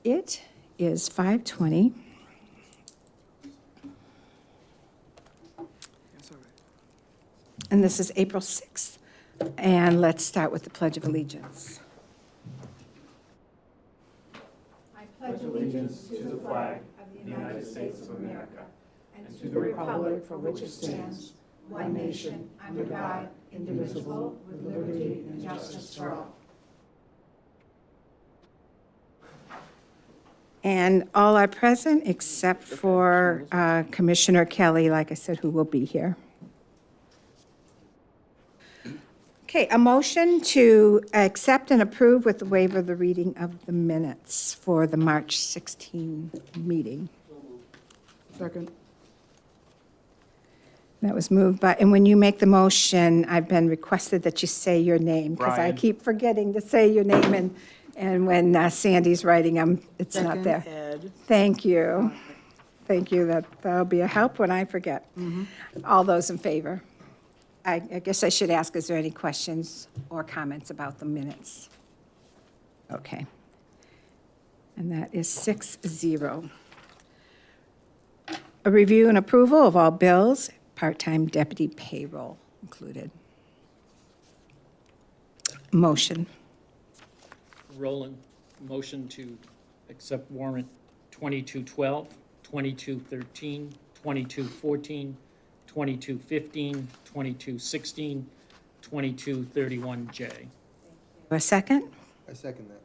It is 5:20. And this is April 6th. And let's start with the Pledge of Allegiance. I pledge allegiance to the flag of the United States of America and to the republic for which it stands, one nation, under God, indivisible, with liberty and justice for all. And all are present except for Commissioner Kelly, like I said, who will be here. Okay, a motion to accept and approve with the waiver of the reading of the minutes for the March 16 meeting. Second. That was moved by, and when you make the motion, I've been requested that you say your name, because I Brian. keep forgetting to say your name, and when Sandy's writing them, it's not there. Ed. Thank you. Thank you, that'll be a help when I forget. All those in favor? I guess I should ask, is there any questions or comments about the minutes? Okay. And that is 6-0. A review and approval of all bills, part-time deputy payroll included. Motion. Roland, motion to accept warrant 2212, 2213, 2214, 2215, 2216, 2231J. A second? I second that.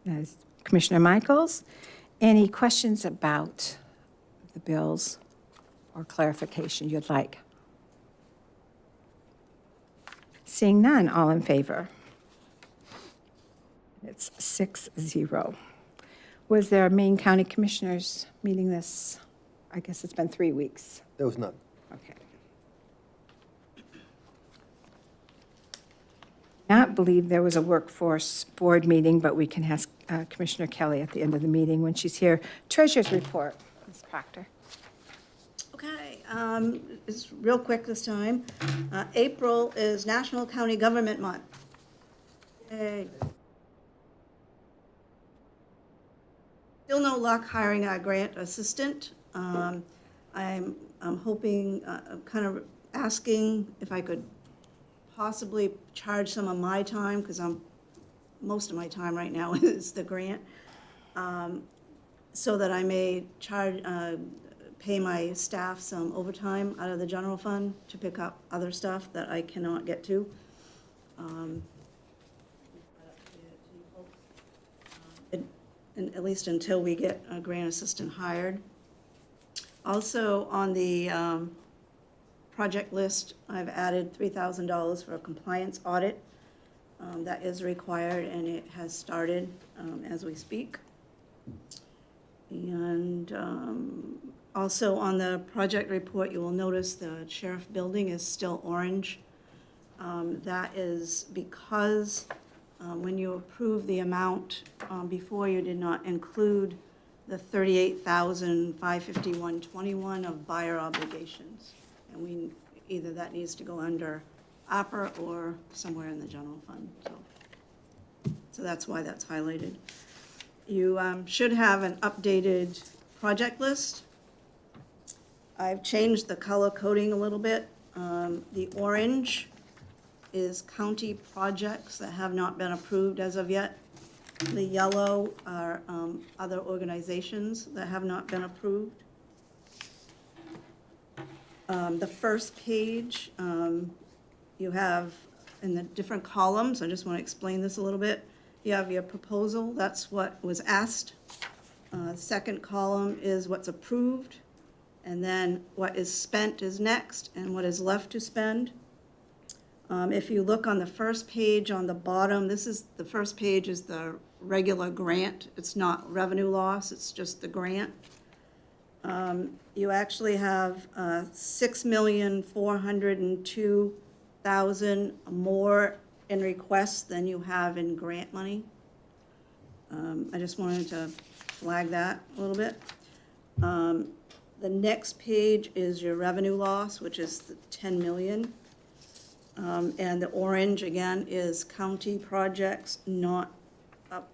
That is Commissioner Michaels. Any questions about the bills or clarification you'd like? Seeing none, all in favor? It's 6-0. Was there a Maine County Commissioners meeting this? I guess it's been 3 weeks. There was none. Okay. Not believe there was a workforce board meeting, but we can ask Commissioner Kelly at the end of the meeting when she's here. Treasurer's report, Ms. Proctor. Okay, it's real quick this time. April is National County Government Month. Yay. Still no luck hiring a grant assistant. I'm hoping, kind of asking if I could possibly charge some of my time, because most of my time right now is the grant, so that I may pay my staff some overtime out of the general fund to pick up other stuff that I cannot get to. And at least until we get a grant assistant hired. Also, on the project list, I've added $3,000 for a compliance audit. That is required, and it has started as we speak. And also on the project report, you will notice the sheriff building is still orange. That is because when you approve the amount before, you did not include the $38,551.21 of buyer obligations. And either that needs to go under opera or somewhere in the general fund. So that's why that's highlighted. You should have an updated project list. I've changed the color coding a little bit. The orange is county projects that have not been approved as of yet. The yellow are other organizations that have not been approved. The first page, you have in the different columns, I just want to explain this a little bit. You have your proposal, that's what was asked. Second column is what's approved, and then what is spent is next, and what is left to spend. If you look on the first page on the bottom, the first page is the regular grant. It's not revenue loss, it's just the grant. You actually have 6,402,000 more in requests than you have in grant money. I just wanted to flag that a little bit. The next page is your revenue loss, which is the 10 million. And the orange, again, is county projects not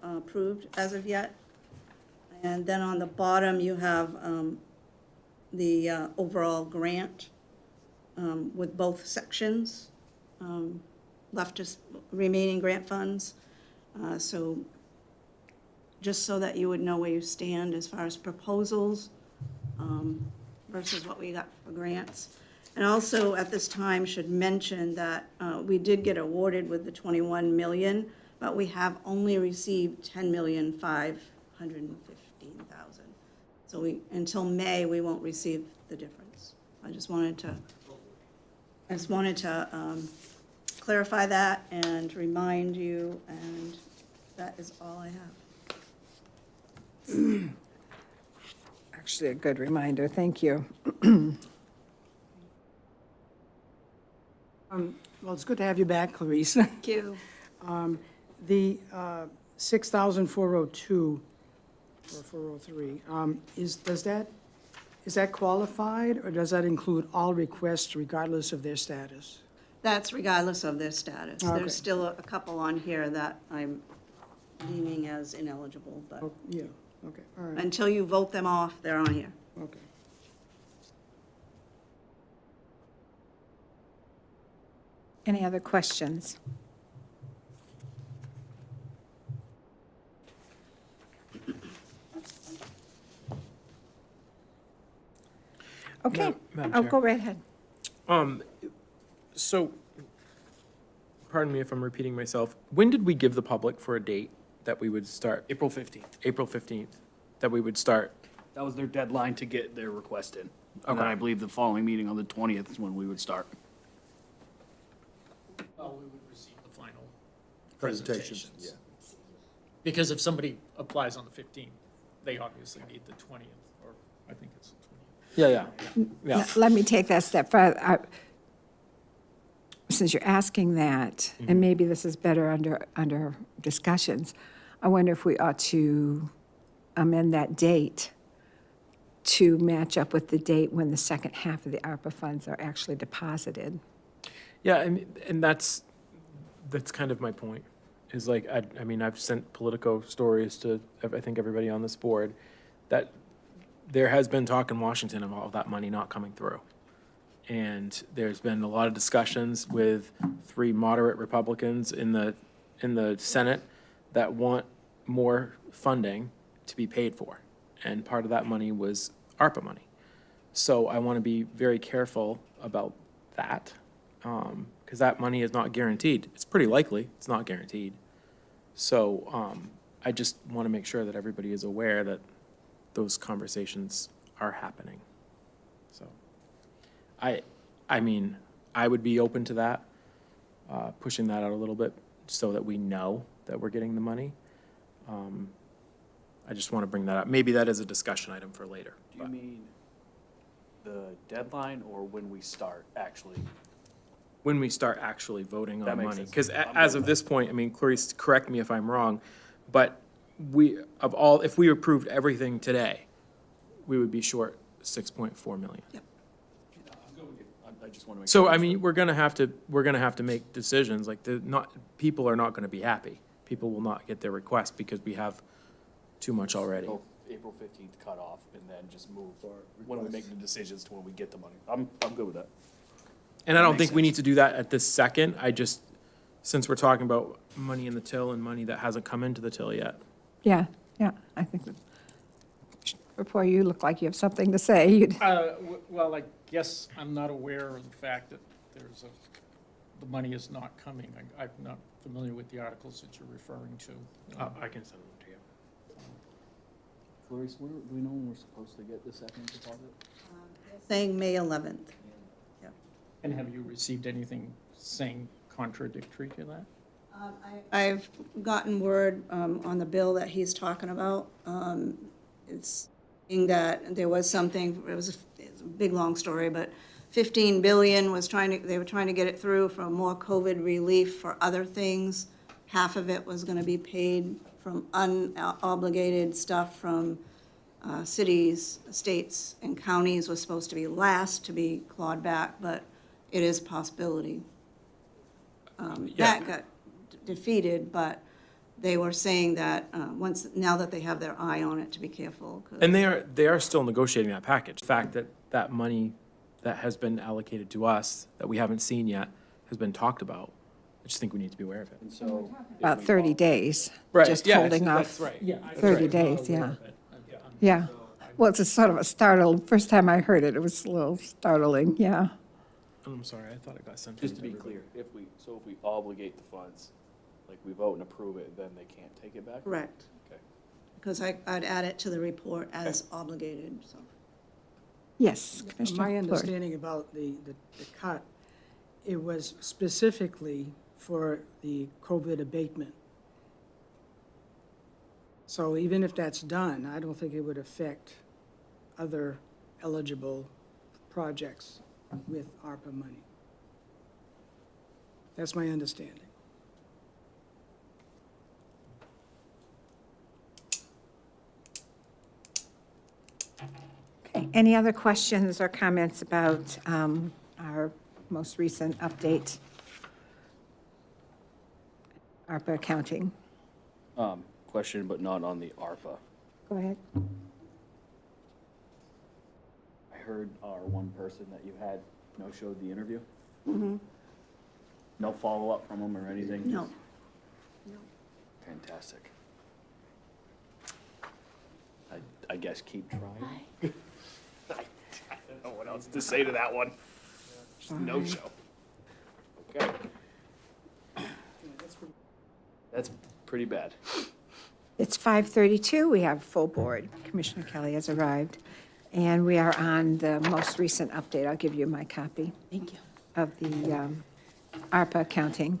approved as of yet. And then on the bottom, you have the overall grant with both sections. Left is remaining grant funds. So just so that you would know where you stand as far as proposals versus what we got for grants. And also, at this time, should mention that we did get awarded with the 21 million, but we have only received 10,515,000. So until May, we won't receive the difference. I just wanted to clarify that and remind you, and that is all I have. Actually, a good reminder, thank you. Well, it's good to have you back, Clarice. Thank you. The 6,402 or 403, is that qualified, or does that include all requests regardless of their status? That's regardless of their status. Okay. There's still a couple on here that I'm deeming as ineligible, but Oh, yeah, okay, all right, until you vote them off, they're on here. okay. Any other questions? Okay, Madam oh, Chair. go right ahead. So, pardon me if I'm repeating myself, when did we give the public for a date that we would start? April 15th. April 15th, that we would start? That was their deadline to get their request in. And then Okay. I believe the following meeting on the 20th is when we would start. Well, we would receive the final Presentations, presentations. Because if somebody applies on the 15th, they obviously need the 20th, or I think it's the 20th. Yeah. Now, let me take that a step further. Since you're asking that, and maybe this is better under discussions, I wonder if we ought to amend that date to match up with the date when the second half of the ARPA funds are actually deposited. Yeah, and that's kind of my point, is like, I mean, I've sent Politico stories to, I think, everybody on this board, that there has been talk in Washington of all that money not coming through. And there's been a lot of discussions with 3 moderate Republicans in the Senate that want more funding to be paid for. And part of that money was ARPA money. So I want to be very careful about that, because that money is not guaranteed. It's pretty likely it's not guaranteed. So I just want to make sure that everybody is aware that those conversations are happening. So I mean, I would be open to that, pushing that out a little bit so that we know that we're getting the money. I just want to bring that up. Maybe that is a discussion item for later. Do you but- mean the deadline or when we start actually? When we start actually voting That on makes money. sense. Because I'm as good of with this point, I mean, Clarice, correct me if I'm wrong, but if we approved everything today, we would be short 6.4 million. I just want to make. So, sure. I mean, we're gonna have to make decisions, like, people are not gonna be happy. People will not get their request because we have too much already. Go April 15th cutoff and then just move when we make the decisions to when we get the money. I'm good with that. And I That don't makes think we sense. need to do that at this second. Since we're talking about money in the till and money that hasn't come into the till yet. Yeah, I think that. Before you look like you have something to say. You'd- Well, I guess I'm not aware of the fact that the money is not coming. I'm not familiar with the articles that you're referring to. I can send them to you. Clarice, do we know when we're supposed to get the second deposit? Saying May 11th. And have you received anything saying contradictory to that? I've gotten word on the bill that he's talking about. It's saying that there was something, it's a big, long story, but 15 billion they were trying to get it through for more COVID relief for other things. Half of it was gonna be paid from unobligated stuff from cities, states, and counties was supposed to be last to be clawed back, but it is a possibility. That got defeated, but they were saying that, now that they have their eye on it, to be careful. 'cause- And they are still negotiating that package. The fact that that money that has been allocated to us, that we haven't seen yet, has been talked about. I just think we need to be aware of it. And so. if About we 30 all- days. Right, Just yeah, holding that's off. right. Yeah. That's 30 right. days, yeah. Yeah. Well, it's a sort of a first time I heard it, it was a little startling, yeah. I'm sorry, I thought it got sent. Just to to be everybody. clear, if we obligate the funds, like we vote and approve it, then they can't take it back? Correct. Okay. Because I'd add it to the report as obligated, so. Yes, Commissioner My Fleury. understanding about the cut, it was specifically for the COVID abatement. So even if that's done, I don't think it would affect other eligible projects with ARPA money. That's my understanding. Okay, any other questions or comments about our most recent update? ARPA accounting. Question, but not on the ARPA. Go ahead. I heard our one person that you had no-showed the interview. No follow-up from them or anything? No. Fantastic. I guess keep trying. I don't know what else to say to that one. Just no-show. Okay. That's pretty bad. It's 5:32, we have full board. Commissioner Kelly has arrived. And we are on the most recent update. I'll give you my copy. Thank you. Of the ARPA accounting.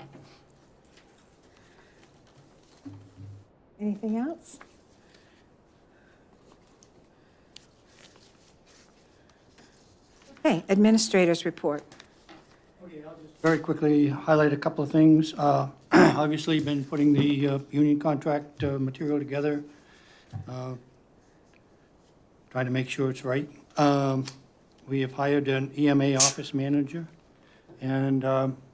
Anything else? Okay, administrators report. Very quickly highlight a couple of things. Obviously, been putting the union contract material together, trying to make sure it's right. We have hired an EMA office manager, and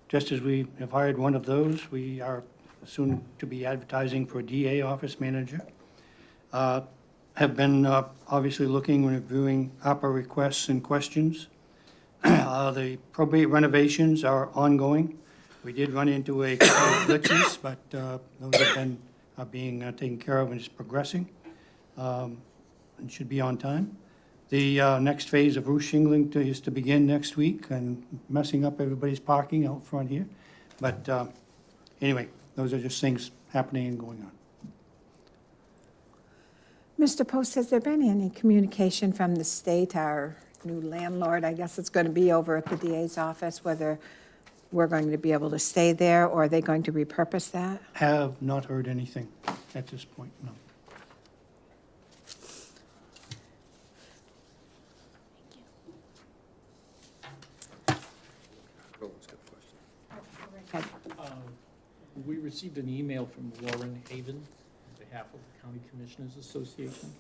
just as we have hired one of those, we are soon to be advertising for a DA office manager. Have been obviously looking and reviewing ARPA requests and questions. The probate renovations are ongoing. We did run into a couple of glitches, but those have been, are being taken care of and is progressing, and should be on time. The next phase of roof shingling is to begin next week and messing up everybody's parking out front here. But anyway, those are just things happening and going on. Mr. Post, has there been any communication from the state, our new landlord, I guess it's going to be over at the DA's office, whether we're going to be able to stay there, or are they going to repurpose that? Have not heard anything at this point, no. We received an email from Lauren Haven on behalf of the County Commissioners Association.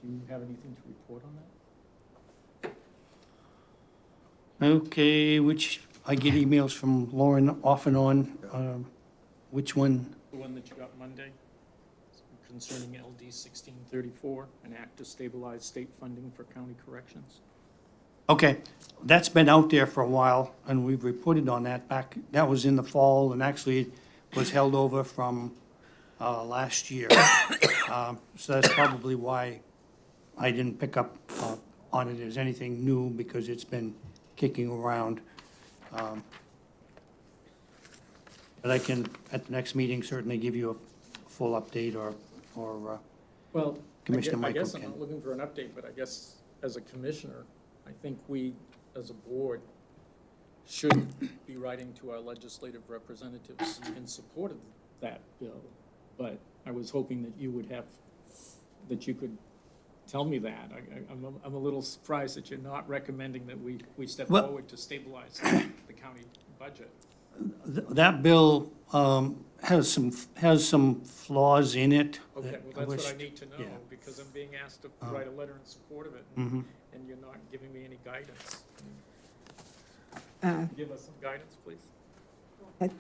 Do you have anything to report on that? Okay, which, I get emails from Lauren off and on. Which one? The one that you got Monday concerning LD 1634, an act to stabilize state funding for county corrections. Okay, that's been out there for a while, and we've reported on that back, that was in the fall, and actually it was held over from last year. So that's probably why I didn't pick up on it as anything new, because it's been kicking around. But I can, at the next meeting, certainly give you a full update, or Well, Commissioner I Michael guess I'm can. not looking for an update, but I guess as a commissioner, I think we, as a board, should be writing to our legislative representatives in support of that bill. But I was hoping that you would have, that you could tell me that. I'm a little surprised that you're not recommending that we step Well- forward to stabilize the county budget. That bill has some flaws in it. Okay, that well, that's what I wish- need to know, yeah. because I'm being asked to write a letter in support of it, Mhm. and you're not giving me any guidance. Uh, Give us some guidance, please. I-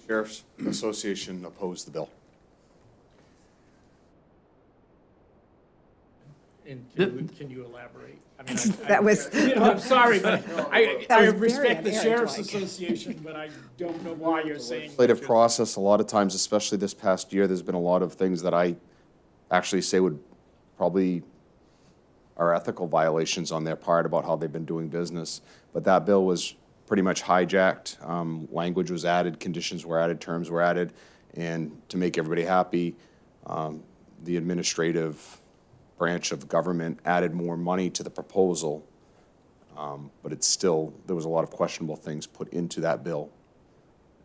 Sheriff's Association opposed the bill. And can you elaborate? I mean, That was, you know, I'm sorry, but I That was respect the very Sheriff's unerring-like. Association, but I don't know why you're saying. Legislative process, a lot of times, especially this past year, there's been a lot of things that I actually say would probably are ethical violations on their part about how they've been doing business. But that bill was pretty much hijacked. Language was added, conditions were added, terms were added, and to make everybody happy, the administrative branch of government added more money to the proposal. But it's still, there was a lot of questionable things put into that bill.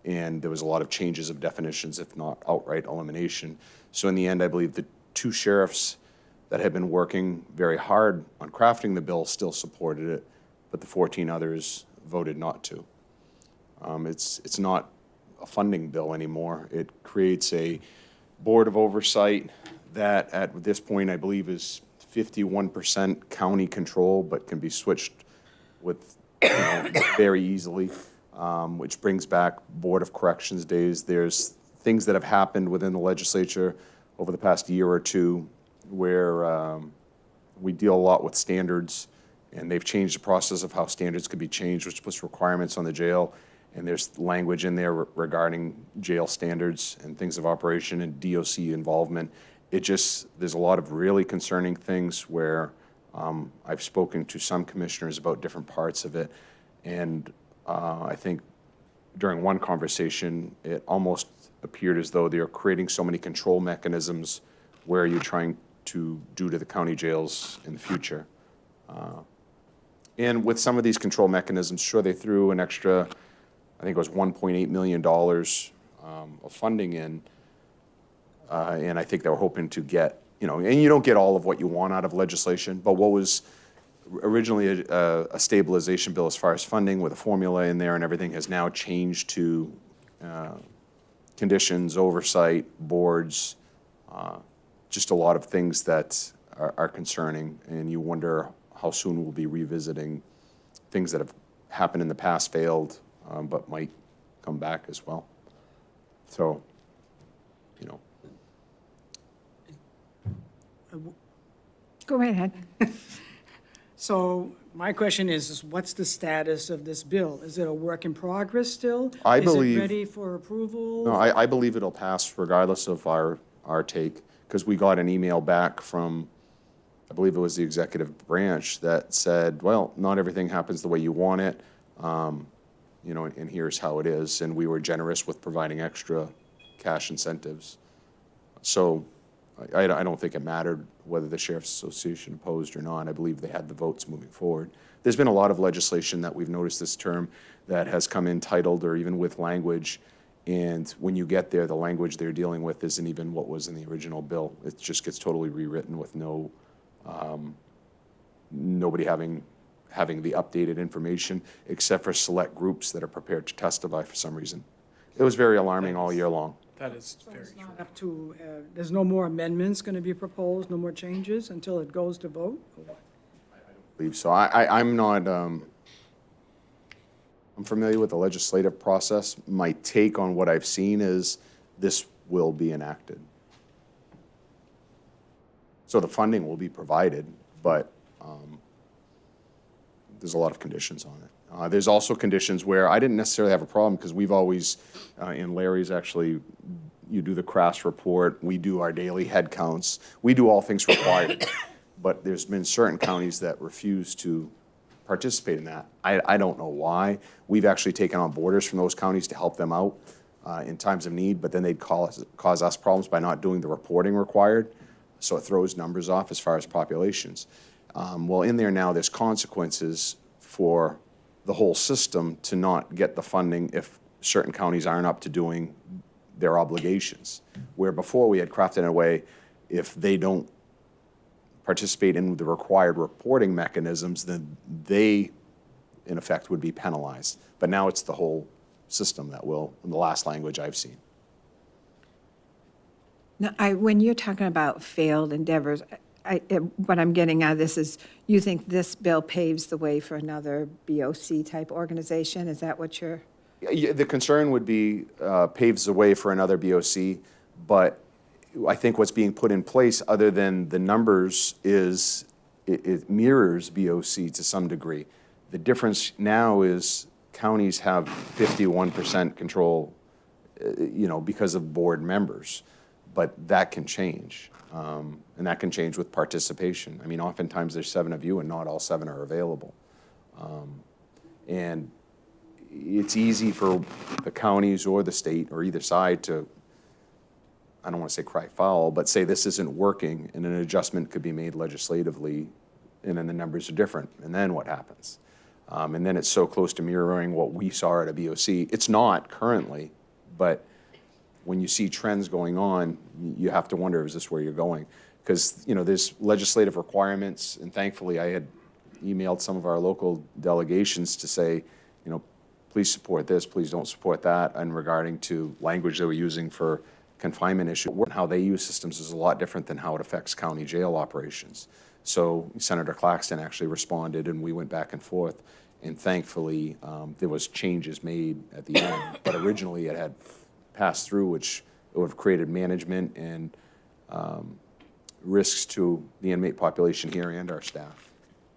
And there was a lot of changes of definitions, if not outright elimination. So in the end, I believe the two sheriffs that had been working very hard on crafting the bill still supported it, but the 14 others voted not to. It's not a funding bill anymore. It creates a board of oversight that at this point, I believe, is 51% county control, but can be switched with, very easily, which brings back Board of Corrections days. There's things that have happened within the legislature over the past year or two where we deal a lot with standards, and they've changed the process of how standards could be changed, which puts requirements on the jail. And there's language in there regarding jail standards and things of operation and DOC involvement. There's a lot of really concerning things where I've spoken to some commissioners about different parts of it. And I think during one conversation, it almost appeared as though they're creating so many control mechanisms where you're trying to do to the county jails in the future. And with some of these control mechanisms, sure, they threw an extra, I think it was $1.8 million of funding in. And I think they were hoping to get, and you don't get all of what you want out of legislation, but what was originally a stabilization bill as far as funding with a formula in there and everything has now changed to conditions, oversight, boards, just a lot of things that are concerning. And you wonder how soon we'll be revisiting things that have happened in the past, failed, but might come back as well. So, go right ahead. So my question is what's the status of this bill? Is it a work in progress still? I Is believe- it ready for approval? No, I believe it'll pass regardless of our take, because we got an email back from, I believe it was the executive branch that said, well, not everything happens the way you want it, and here's how it is. And we were generous with providing extra cash incentives. So I don't think it mattered whether the Sheriff's Association opposed or not. I believe they had the votes moving forward. There's been a lot of legislation that we've noticed this term that has come in titled or even with language. And when you get there, the language they're dealing with isn't even what was in the original bill. It just gets totally rewritten with nobody having the updated information, except for select groups that are prepared to testify for some reason. It was very alarming all year long. That is So very it's true. not up to, there's no more amendments going to be proposed, no more changes until it goes to vote? Or what? I believe so. I'm not, I'm familiar with the legislative process. My take on what I've seen is this will be enacted. So the funding will be provided, but there's a lot of conditions on it. There's also conditions where I didn't necessarily have a problem because we've always, and Larry's actually, you do the CRAS report, we do our daily head counts, we do all things required. But there's been certain counties that refuse to participate in that. I don't know why. We've actually taken on boarders from those counties to help them out in times of need, but then they'd cause us problems by not doing the reporting required. So it throws numbers off as far as populations. Well, in there now, there's consequences for the whole system to not get the funding if certain counties aren't up to doing their obligations. Where before we had crafted in a way, if they don't participate in the required reporting mechanisms, then they, in effect, would be penalized. But now it's the whole system that will, in the last language I've seen. Now, when you're talking about failed endeavors, what I'm getting out of this is you think this bill paves the way for another BOC-type organization? Is that what you're? The concern would be paves the way for another BOC, but I think what's being put in place, other than the numbers, is it mirrors BOC to some degree. The difference now is counties have 51% control, because of board members, but that can change. And that can change with participation. I mean, oftentimes there's 7 of you and not all 7 are available. And it's easy for the counties or the state or either side to, I don't want to say cry foul, but say this isn't working, and an adjustment could be made legislatively, and then the numbers are different, and then what happens? And then it's so close to mirroring what we saw at a BOC. It's not currently, but when you see trends going on, you have to wonder, is this where you're going? Because, there's legislative requirements, and thankfully I had emailed some of our local delegations to say, please support this, please don't support that, and regarding to language they were using for confinement issue. How they use systems is a lot different than how it affects county jail operations. So Senator Claxton actually responded, and we went back and forth, and thankfully there was changes made at the end. But originally it had passed through, which would have created management and risks to the inmate population here and our staff.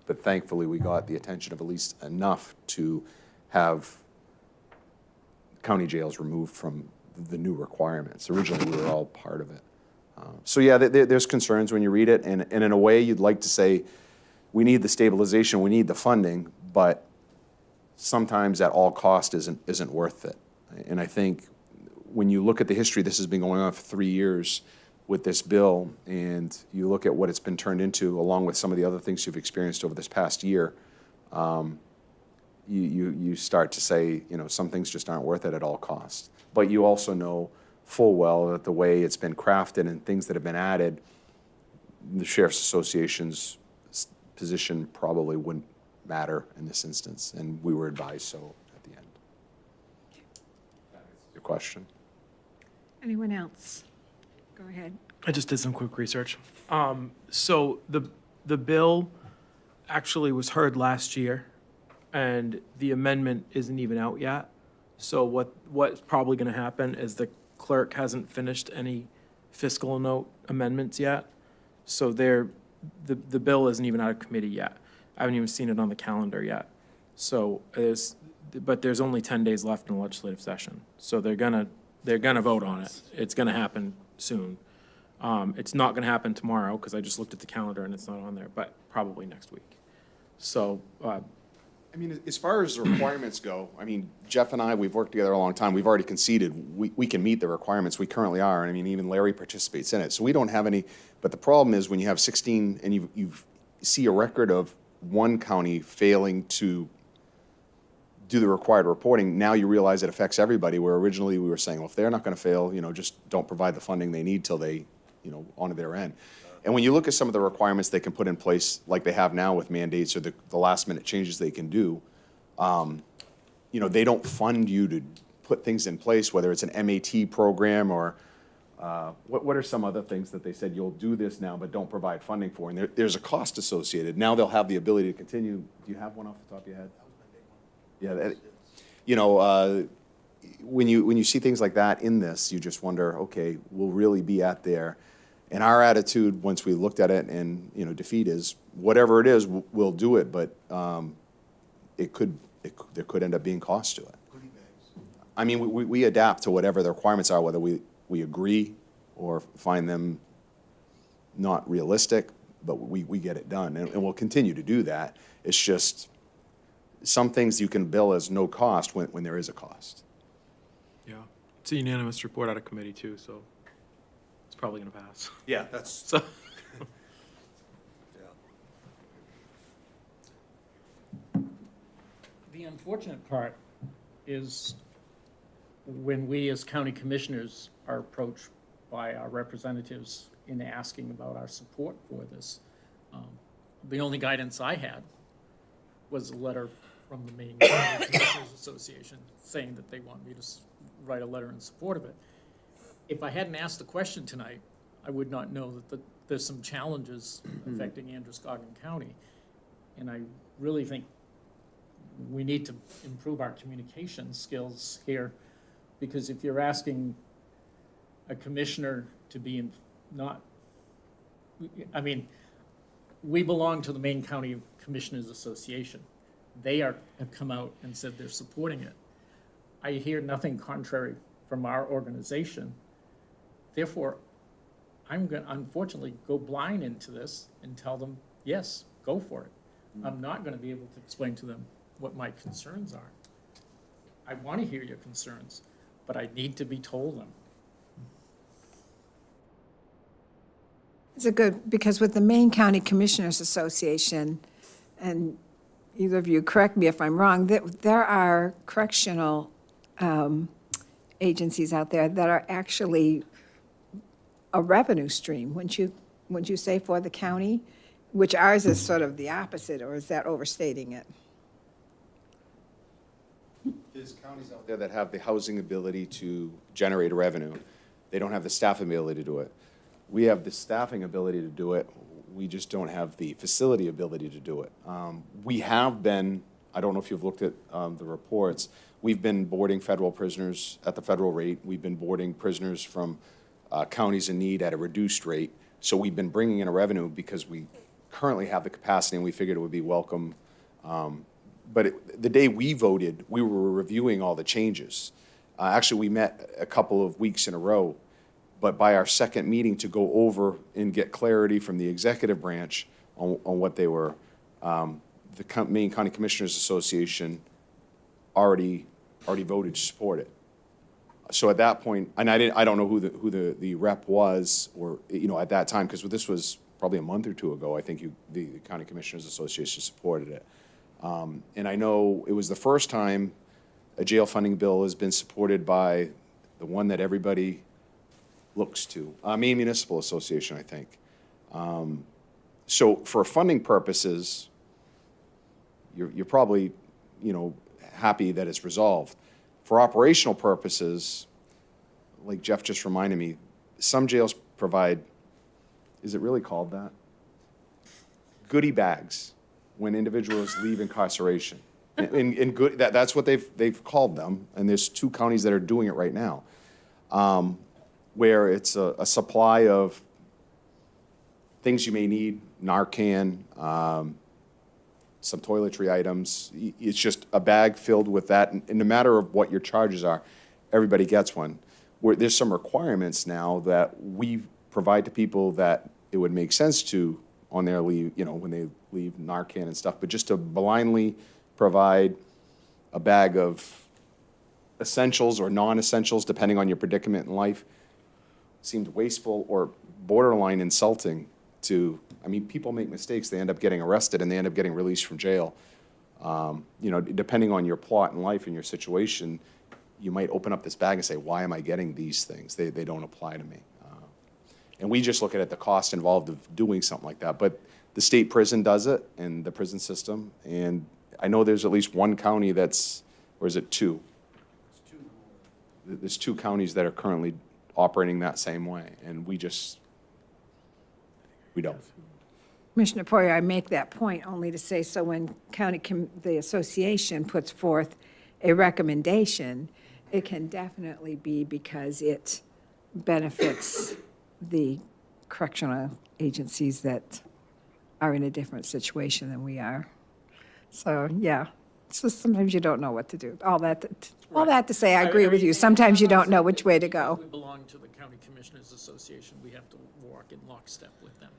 But thankfully we got the attention of at least enough to have county jails removed from the new requirements. Originally, we were all part of it. So yeah, there's concerns when you read it, and in a way, you'd like to say, we need the stabilization, we need the funding, but sometimes at all cost isn't worth it. And I think when you look at the history, this has been going on for 3 years with this bill, and you look at what it's been turned into, along with some of the other things you've experienced over this past year, you start to say, some things just aren't worth it at all costs. But you also know full well that the way it's been crafted and things that have been added, the Sheriff's Association's position probably wouldn't matter in this instance, and we were advised so at the end. Your question? Anyone else? Go ahead. I just did some quick research. So the bill actually was heard last year, and the amendment isn't even out yet. So what's probably going to happen is the clerk hasn't finished any fiscal note amendments yet. So the bill isn't even out of committee yet. I haven't even seen it on the calendar yet. So but there's only 10 days left in the legislative session. So they're gonna vote on it. It's gonna happen soon. It's not gonna happen tomorrow, because I just looked at the calendar and it's not on there, but probably next week. So, I mean, as far as the requirements go, I mean, Jeff and I, we've worked together a long time. We've already conceded we can meet the requirements. We currently are. And I mean, even Larry participates in it. So we don't have any, but the problem is when you have 16 and you see a record of one county failing to do the required reporting, now you realize it affects everybody, where originally we were saying, well, if they're not going to fail, just don't provide the funding they need till they, onto their end. And when you look at some of the requirements they can put in place, like they have now with mandates or the last minute changes they can do, they don't fund you to put things in place, whether it's an MAT program or what are some other things that they said, you'll do this now, but don't provide funding for? And there's a cost associated. Now they'll have the ability to continue. Do you have one off the top of your head? Yeah, when you see things like that in this, you just wonder, okay, we'll really be at there. And our attitude, once we looked at it and, defeat is, whatever it is, we'll do it, but there could end up being cost to it. I mean, we adapt to whatever the requirements are, whether we agree or find them not realistic, but we get it done, and we'll continue to do that. It's just some things you can bill as no cost when there is a cost. yeah, it's a unanimous report out of committee too, so it's probably going to pass. Yeah, that's. So. The unfortunate part is when we as county commissioners are approached by our representatives in asking about our support for this, the only guidance I had was a letter from the Maine County Commissioners Association saying that they want me to write a letter in support of it. If I hadn't asked the question tonight, I would not know that there's some challenges affecting Androscoggin County. And I really think we need to improve our communication skills here, because if you're asking a commissioner to be not, I mean, we belong to the Maine County Commissioners Association. They have come out and said they're supporting it. I hear nothing contrary from our organization. Therefore, I'm going to unfortunately go blind into this and tell them, yes, go for it. I'm not going to be able to explain to them what my concerns are. I want to hear your concerns, but I need to be told them. It's a good, because with the Maine County Commissioners Association, and either of you correct me if I'm wrong, there are correctional agencies out there that are actually a revenue stream, wouldn't you say, for the county? Which ours is sort of the opposite, or is that overstating it? There's counties out there that have the housing ability to generate revenue. They don't have the staffing ability to do it. We have the staffing ability to do it. We just don't have the facility ability to do it. We have been, I don't know if you've looked at the reports, we've been boarding federal prisoners at the federal rate. We've been boarding prisoners from counties in need at a reduced rate. So we've been bringing in a revenue because we currently have the capacity and we figured it would be welcome. But the day we voted, we were reviewing all the changes. Actually, we met a couple of weeks in a row, but by our second meeting to go over and get clarity from the executive branch on what they were, the Maine County Commissioners Association already voted to support it. So at that point, and I don't know who the rep was, or, you know, at that time, because this was probably a month or two ago, I think the County Commissioners Association supported it. And I know it was the first time a jail funding bill has been supported by the one that everybody looks to, Maine Municipal Association, I think. So for funding purposes, you're probably, you know, happy that it's resolved. For operational purposes, like Jeff just reminded me, some jails provide, is it really called that? Goodie bags when individuals leave incarceration. And good, that's what they've called them, and there's 2 counties that are doing it right now, where it's a supply of things you may need, Narcan, some toiletry items. It's just a bag filled with that, and no matter of what your charges are, everybody gets one. Where there's some requirements now that we provide to people that it would make sense to on their leave, you know, when they leave Narcan and stuff, but just to blindly provide a bag of essentials or non-essentials, depending on your predicament in life, seemed wasteful or borderline insulting to, I mean, people make mistakes, they end up getting arrested and they end up getting released from jail. You know, depending on your plot in life and your situation, you might open up this bag and say, why am I getting these things? They don't apply to me. And we just look at the cost involved of doing something like that. But the state prison does it, and the prison system, and I know there's at least one county that's, or is it 2? There's 2 counties that are currently operating that same way, and we don't. Commissioner Poirier, I make that point only to say, so when the association puts forth a recommendation, it can definitely be because it benefits the correctional agencies that are in a different situation than we are. So, yeah, it's just sometimes you don't know what to do. All that to say, I agree with you. Sometimes you don't know which way to go. We belong to the County Commissioners Association. We have to walk in lockstep with them.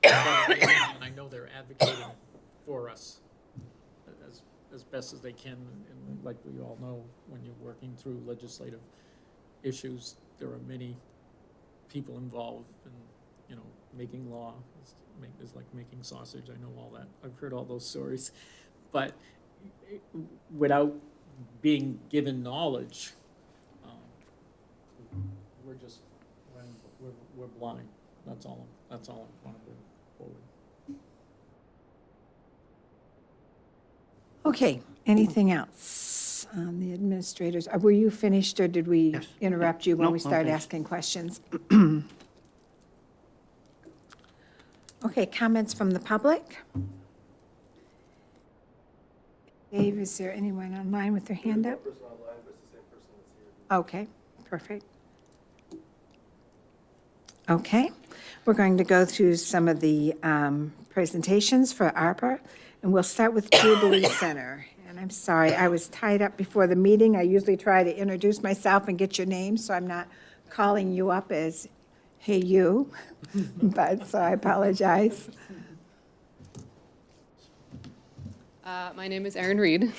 And I know they're advocating for us as best as they can. And like we all know, when you're working through legislative issues, there are many people involved in, you know, making law. It's like making sausage. I know all that. I've heard all those stories. But without being given knowledge, we're blind. That's all I want to bring forward. Okay, anything else on the administrators? Were you finished, or did we Yes. interrupt you when Nope, we I'm started finished. asking questions? Okay, comments from the public? Dave, is there anyone online with their hand up? Okay, perfect. Okay, we're going to go through some of the presentations for ARPA, and we'll start with Jubilee Center. And I'm sorry, I was tied up before the meeting. I usually try to introduce myself and get your name, so I'm not calling you up as, hey, you, but, so I apologize. My name is Erin Reed.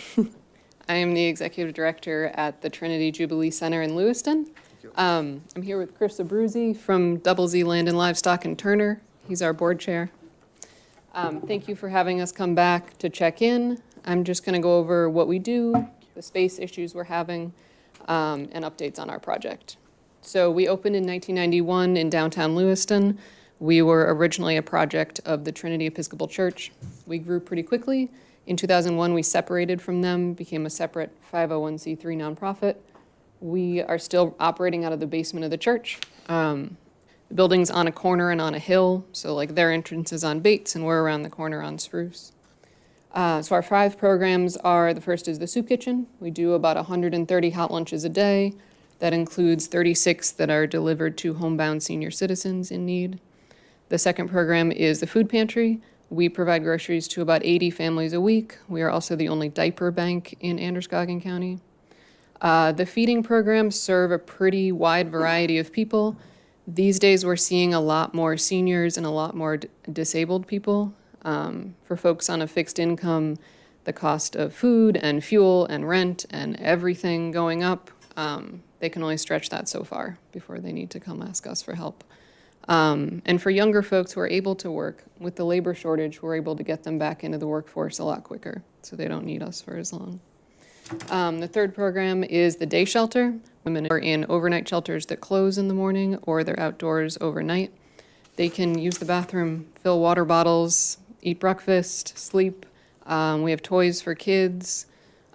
I am the executive director at the Trinity Jubilee Center in Lewiston. I'm here with Chris Abruzzi from Double Z Land and Livestock in Turner. He's our board chair. Thank you for having us come back to check in. I'm just going to go over what we do, the space issues we're having, and updates on our project. So we opened in 1991 in downtown Lewiston. We were originally a project of the Trinity Episcopal Church. We grew pretty quickly. In 2001, we separated from them, became a separate 501c3 nonprofit. We are still operating out of the basement of the church. The building's on a corner and on a hill, so like their entrance is on Bates and we're around the corner on Spruce. So our 5 programs are, the first is the soup kitchen. We do about 130 hot lunches a day. That includes 36 that are delivered to homebound senior citizens in need. The second program is the food pantry. We provide groceries to about 80 families a week. We are also the only diaper bank in Androscoggin County. The feeding programs serve a pretty wide variety of people. These days, we're seeing a lot more seniors and a lot more disabled people. For folks on a fixed income, the cost of food and fuel and rent and everything going up, they can only stretch that so far before they need to come ask us for help. And for younger folks who are able to work, with the labor shortage, we're able to get them back into the workforce a lot quicker, so they don't need us for as long. The third program is the day shelter. Women are in overnight shelters that close in the morning or they're outdoors overnight. They can use the bathroom, fill water bottles, eat breakfast, sleep. We have toys for kids.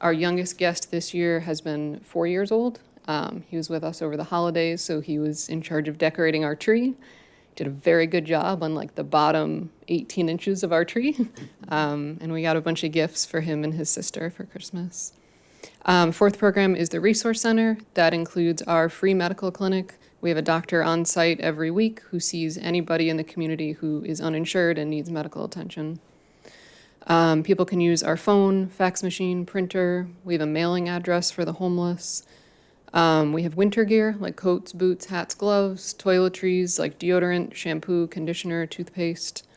Our youngest guest this year has been 4 years old. He was with us over the holidays, so he was in charge of decorating our tree. Did a very good job on like the bottom 18 inches of our tree. And we got a bunch of gifts for him and his sister for Christmas. Fourth program is the Resource Center. That includes our free medical clinic. We have a doctor on site every week who sees anybody in the community who is uninsured and needs medical attention. People can use our phone, fax machine, printer. We have a mailing address for the homeless. We have winter gear like coats, boots, hats, gloves, toiletries like deodorant, shampoo, conditioner, toothpaste.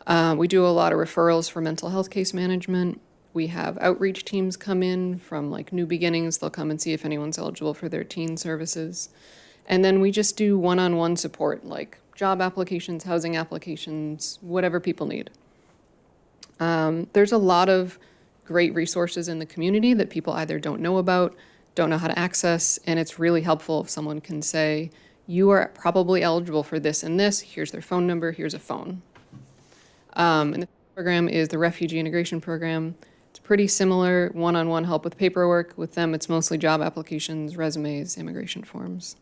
We do a lot of referrals for mental health case management. We have outreach teams come in from like New Beginnings. They'll come and see if anyone's eligible for their teen services. And then we just do one-on-one support like job applications, housing applications, whatever people need. There's a lot of great resources in the community that people either don't know about, don't know how to access, and it's really helpful if someone can say, you are probably eligible for this and this, here's their phone number, here's a phone. And the program is the Refugee Integration Program. It's pretty similar, one-on-one help with paperwork. With them, it's mostly job applications, resumes, immigration forms.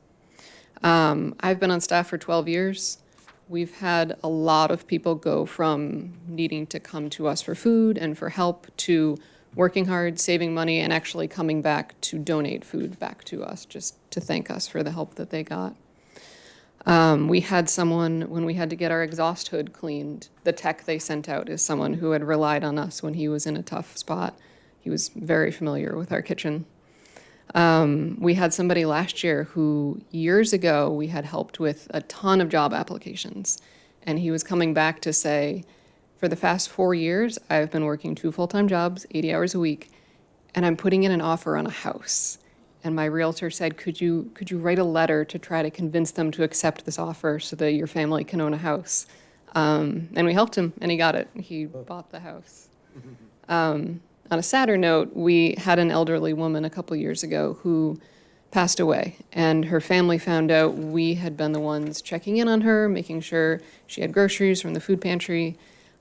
I've been on staff for 12 years. We've had a lot of people go from needing to come to us for food and for help to working hard, saving money, and actually coming back to donate food back to us, just to thank us for the help that they got. We had someone, when we had to get our exhaust hood cleaned, the tech they sent out is someone who had relied on us when he was in a tough spot. He was very familiar with our kitchen. We had somebody last year who, years ago, we had helped with a ton of job applications. And he was coming back to say, for the past 4 years, I've been working 2 full-time jobs, 80 hours a week, and I'm putting in an offer on a house. And my realtor said, could you write a letter to try to convince them to accept this offer so that your family can own a house? And we helped him, and he got it. He bought the house. On a sadder note, we had an elderly woman a couple years ago who passed away, and her family found out we had been the ones checking in on her, making sure she had groceries from the food pantry,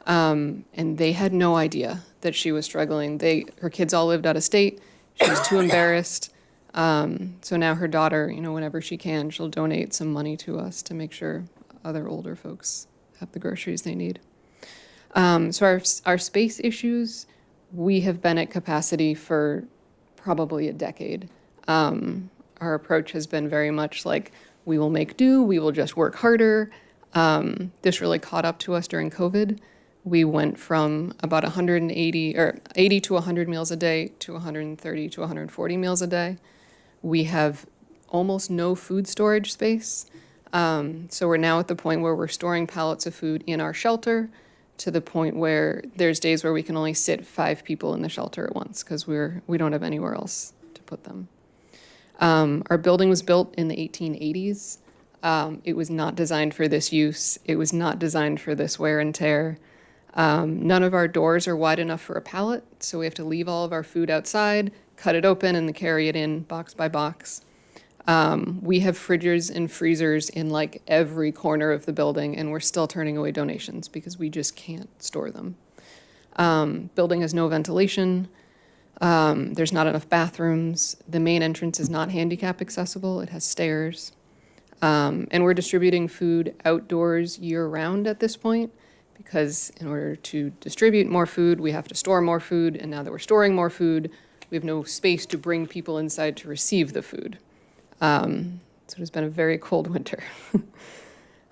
and they had no idea that she was struggling. Her kids all lived out of state. She was too embarrassed. So now her daughter, whenever she can, she'll donate some money to us to make sure other older folks have the groceries they need. So our space issues, We have been at capacity for probably a decade. Our approach has been very much like, we will make do, we will just work harder. This really caught up to us during COVID. We went from about 180 or 80 to 100 meals a day to 130 to 140 meals a day. We have almost no food storage space. So we're now at the point where we're storing pallets of food in our shelter, to the point where there's days where we can only sit 5 people in the shelter at once because we don't have anywhere else to put them. Our building was built in the 1880s. It was not designed for this use. It was not designed for this wear and tear. None of our doors are wide enough for a pallet, so we have to leave all of our food outside, cut it open, and carry it in box by box. We have fridges and freezers in like every corner of the building, and we're still turning away donations because we just can't store them. Building has no ventilation. There's not enough bathrooms. The main entrance is not handicap accessible. It has stairs. And we're distributing food outdoors year-round at this point, because in order to distribute more food, we have to store more food. And now that we're storing more food, we have no space to bring people inside to receive the food. So it has been a very cold winter.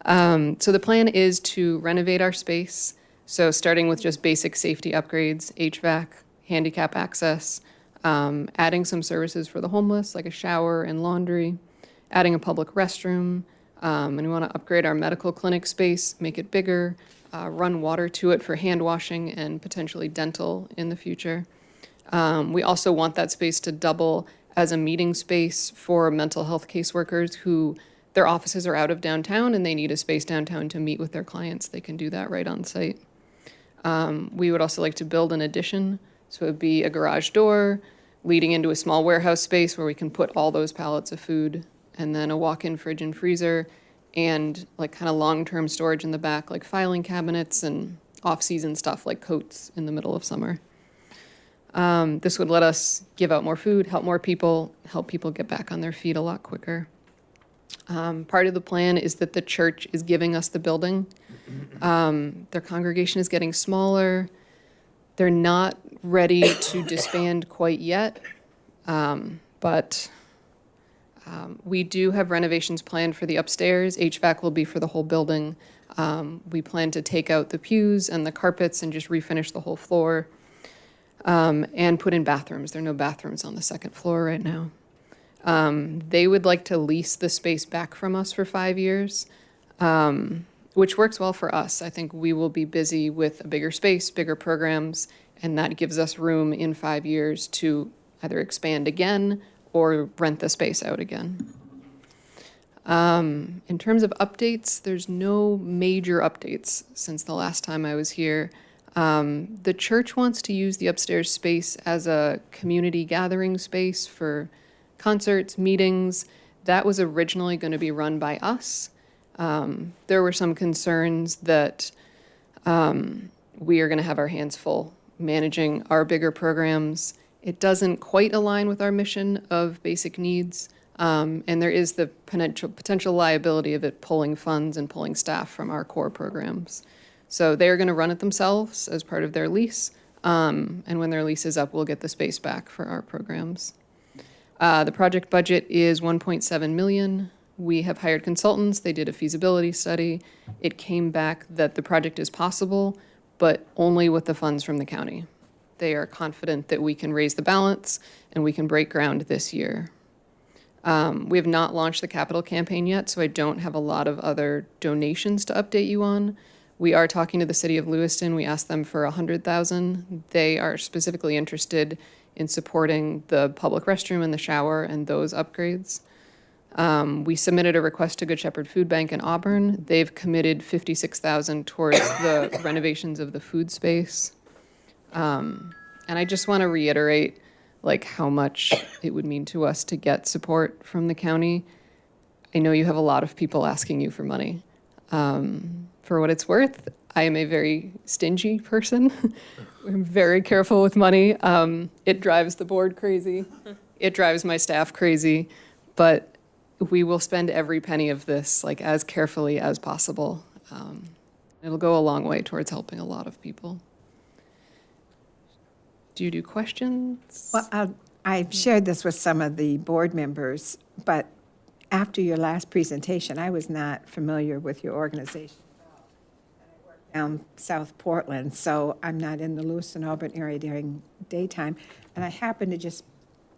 So the plan is to renovate our space. So starting with just basic safety upgrades, HVAC, handicap access, adding some services for the homeless, like a shower and laundry, adding a public restroom, and we want to upgrade our medical clinic space, make it bigger, run water to it for hand washing and potentially dental in the future. We also want that space to double as a meeting space for mental health caseworkers who their offices are out of downtown and they need a space downtown to meet with their clients. They can do that right on site. We would also like to build an addition. So it would be a garage door leading into a small warehouse space where we can put all those pallets of food, and then a walk-in fridge and freezer, and like kind of long-term storage in the back, like filing cabinets and off-season stuff like coats in the middle of summer. This would let us give out more food, help more people, help people get back on their feet a lot quicker. Part of the plan is that the church is giving us the building. Their congregation is getting smaller. They're not ready to disband quite yet, but we do have renovations planned for the upstairs. HVAC will be for the whole building. We plan to take out the pews and the carpets and just refinish the whole floor, and put in bathrooms. There are no bathrooms on the second floor right now. They would like to lease the space back from us for 5 years, which works well for us. I think we will be busy with a bigger space, bigger programs, and that gives us room in 5 years to either expand again or rent the space out again. In terms of updates, there's no major updates since the last time I was here. The church wants to use the upstairs space as a community gathering space for concerts, meetings. That was originally going to be run by us. There were some concerns that we are going to have our hands full managing our bigger programs. It doesn't quite align with our mission of basic needs, and there is the potential liability of it pulling funds and pulling staff from our core programs. So they're going to run it themselves as part of their lease, and when their lease is up, we'll get the space back for our programs. The project budget is $1.7 million. We have hired consultants. They did a feasibility study. It came back that the project is possible, but only with the funds from the county. They are confident that we can raise the balance and we can break ground this year. We have not launched the capital campaign yet, so I don't have a lot of other donations to update you on. We are talking to the city of Lewiston. We asked them for $100,000. They are specifically interested in supporting the public restroom and the shower and those upgrades. We submitted a request to Good Shepherd Food Bank in Auburn. They've committed $56,000 towards the renovations of the food space. And I just want to reiterate like how much it would mean to us to get support from the county. I know you have a lot of people asking you for money. For what it's worth, I am a very stingy person. I'm very careful with money. It drives the board crazy. It drives my staff crazy, but we will spend every penny of this like as carefully as possible. It'll go a long way towards helping a lot of people. Do you do questions? Well, I shared this with some of the board members, but after your last presentation, I was not familiar with your organization down South Portland, so I'm not in the Lewiston Auburn area during daytime. And I happened to just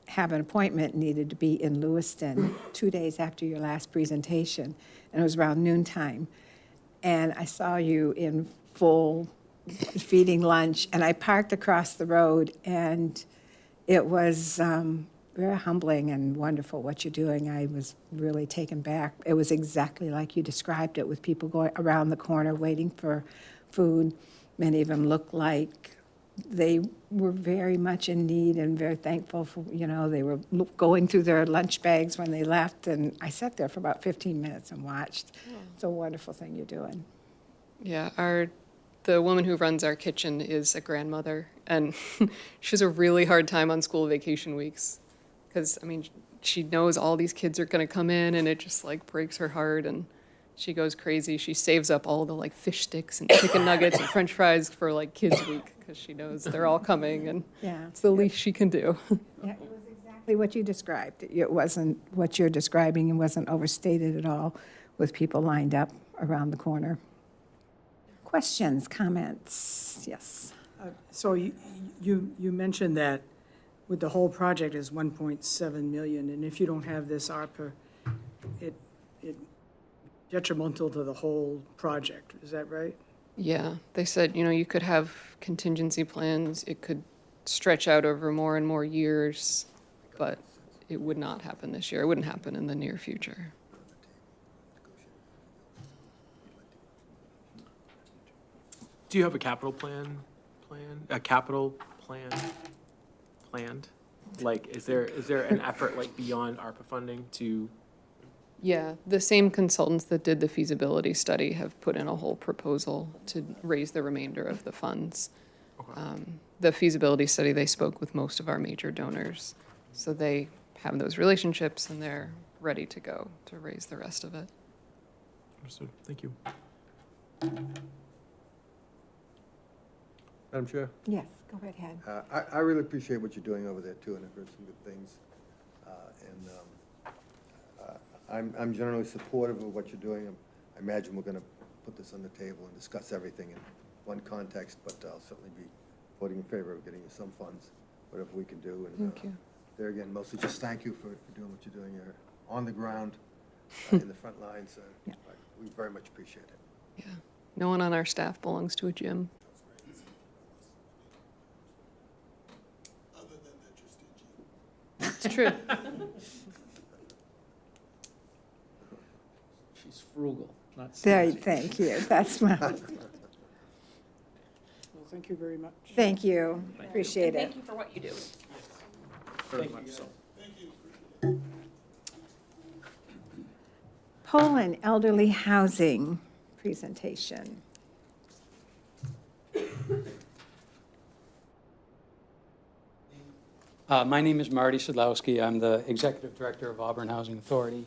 have an appointment, needed to be in Lewiston 2 days after your last presentation, and it was around noontime. And I saw you in full feeding lunch, and I parked across the road, and it was very humbling and wonderful what you're doing. I was really taken back. It was exactly like you described it, with people going around the corner waiting for food. Many of them looked like they were very much in need and very thankful for, they were going through their lunch bags when they left, and I sat there for about 15 minutes and watched. It's a wonderful thing you're doing. Yeah, the woman who runs our kitchen is a grandmother, and she has a really hard time on school vacation weeks. Because, she knows all these kids are going to come in, and it just, breaks her heart, and she goes crazy. She saves up all the, fish sticks and chicken nuggets and french fries for, Kids Week, because she knows they're all coming, and Yeah. it's the least she can do. Yeah, it was exactly what you described. It wasn't what you're describing, and wasn't overstated at all, with people lined up around the corner. Questions, comments? Yes. So you mentioned that with the whole project is 1.7 million, and if you don't have this ARPA, it detrimental to the whole project, is that right? Yeah, they said, you could have contingency plans. It could stretch out over more and more years, but it would not happen this year. It wouldn't happen in the near future. Do you have a capital plan? Planned? Is there an effort beyond ARPA funding to? Yeah, the same consultants that did the feasibility study have put in a whole proposal to raise the remainder of the funds. The feasibility study, they spoke with most of our major donors, so they have those relationships and they're ready to go to raise the rest of it. Understood. Thank you. Madam Chair, Yes, go right ahead. I really appreciate what you're doing over there too, and I've heard some good things. I'm generally supportive of what you're doing. I imagine we're going to put this on the table and discuss everything in one context, but I'll certainly be voting in favor of getting you some funds, whatever we can do. And Thank you. there again, mostly just thank you for doing what you're doing. You're on the ground, in the front lines. We very much appreciate it. Yeah, no one on our staff belongs to a gym. It's true. She's frugal, not There, stingy. thank you. That's my, Well, thank you very much. thank you. Appreciate it. Thank you for what you do. Very much so. Poland Elderly Housing presentation. My name is Marty Sadlowski. I'm the Executive Director of Auburn Housing Authority.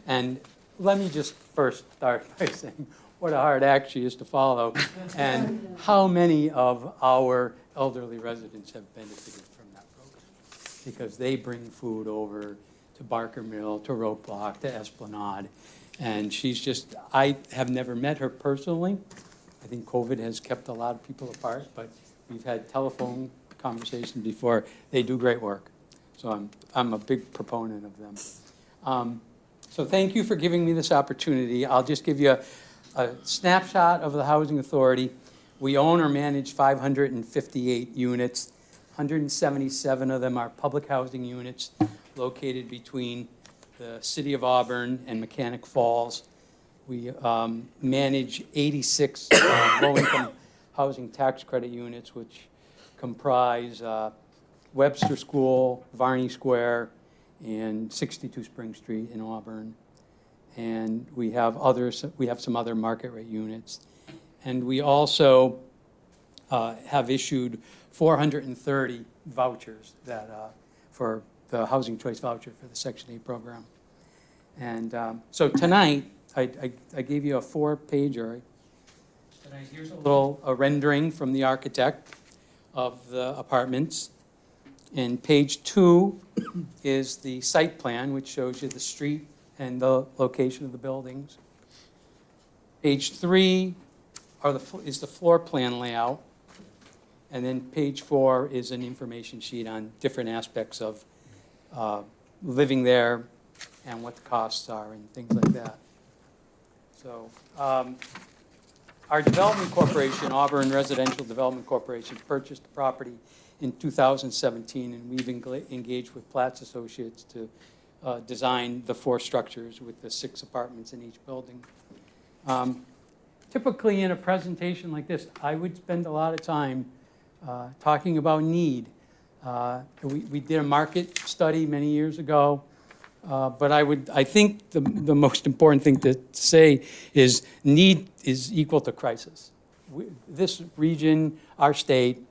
And let me just first start by saying what a hard act she is to follow, and how many of our elderly residents have benefited from that program. Because they bring food over to Barker Mill, to Rope Block, to Esplanade. And she's just, I have never met her personally. I think COVID has kept a lot of people apart, but we've had telephone conversations before. They do great work. So I'm a big proponent of them. So thank you for giving me this opportunity. I'll just give you a snapshot of the Housing Authority. We own or manage 558 units. 177 of them are public housing units located between the city of Auburn and Mechanic Falls. We manage 86 low-income housing tax credit units, which comprise Webster School, Varney Square, and 62 Spring Street in Auburn. And we have some other market rate units. And we also have issued 430 vouchers that for the Housing Choice Voucher for the Section 8 program. And so tonight, I gave you a 4-pager. Tonight, here's a rendering from the architect. of the apartments. And page 2 is the site plan, which shows you the street and the location of the buildings. Page 3 is the floor plan layout. And then page 4 is an information sheet on different aspects of living there and what the costs are and things like that. So our development corporation, Auburn Residential Development Corporation, purchased the property in 2017, and we've engaged with Platts Associates to design the 4 structures with the 6 apartments in each building. Typically, in a presentation like this, I would spend a lot of time talking about need. We did a market study many years ago, but I think the most important thing to say is need is equal to crisis. This region, our state,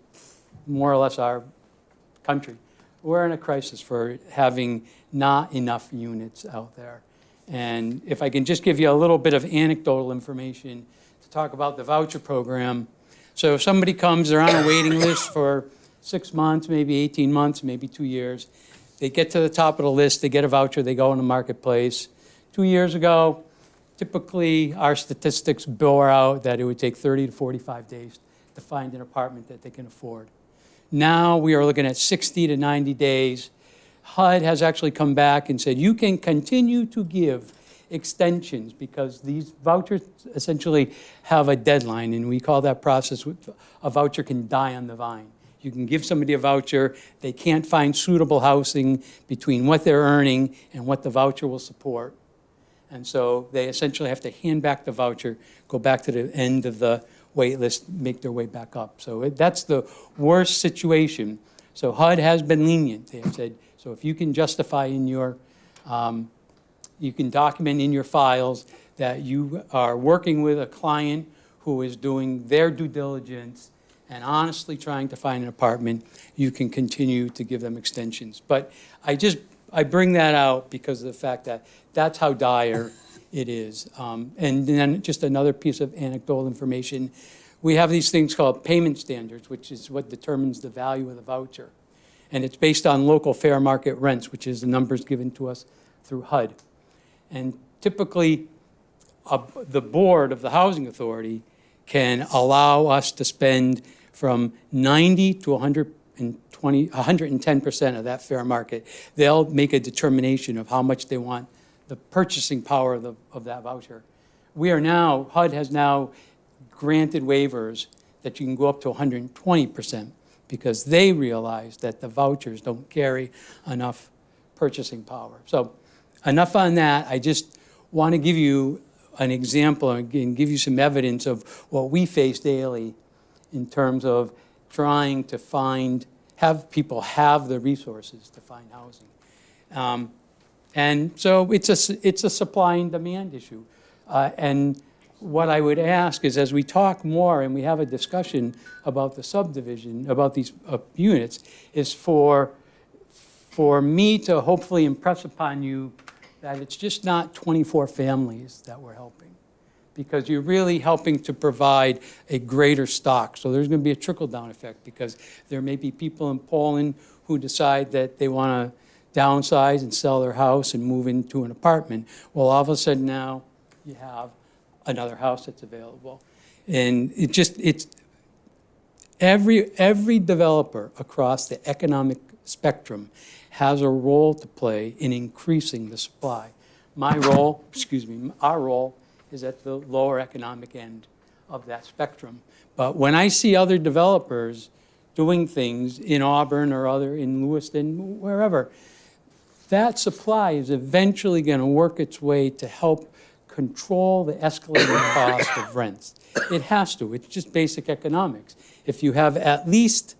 more or less our country, we're in a crisis for having not enough units out there. And if I can just give you a little bit of anecdotal information to talk about the voucher program. So if somebody comes, they're on a waiting list for 6 months, maybe 18 months, maybe 2 years. They get to the top of the list, they get a voucher, they go in the marketplace. 2 years ago, typically our statistics bore out that it would take 30 to 45 days to find an apartment that they can afford. Now we are looking at 60 to 90 days. HUD has actually come back and said, you can continue to give extensions because these vouchers essentially have a deadline, and we call that process, a voucher can die on the vine. You can give somebody a voucher, they can't find suitable housing between what they're earning and what the voucher will support. And so they essentially have to hand back the voucher, go back to the end of the wait list, make their way back up. So that's the worst situation. So HUD has been lenient. They have said, so if you can justify in your, you can document in your files that you are working with a client who is doing their due diligence and honestly trying to find an apartment, you can continue to give them extensions. But I bring that out because of the fact that that's how dire it is. And then just another piece of anecdotal information. We have these things called payment standards, which is what determines the value of the voucher. And it's based on local fair market rents, which is the numbers given to us through HUD. And typically, the board of the housing authority can allow us to spend from 90 to 110% of that fair market. They'll make a determination of how much they want the purchasing power of that voucher. HUD has now granted waivers that you can go up to 120% because they realize that the vouchers don't carry enough purchasing power. So enough on that. I just want to give you an example and give you some evidence of what we face daily in terms of trying to have people have the resources to find housing. And so it's a supply and demand issue. And what I would ask is, as we talk more and we have a discussion about the subdivision, about these units, is for me to hopefully impress upon you that it's just not 24 families that we're helping, because you're really helping to provide a greater stock. So there's going to be a trickle-down effect, because there may be people in Poland who decide that they want to downsize and sell their house and move into an apartment. Well, all of a sudden now you have another house that's available. And it's every developer across the economic spectrum has a role to play in increasing the supply. Our role is at the lower economic end of that spectrum. But when I see other developers doing things in Auburn or in Lewiston, wherever, that supply is eventually going to work its way to help control the escalating cost of rents. It has to. It's just basic economics. If you have at least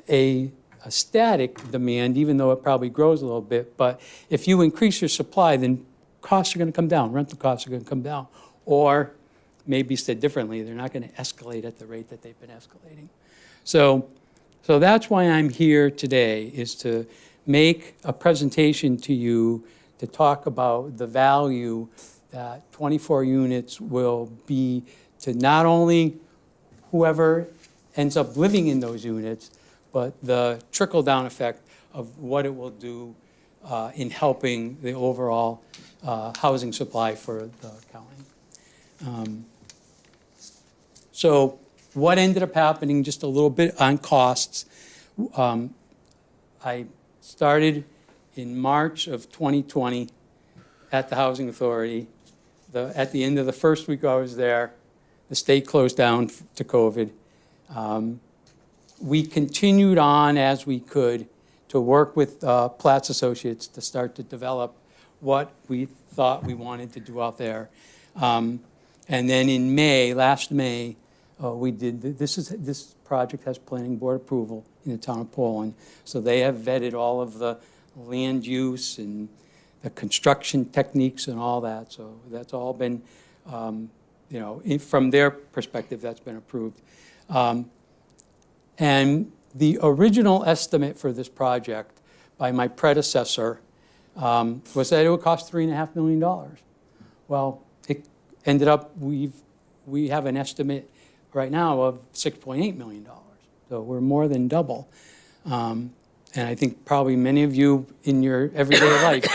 a static demand, even though it probably grows a little bit, but if you increase your supply, then costs are going to come down. Rental costs are going to come down. Or maybe said differently, they're not going to escalate at the rate that they've been escalating. So that's why I'm here today, is to make a presentation to you to talk about the value that 24 units will be to not only whoever ends up living in those units, but the trickle-down effect of what it will do in helping the overall housing supply for the county. So what ended up happening, just a little bit on costs, I started in March of 2020 at the Housing Authority. At the end of the first week I was there, the state closed down to COVID. We continued on as we could to work with Platts Associates to start to develop what we thought we wanted to do out there. And then in May, last May, we did, this project has planning board approval in the town of Poland. So they have vetted all of the land use and the construction techniques and all that. So that's all been, from their perspective, that's been approved. And the original estimate for this project by my predecessor was that it would cost $3.5 million. Well, it ended up, we have an estimate right now of $6.8 million. So we're more than double. And I think probably many of you in your everyday life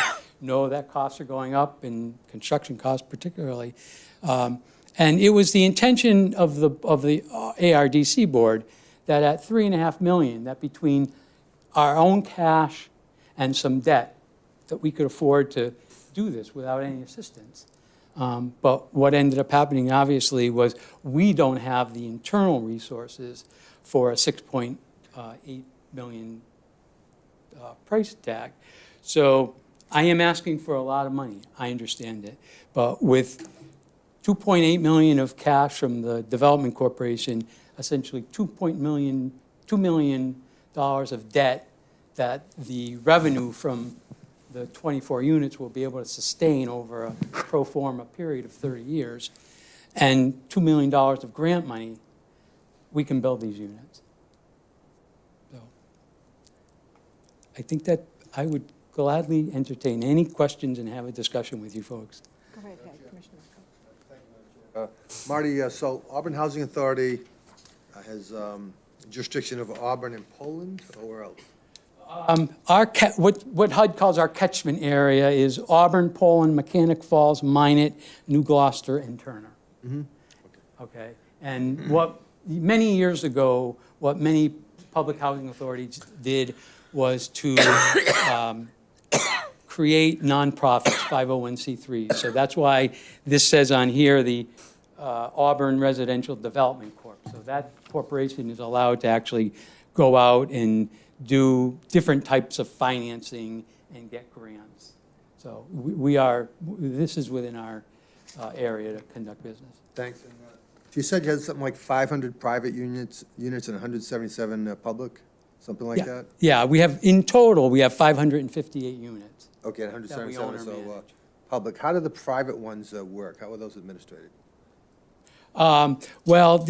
know that costs are going up, and construction costs particularly. And it was the intention of the ARDC board that at $3.5 million, that between our own cash and some debt, that we could afford to do this without any assistance. But what ended up happening, obviously, was we don't have the internal resources for a $6.8 million price tag. So I am asking for a lot of money. I understand it. But with $2.8 million of cash from the Development Corporation, essentially $2 million of debt that the revenue from the 24 units will be able to sustain over a pro forma period of 30 years, and $2 million of grant money, we can build these units. So I think that I would gladly entertain any questions and have a discussion with you folks. Go right ahead, Commissioner. Marty, so Auburn Housing Authority has jurisdiction of Auburn and Poland, or where else? What HUD calls our catchment area is Auburn, Poland, Mechanic Falls, Minot, New Gloucester, and Turner. Okay. And many years ago, what many public housing authorities did was to create nonprofits, 501c3s. So that's why this says on here the Auburn Residential Development Corp. So that corporation is allowed to actually go out and do different types of financing and get grants. So this is within our area to conduct business. Thanks. You said you had something like 500 private units and 177 public, something like that? Yeah, in total, we have 558 units. Okay, That we 177 own or or so manage. public. How do the private ones work? How are those administrated? Well,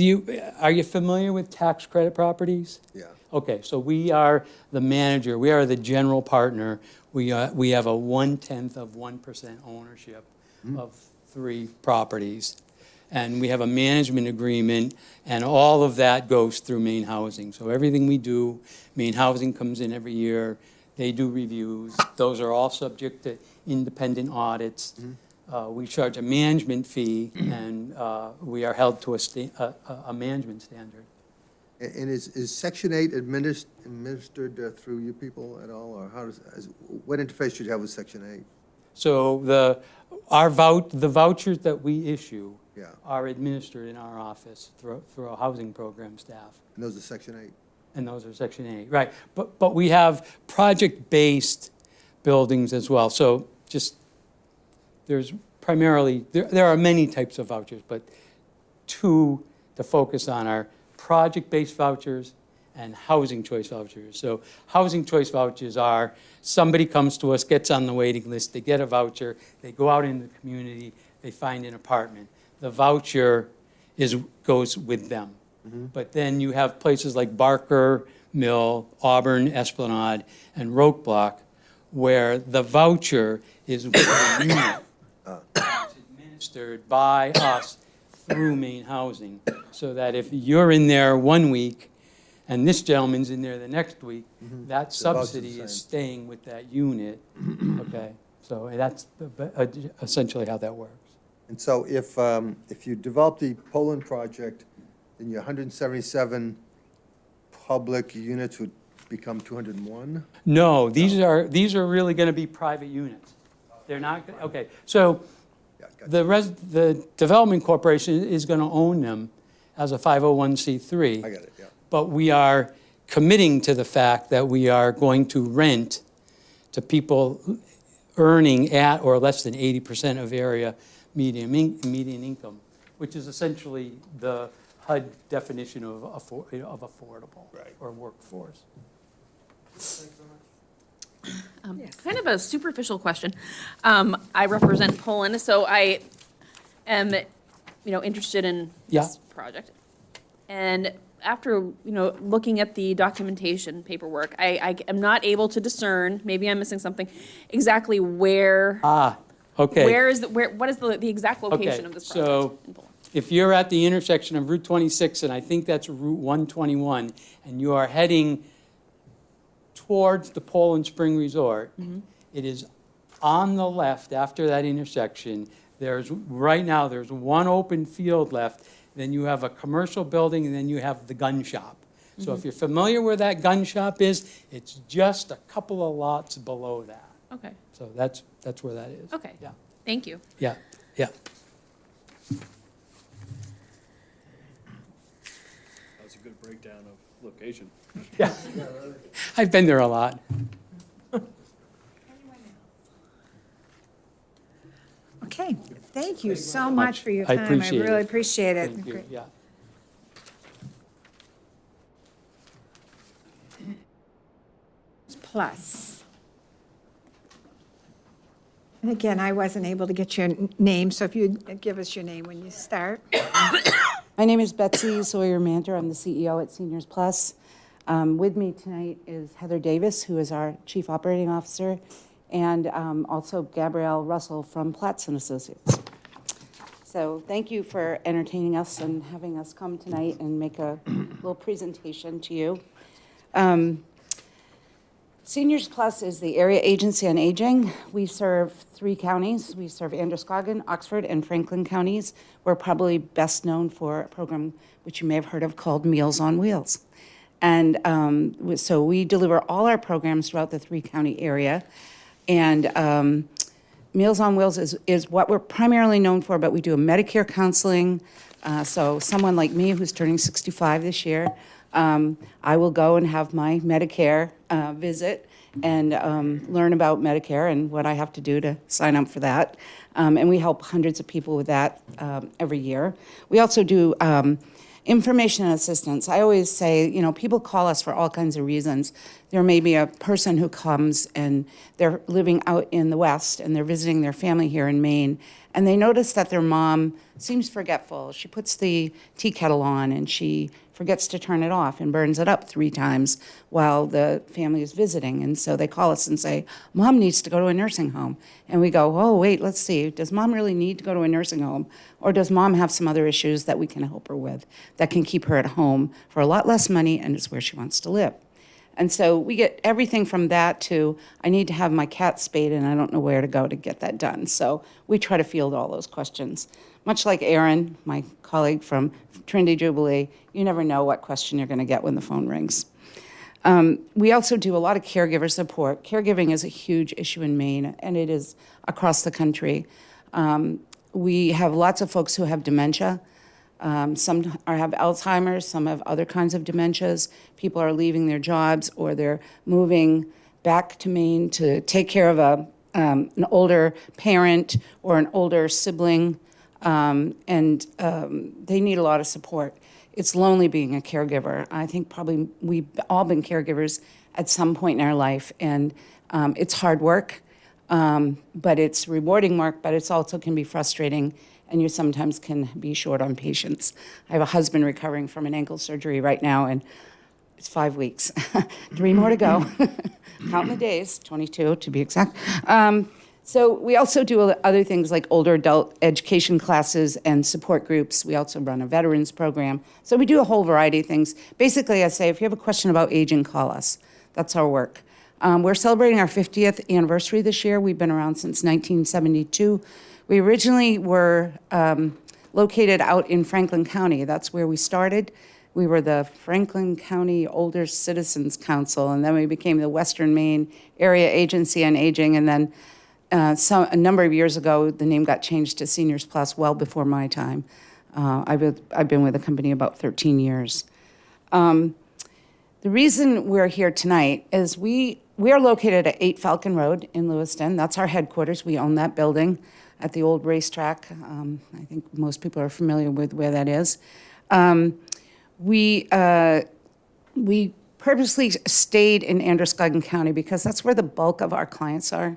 are you familiar with tax credit properties? Yeah. Okay, so we are the manager, we are the general partner. We have a 1/10 of 1% ownership of 3 properties. And we have a management agreement, and all of that goes through Maine Housing. So everything we do, Maine Housing comes in every year, they do reviews. Those are all subject to independent audits. We charge a management fee, and we are held to a management standard. And is Section 8 administered through you people at all, or what interface should you have with Section 8? So the vouchers that we issue Yeah. are administered in our office through a housing program staff. And those are Section 8? And those are Section 8, right. But we have project-based buildings as well. So there's primarily, there are many types of vouchers, but 2 to focus on are project-based vouchers and housing choice vouchers. So housing choice vouchers are, somebody comes to us, gets on the waiting list, they get a voucher, they go out in the community, they find an apartment. The voucher goes with them. But then you have places like Barker, Mill, Auburn, Esplanade, and Roque Block, where the voucher is with the unit. It's administered by us through Maine Housing, so that if you're in there one week and this gentleman's in there the next week, that The voucher's the subsidy is same. staying with that unit, okay? So that's essentially how that works. And so if you develop the Poland project, then your 177 public units would become 201? No, these are really gonna be private units. They're not, okay, so Yeah, gotcha. the Development Corporation is gonna own them as a 501c3. I got it, yeah. But we are committing to the fact that we are going to rent to people earning at or less than 80% of area median income, which is essentially the HUD definition of affordable or workforce. Kind of a superficial question. I represent Poland, so I am, interested in Yeah. this project. And after, looking at the documentation paperwork, I am not able to discern, maybe I'm missing something, exactly where, Okay. what is the exact location Okay, of this so- project in Poland? If you're at the intersection of Route 26, and I think that's Route 121, and you are heading towards the Poland Spring Resort, it is on the left after that intersection. Right now, there's one open field left, then you have a commercial building, and then you have the gun shop. So if you're familiar where that gun shop is, it's just a couple of lots below that. Okay, So that's where that is. okay. Yeah, Thank you. yeah, yeah. That was a good breakdown of location. Yeah. I've been there a lot. Okay, thank you so much for your I time. appreciate I really it. appreciate it. Thank you, yeah. Plus. And again, I wasn't able to get your name, so if you'd give us your name when you start. My name is Betsy Sawyer-Manter. I'm the CEO at Seniors Plus. With me tonight is Heather Davis, who is our Chief Operating Officer, and also Gabrielle Russell from Platts and Associates. So thank you for entertaining us and having us come tonight and make a little presentation to you. Seniors Plus is the area agency on aging. We serve 3 counties. We serve Androscoggin, Oxford, and Franklin counties. We're probably best known for a program which you may have heard of called Meals on Wheels. And so we deliver all our programs throughout the 3-county area. And Meals on Wheels is what we're primarily known for, but we do a Medicare counseling. So someone like me who's turning 65 this year, I will go and have my Medicare visit and learn about Medicare and what I have to do to sign up for that. And we help hundreds of people with that every year. We also do information and assistance. I always say, people call us for all kinds of reasons. There may be a person who comes and they're living out in the West and they're visiting their family here in Maine, and they notice that their mom seems forgetful. She puts the tea kettle on and she forgets to turn it off and burns it up 3 times while the family is visiting. And so they call us and say, Mom needs to go to a nursing home. And we go, oh, wait, let's see. Does Mom really need to go to a nursing home? Or does Mom have some other issues that we can help her with that can keep her at home for a lot less money and is where she wants to live? And so we get everything from that to, I need to have my cat spayed and I don't know where to go to get that done. So we try to field all those questions. Much like Aaron, my colleague from Trinity Jubilee, you never know what question you're going to get when the phone rings. We also do a lot of caregiver support. Caregiving is a huge issue in Maine, and it is across the country. We have lots of folks who have dementia. Some have Alzheimer's, some have other kinds of dementias. People are leaving their jobs or they're moving back to Maine to take care of an older parent or an older sibling, and they need a lot of support. It's lonely being a caregiver. I think probably we've all been caregivers at some point in our life, and it's hard work, but it's rewarding work, but it's also can be frustrating, and you sometimes can be short on patience. I have a husband recovering from an ankle surgery right now, and it's 5 weeks. 3 more to go. Counting the days, 22 to be exact. So we also do other things like older adult education classes and support groups. We also run a veterans program. So we do a whole variety of things. Basically, I say, if you have a question about aging, call us. That's our work. We're celebrating our 50th anniversary this year. We've been around since 1972. We originally were located out in Franklin County. That's where we started. We were the Franklin County Older Citizens Council, and then we became the Western Maine Area Agency on Aging, and then a number of years ago, the name got changed to Seniors Plus, well before my time. I've been with the company about 13 years. The reason we're here tonight is we are located at 8 Falcon Road in Lewiston. That's our headquarters. We own that building at the old racetrack. I think most people are familiar with where that is. We purposely stayed in Androscoggin County because that's where the bulk of our clients are.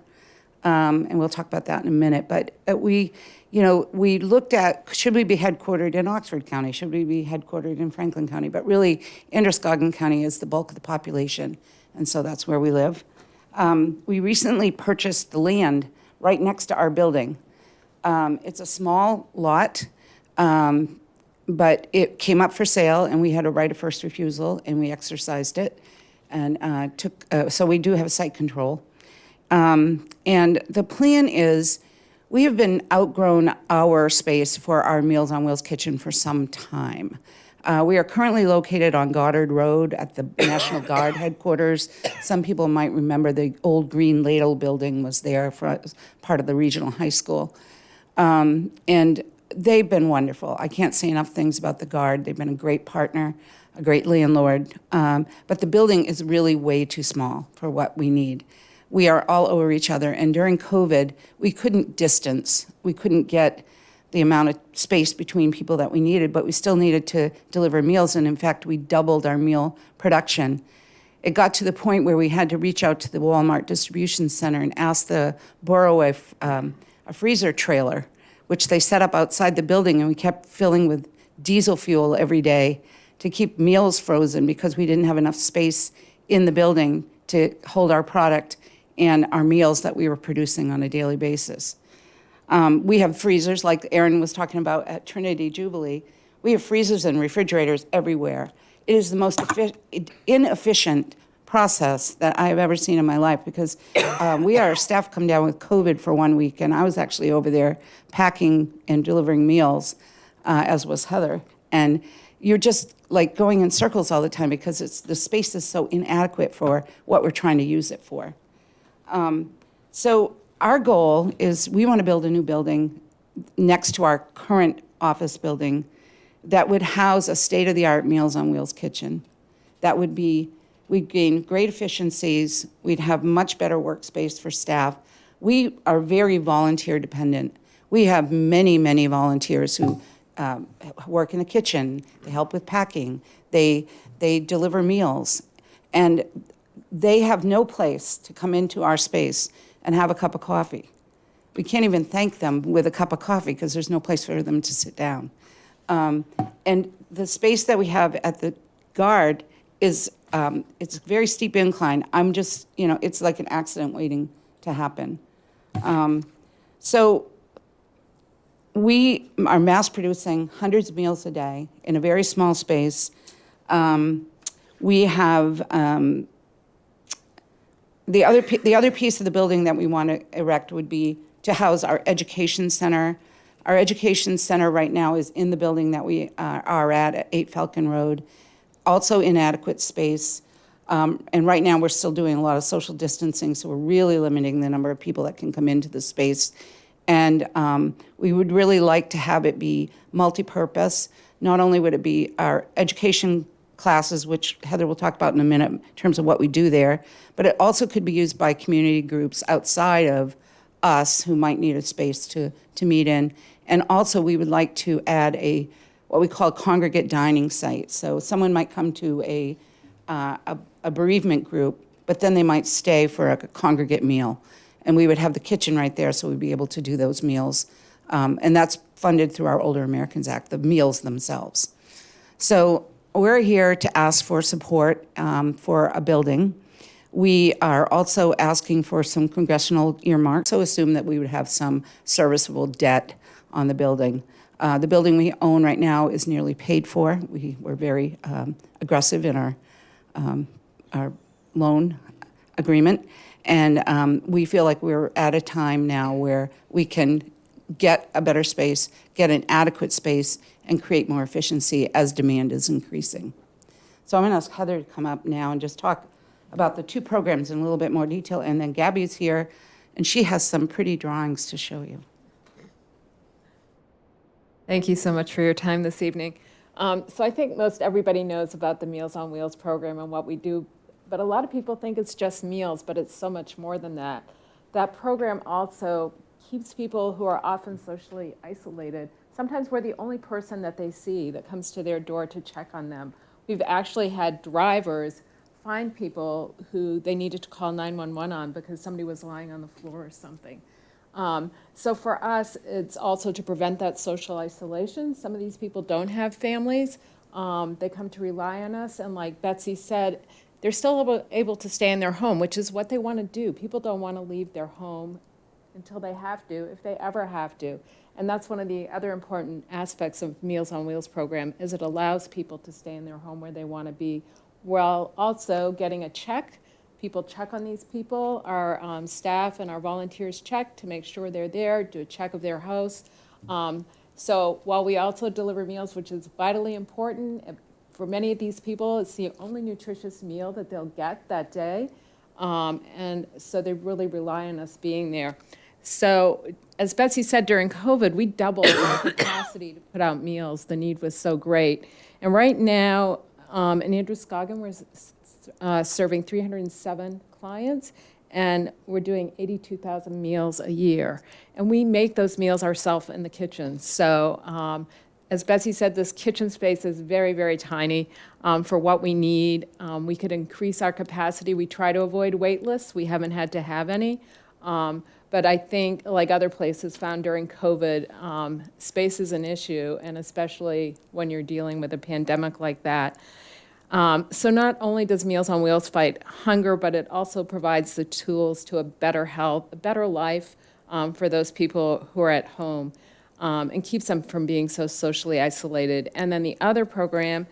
And we'll talk about that in a minute. But we looked at, should we be headquartered in Oxford County? Should we be headquartered in Franklin County? But really, Androscoggin County is the bulk of the population, and so that's where we live. We recently purchased the land right next to our building. It's a small lot, but it came up for sale, and we had a right of first refusal, and we exercised it, and so we do have site control. And the plan is, we have been outgrown our space for our Meals on Wheels kitchen for some time. We are currently located on Goddard Road at the National Guard headquarters. Some people might remember the old green ladle building was there for part of the regional high school. And they've been wonderful. I can't say enough things about the Guard. They've been a great partner, a great landlord. But the building is really way too small for what we need. We are all over each other, and during COVID, we couldn't distance. We couldn't get the amount of space between people that we needed, but we still needed to deliver meals, and in fact, we doubled our meal production. It got to the point where we had to reach out to the Walmart distribution center and ask to borrow a freezer trailer, which they set up outside the building, and we kept filling with diesel fuel every day to keep meals frozen because we didn't have enough space in the building to hold our product and our meals that we were producing on a daily basis. We have freezers, like Aaron was talking about at Trinity Jubilee. We have freezers and refrigerators everywhere. It is the most inefficient process that I have ever seen in my life because our staff come down with COVID for 1 week, and I was actually over there packing and delivering meals, as was Heather. And you're just like going in circles all the time because the space is so inadequate for what we're trying to use it for. So our goal is we want to build a new building next to our current office building that would house a state-of-the-art Meals on Wheels kitchen. We'd gain great efficiencies, we'd have much better workspace for staff. We are very volunteer dependent. We have many, many volunteers who work in the kitchen, they help with packing, they deliver meals, and they have no place to come into our space and have a cup of coffee. We can't even thank them with a cup of coffee because there's no place for them to sit down. And the space that we have at the Guard is, it's a very steep incline. It's like an accident waiting to happen. So we are mass producing hundreds of meals a day in a very small space. We have, the other piece of the building that we want to erect would be to house our education center. Our education center right now is in the building that we are at 8 Falcon Road, also inadequate space. And right now, we're still doing a lot of social distancing, so we're really limiting the number of people that can come into the space. And we would really like to have it be multi-purpose. Not only would it be our education classes, which Heather will talk about in a minute in terms of what we do there, but it also could be used by community groups outside of us who might need a space to meet in. And also, we would like to add what we call a congregate dining site. So someone might come to a bereavement group, but then they might stay for a congregate meal. And we would have the kitchen right there, so we'd be able to do those meals. And that's funded through our Older Americans Act, the meals themselves. So we're here to ask for support for a building. We are also asking for some congressional earmarks, so assume that we would have some serviceable debt on the building. The building we own right now is nearly paid for. We're very aggressive in our loan agreement, and we feel like we're at a time now where we can get a better space, get an adequate space, and create more efficiency as demand is increasing. So I'm going to ask Heather to come up now and just talk about the two programs in a little bit more detail, and then Gabby's here, and she has some pretty drawings to show you. Thank you so much for your time this evening. So I think most everybody knows about the Meals on Wheels program and what we do, but a lot of people think it's just meals, but it's so much more than that. That program also keeps people who are often socially isolated. Sometimes we're the only person that they see that comes to their door to check on them. We've actually had drivers find people who they needed to call 911 on because somebody was lying on the floor or something. So for us, it's also to prevent that social isolation. Some of these people don't have families. They come to rely on us, and like Betsy said, they're still able to stay in their home, which is what they want to do. People don't want to leave their home until they have to, if they ever have to. And that's one of the other important aspects of Meals on Wheels program, is it allows people to stay in their home where they want to be, while also getting a check. People check on these people. Our staff and our volunteers check to make sure they're there, do a check of their house. So while we also deliver meals, which is vitally important, for many of these people, it's the only nutritious meal that they'll get that day. And so they really rely on us being there. So as Betsy said, during COVID, we doubled our capacity to put out meals. The need was so great. And right now, in Androscoggin, we're serving 307 clients, and we're doing 82,000 meals a year. And we make those meals ourselves in the kitchen. So as Betsy said, this kitchen space is very, very tiny for what we need. We could increase our capacity. We try to avoid wait lists. We haven't had to have any. But I think, like other places found during COVID, space is an issue, and especially when you're dealing with a pandemic like that. So not only does Meals on Wheels fight hunger, but it also provides the tools to a better health, a better life for those people who are at home, and keeps them from being so socially isolated. And then the other program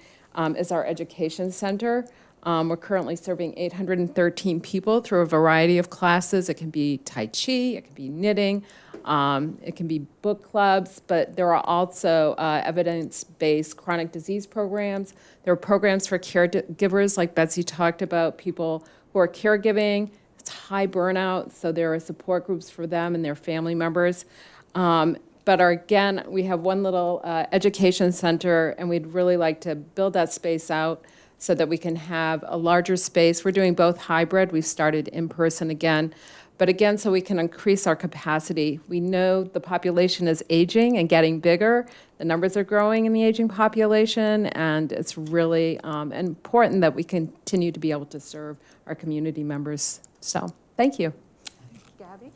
is our education center. We're currently serving 813 people through a variety of classes. It can be Tai Chi, it can be knitting, it can be book clubs, but there are also evidence-based chronic disease programs. There are programs for caregivers, like Betsy talked about, people who are caregiving. It's high burnout, so there are support groups for them and their family members. But again, we have one little education center, and we'd really like to build that space out so that we can have a larger space. We're doing both hybrid. We've started in person again. But again, so we can increase our capacity. We know the population is aging and getting bigger. The numbers are growing in the aging population, and it's really important that we continue to be able to serve our community members. So, thank you. Gabby?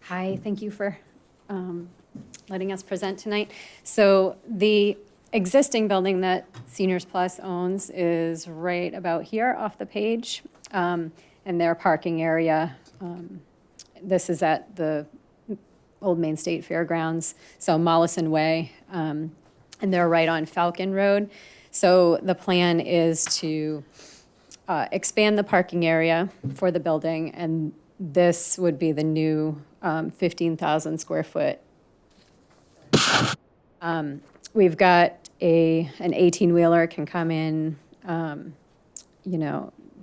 Hi, thank you for letting us present tonight. So the existing building that Seniors Plus owns is right about here off the page, and their parking area. This is at the Old Main State Fairgrounds, so Mollison Way, and they're right on Falcon Road. So the plan is to expand the parking area for the building, and this would be the new 15,000 square foot. We've got an 18-wheeler can come in,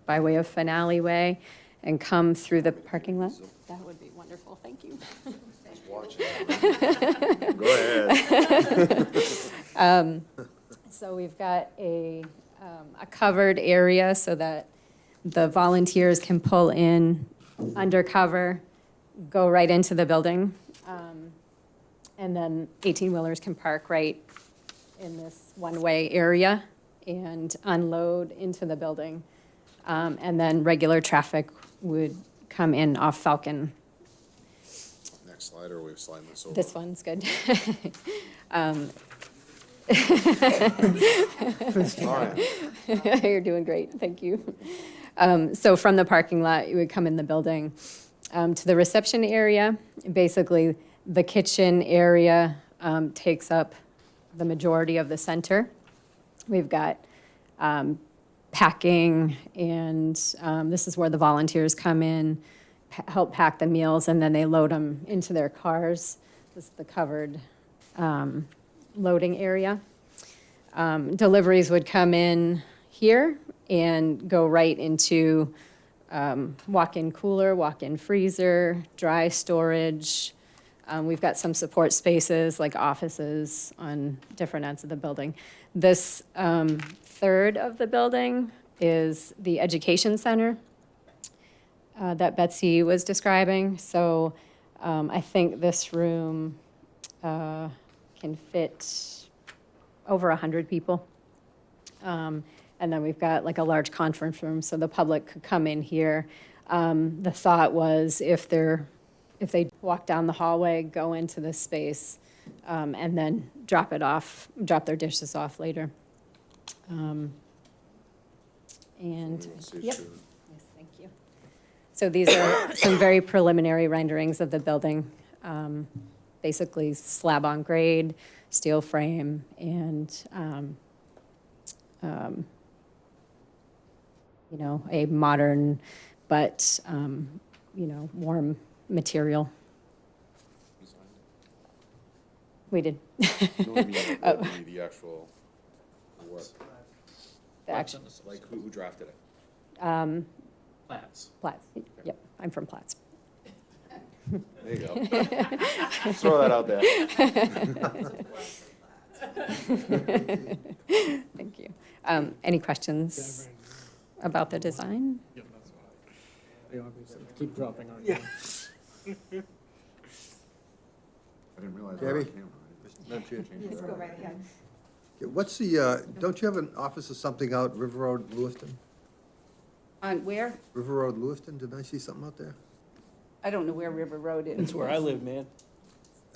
by way of Finale Way and come through the parking lot. That would be wonderful, thank you. Go ahead. So we've got a covered area so that the volunteers can pull in undercover, go right into the building, and then 18-wheelers can park right in this one-way area and unload into the building. And then regular traffic would come in off Falcon. Next slide, or are we sliding this over? This one's good. You're doing great, thank you. So from the parking lot, you would come in the building to the reception area. Basically, the kitchen area takes up the majority of the center. We've got packing, and this is where the volunteers come in, help pack the meals, and then they load them into their cars. This is the covered loading area. Deliveries would come in here and go right into walk-in cooler, walk-in freezer, dry storage. We've got some support spaces like offices on different ends of the building. This third of the building is the education center that Betsy was describing. So I think this room can fit over 100 people. And then we've got like a large conference room so the public could come in here. The thought was if they walk down the hallway, go into this space, and then drop their dishes off later. And, yep. Yes, thank you. So these are some very preliminary renderings of the building. Basically slab on grade, steel frame, and you know, a modern but you know, warm material. We did. No, I mean, the actual work, The actual, like who drafted it? Plats. Platts, yep, I'm from Platts. There you go. Throw that out there. Thank you. Any questions about the design? Yeah, that's why. They obviously keep dropping on you. I didn't realize. Gabby? Madam Chair, change Let's go right ahead. Yeah, what's the, don't you have an office or something out River Road, Lewiston? On where? River Road, Lewiston, didn't I see something out there? I don't know where River Road is. That's where I live, man.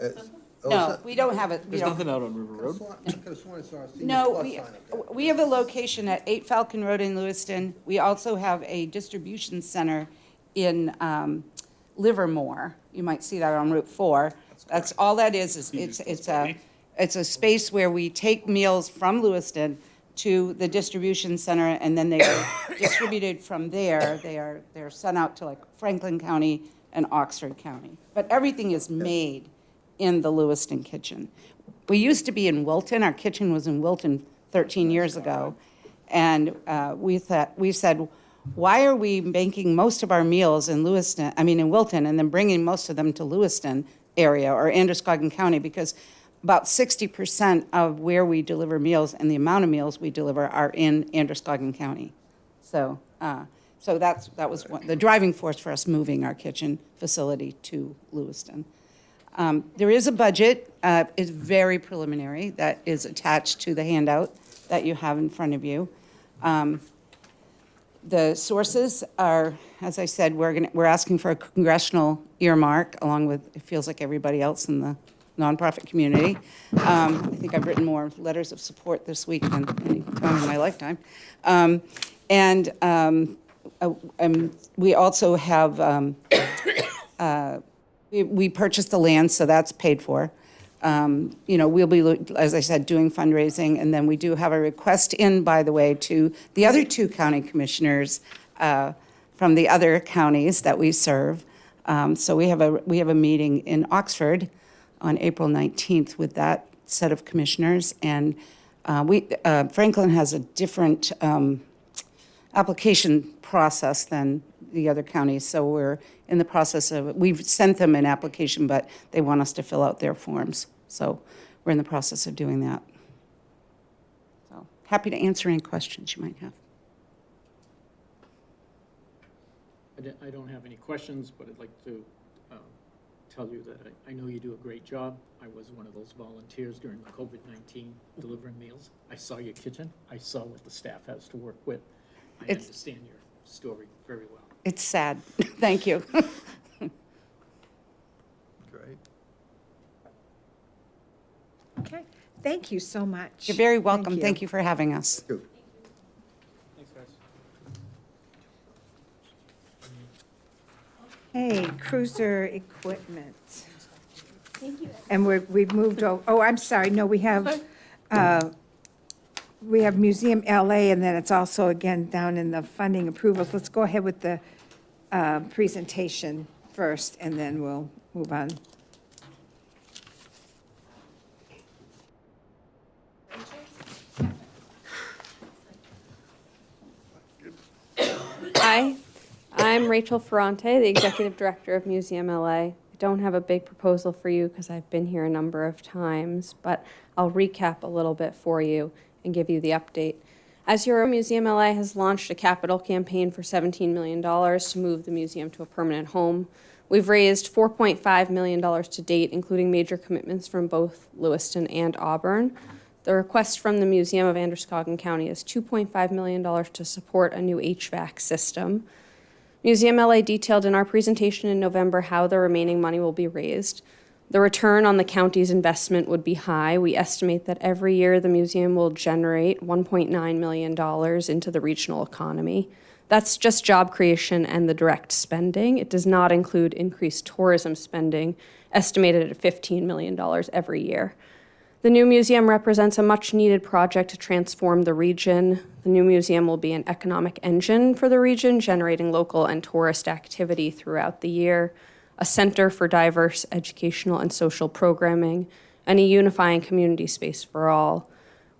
Oh, is No, that- we don't have it. We There's don't. nothing out on River Road. I could've sworn I saw a Senior No, Plus sign up there. we have a location at 8 Falcon Road in Lewiston. We also have a distribution center in Livermore. You might see that on Route 4. That's all that is it's a space where we take meals from Lewiston to the distribution center, and then they are distributed from there. They're sent out to like Franklin County and Oxford County. But everything is made in the Lewiston kitchen. We used to be in Wilton. Our kitchen was in Wilton 13 years ago. And we said, why are we making most of our meals in Wilton, and then bringing most of them to Lewiston area or Androscoggin County? Because about 60% of where we deliver meals and the amount of meals we deliver are in Androscoggin County. So that was the driving force for us moving our kitchen facility to Lewiston. There is a budget. It's very preliminary that is attached to the handout that you have in front of you. The sources are, as I said, we're asking for a congressional earmark, along with, it feels like everybody else in the nonprofit community. I think I've written more letters of support this week than any time in my lifetime. We also have, we purchased the land, so that's paid for. We'll be, as I said, doing fundraising, and then we do have a request in, by the way, to the other two county commissioners from the other counties that we serve. So we have a meeting in Oxford on April 19th with that set of commissioners, and Franklin has a different application process than the other counties, so we're in the process of, we've sent them an application, but they want us to fill out their forms. So we're in the process of doing that. So happy to answer any questions you might have. I don't have any questions, but I'd like to tell you that I know you do a great job. I was one of those volunteers during the COVID-19 delivering meals. I saw your kitchen. I saw what the staff has to work with. I understand your story very well. It's sad. Thank you. Great. Thank you so much. You're very welcome. Thank you for having us. Thank you. Thanks, guys. Hey, cruiser equipment. And we've moved over, oh, I'm sorry, no, we have Museum LA, and then it's also again down in the funding approvals. Let's go ahead with the presentation first, and then we'll move on. Hi, I'm Rachel Ferrante, the Executive Director of Museum LA. I don't have a big proposal for you because I've been here a number of times, but I'll recap a little bit for you and give you the update. As your Museum LA has launched a capital campaign for $17 million to move the museum to a permanent home. We've raised $4.5 million to date, including major commitments from both Lewiston and Auburn. The request from the Museum of Androscoggin County is $2.5 million to support a new HVAC system. Museum LA detailed in our presentation in November how the remaining money will be raised. The return on the county's investment would be high. We estimate that every year the museum will generate $1.9 million into the regional economy. That's just job creation and the direct spending. It does not include increased tourism spending, estimated at $15 million every year. The new museum represents a much-needed project to transform the region. The new museum will be an economic engine for the region, generating local and tourist activity throughout the year, a center for diverse educational and social programming, and a unifying community space for all.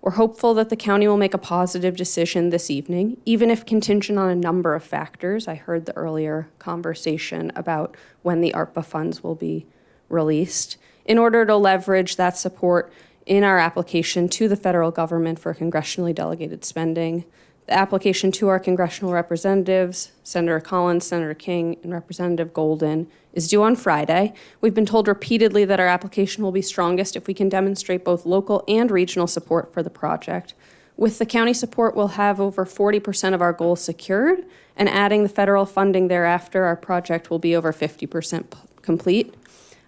We're hopeful that the county will make a positive decision this evening, even if contingent on a number of factors. I heard the earlier conversation about when the ARPA funds will be released. In order to leverage that support in our application to the federal government for congressionally delegated spending, the application to our congressional representatives, Senator Collins, Senator King, and Representative Golden, is due on Friday. We've been told repeatedly that our application will be strongest if we can demonstrate both local and regional support for the project. With the county support, we'll have over 40% of our goals secured, and adding the federal funding thereafter, our project will be over 50% complete.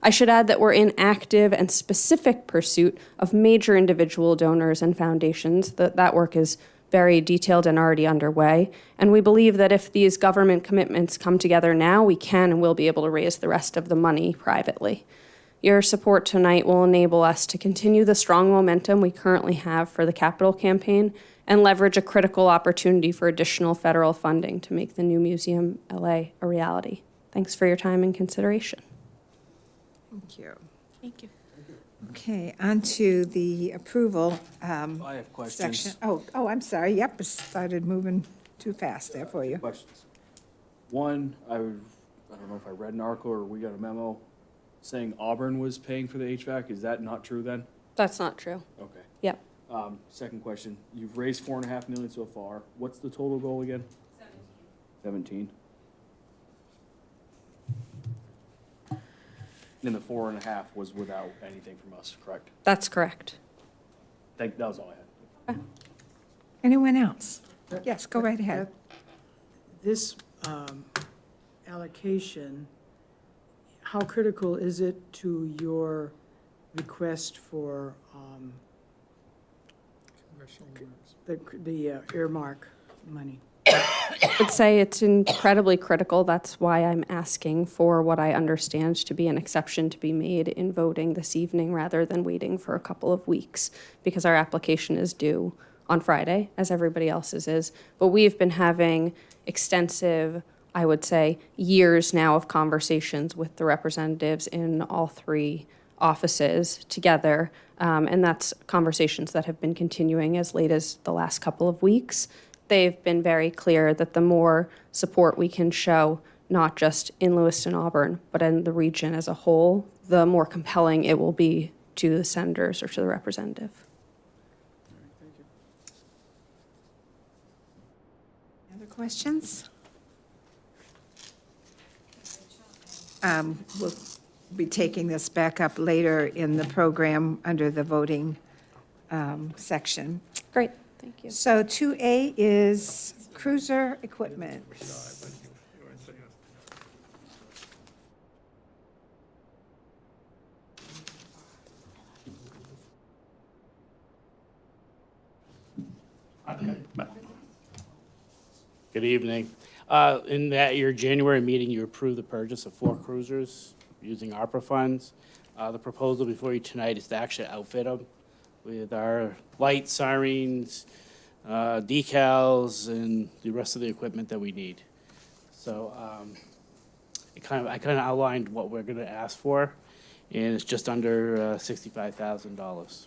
I should add that we're in active and specific pursuit of major individual donors and foundations. That work is very detailed and already underway. And we believe that if these government commitments come together now, we can and will be able to raise the rest of the money privately. Your support tonight will enable us to continue the strong momentum we currently have for the capital campaign and leverage a critical opportunity for additional federal funding to make the new Museum LA a reality. Thanks for your time and consideration. Thank you. Thank you. Okay, on to the approval I have questions. section. Oh, I'm sorry. Yep, it started moving too fast there for you. Questions. One, I don't know if I read an article or we got a memo saying Auburn was paying for the HVAC. Is that not true then? That's not true. Okay. Yep. Second question, you've raised $4.5 million so far. What's the total goal again? 17. And the 4.5 was without anything from us, correct? That's correct. That was all I had. Anyone else? Yes, go right ahead. This allocation, how critical is it to your request for the earmark money? I would say it's incredibly critical. That's why I'm asking for what I understand to be an exception to be made in voting this evening rather than waiting for a couple of weeks, because our application is due on Friday, as everybody else's is. But we've been having extensive, I would say, years now of conversations with the representatives in all three offices together. And that's conversations that have been continuing as late as the last couple of weeks. They've been very clear that the more support we can show, not just in Lewiston, Auburn, but in the region as a whole, the more compelling it will be to the senators or to the representative. Other questions? We'll be taking this back up later in the program under the voting section. Great, thank you. So 2A is cruiser equipment. Good evening. In that your January meeting, you approved the purchase of 4 cruisers using ARPA funds. The proposal before you tonight is to actually outfit them with our lights, sirens, decals, and the rest of the equipment that we need. So I kind of outlined what we're going to ask for, and it's just under $65,000.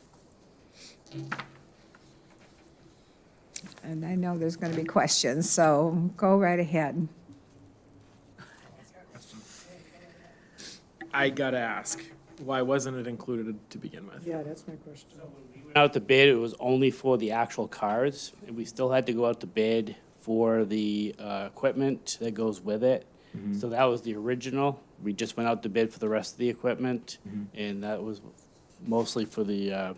And I know there's going to be questions, so go right ahead. I gotta ask, why wasn't it included to begin with? Yeah, that's my question. Out to bid, it was only for the actual cars, and we still had to go out to bid for the equipment that goes with it. So that was the original. We just went out to bid for the rest of the equipment, and that was mostly for the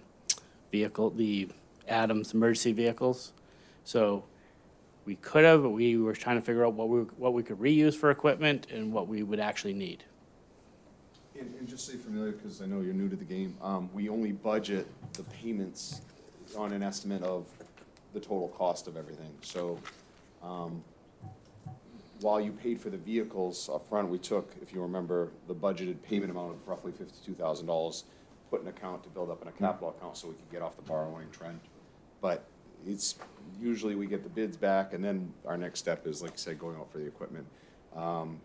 vehicle, the Adams emergency vehicles. So we could have, but we were trying to figure out what we could reuse for equipment and what we would actually need. And just so you're familiar, because I know you're new to the game, we only budget the payments on an estimate of the total cost of everything. So, while you paid for the vehicles up front, we took, if you remember, the budgeted payment amount of roughly $52,000, put an account to build up in a capital account so we could get off the borrowing trend. But it's, usually we get the bids back, and then our next step is, like I said, going out for the equipment.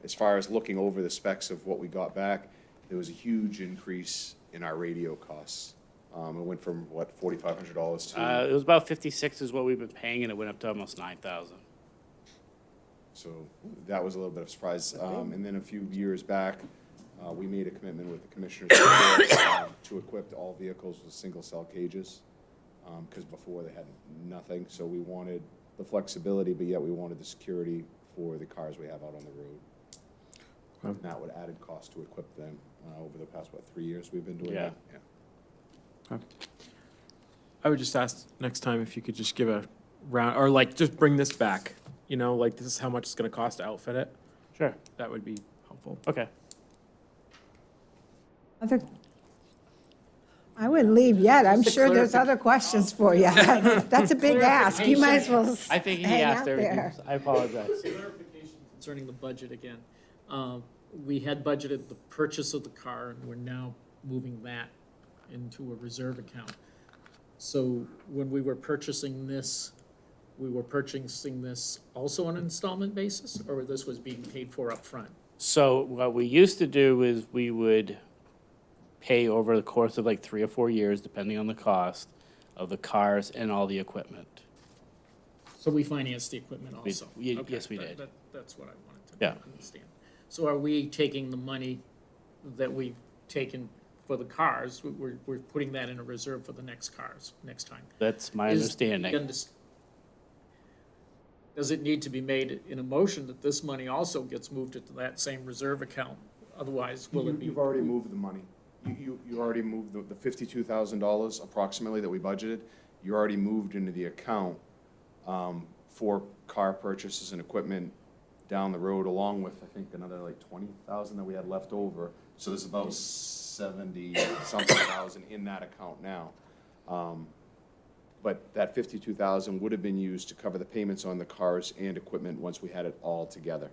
As far as looking over the specs of what we got back, there was a huge increase in our radio costs. It went from, what, $4,500 to, It was about 56 is what we've been paying, and it went up to almost 9,000. so that was a little bit of a surprise. And then a few years back, we made a commitment with the commissioners to equip all vehicles with single-cell cages, because before they had nothing. So we wanted the flexibility, but yet we wanted the security for the cars we have out on the road. And that would added cost to equip them over the past, 3 years we've been doing Yeah. that? I would just ask next time if you could just give a round, or like, just bring this back, you know, like, this is how much it's gonna cost to outfit it. Sure. That would be helpful. Okay. I wouldn't leave yet. I'm sure there's other questions for you. That's a big ask. You might as well I think he hang asked out everything. there. I apologize. Clarification concerning the budget again. We had budgeted the purchase of the car, and we're now moving that into a reserve account. So when we were purchasing this, we were purchasing this also on an installment basis, or this was being paid for upfront? So what we used to do is we would pay over the course of like 3 or 4 years, depending on the cost of the cars and all the equipment. So we financed the equipment We- also? ye- Okay, yes, we did. That's what I wanted to Yeah. understand. So are we taking the money that we've taken for the cars, we're putting that in a reserve for the next cars, next time? That's my Is- understanding. Does it need to be made in a motion that this money also gets moved into that same reserve account? Otherwise, will it be? You've already moved the money. You already moved the $52,000 approximately that we budgeted. You already moved into the account for car purchases and equipment down the road, along with, I think, another like 20,000 that we had left over. So there's about 70-something thousand in that account now. But that 52,000 would have been used to cover the payments on the cars and equipment once we had it all together.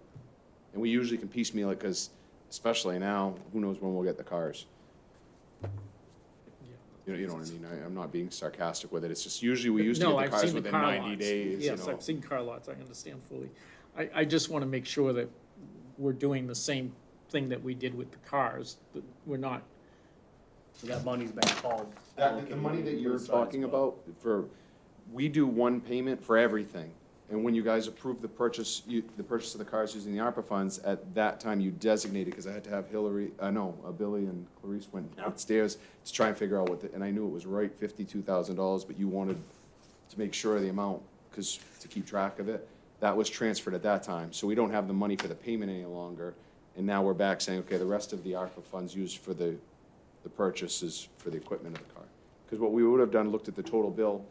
And we usually can piecemeal it, because especially now, who knows when we'll get the cars? You know what I mean? I'm not being sarcastic with it. It's just usually we used to No, get the I've cars seen the within car 90 lots. days, you Yes, know. I've seen car lots, I understand fully. I just want to make sure that we're doing the same thing that we did with the cars, that we're not. So that money's been called. The money that you're talking about, we do one payment for everything. And when you guys approve the purchase of the cars using the ARPA funds, at that time you designated, because I had to have Billy and Clarice went downstairs to try and figure out and I knew it was right, $52,000, but you wanted to make sure of the amount, because to keep track of it. That was transferred at that time, so we don't have the money for the payment any longer. And now we're back saying, okay, the rest of the ARPA funds used for the purchases for the equipment of the car. Because what we would have done, looked at the total bill,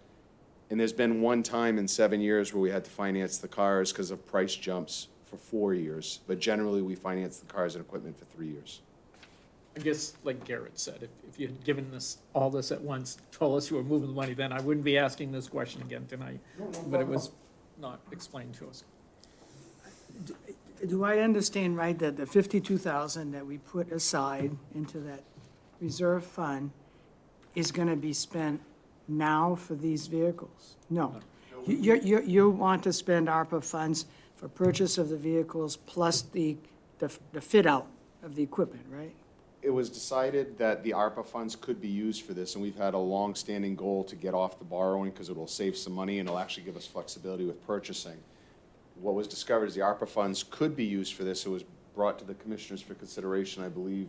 and there's been one time in 7 years where we had to finance the cars because of price jumps for 4 years, but generally we finance the cars and equipment for 3 years. I guess, like Garrett said, if you had given this, all this at once, told us you were moving the money, then I wouldn't be asking this question again tonight. But it was not explained to us. Do I understand right that the 52,000 that we put aside into that reserve fund is going to be spent now for these vehicles? No. You want to spend ARPA funds for purchase of the vehicles plus the fit-out of the equipment, right? It was decided that the ARPA funds could be used for this, and we've had a long-standing goal to get off the borrowing because it'll save some money and it'll actually give us flexibility with purchasing. What was discovered is the ARPA funds could be used for this. It was brought to the commissioners for consideration. I believe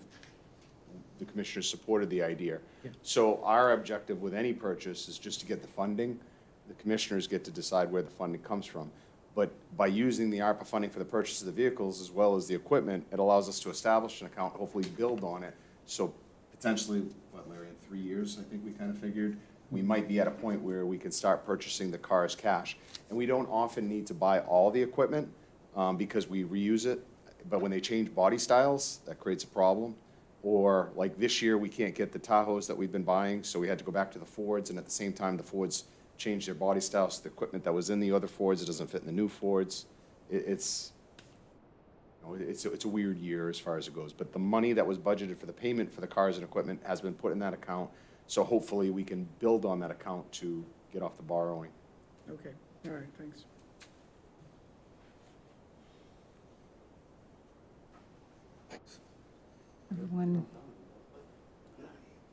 the commissioners supported the idea. Yeah. So our objective with any purchase is just to get the funding. The commissioners get to decide where the funding comes from. But by using the ARPA funding for the purchase of the vehicles as well as the equipment, it allows us to establish an account, hopefully build on it. So potentially, what, Larry, in 3 years, I think we kind of figured, we might be at a point where we could start purchasing the cars cash. And we don't often need to buy all the equipment because we reuse it. But when they change body styles, that creates a problem. Or like this year, we can't get the Tahoes that we've been buying, so we had to go back to the Fords. And at the same time, the Fords changed their body styles. So the equipment that was in the other Fords, it doesn't fit in the new Fords. It's a weird year as far as it goes. But the money that was budgeted for the payment for the cars and equipment has been put in that account. So hopefully we can build on that account to get off the borrowing. Okay, all right, thanks. Everyone,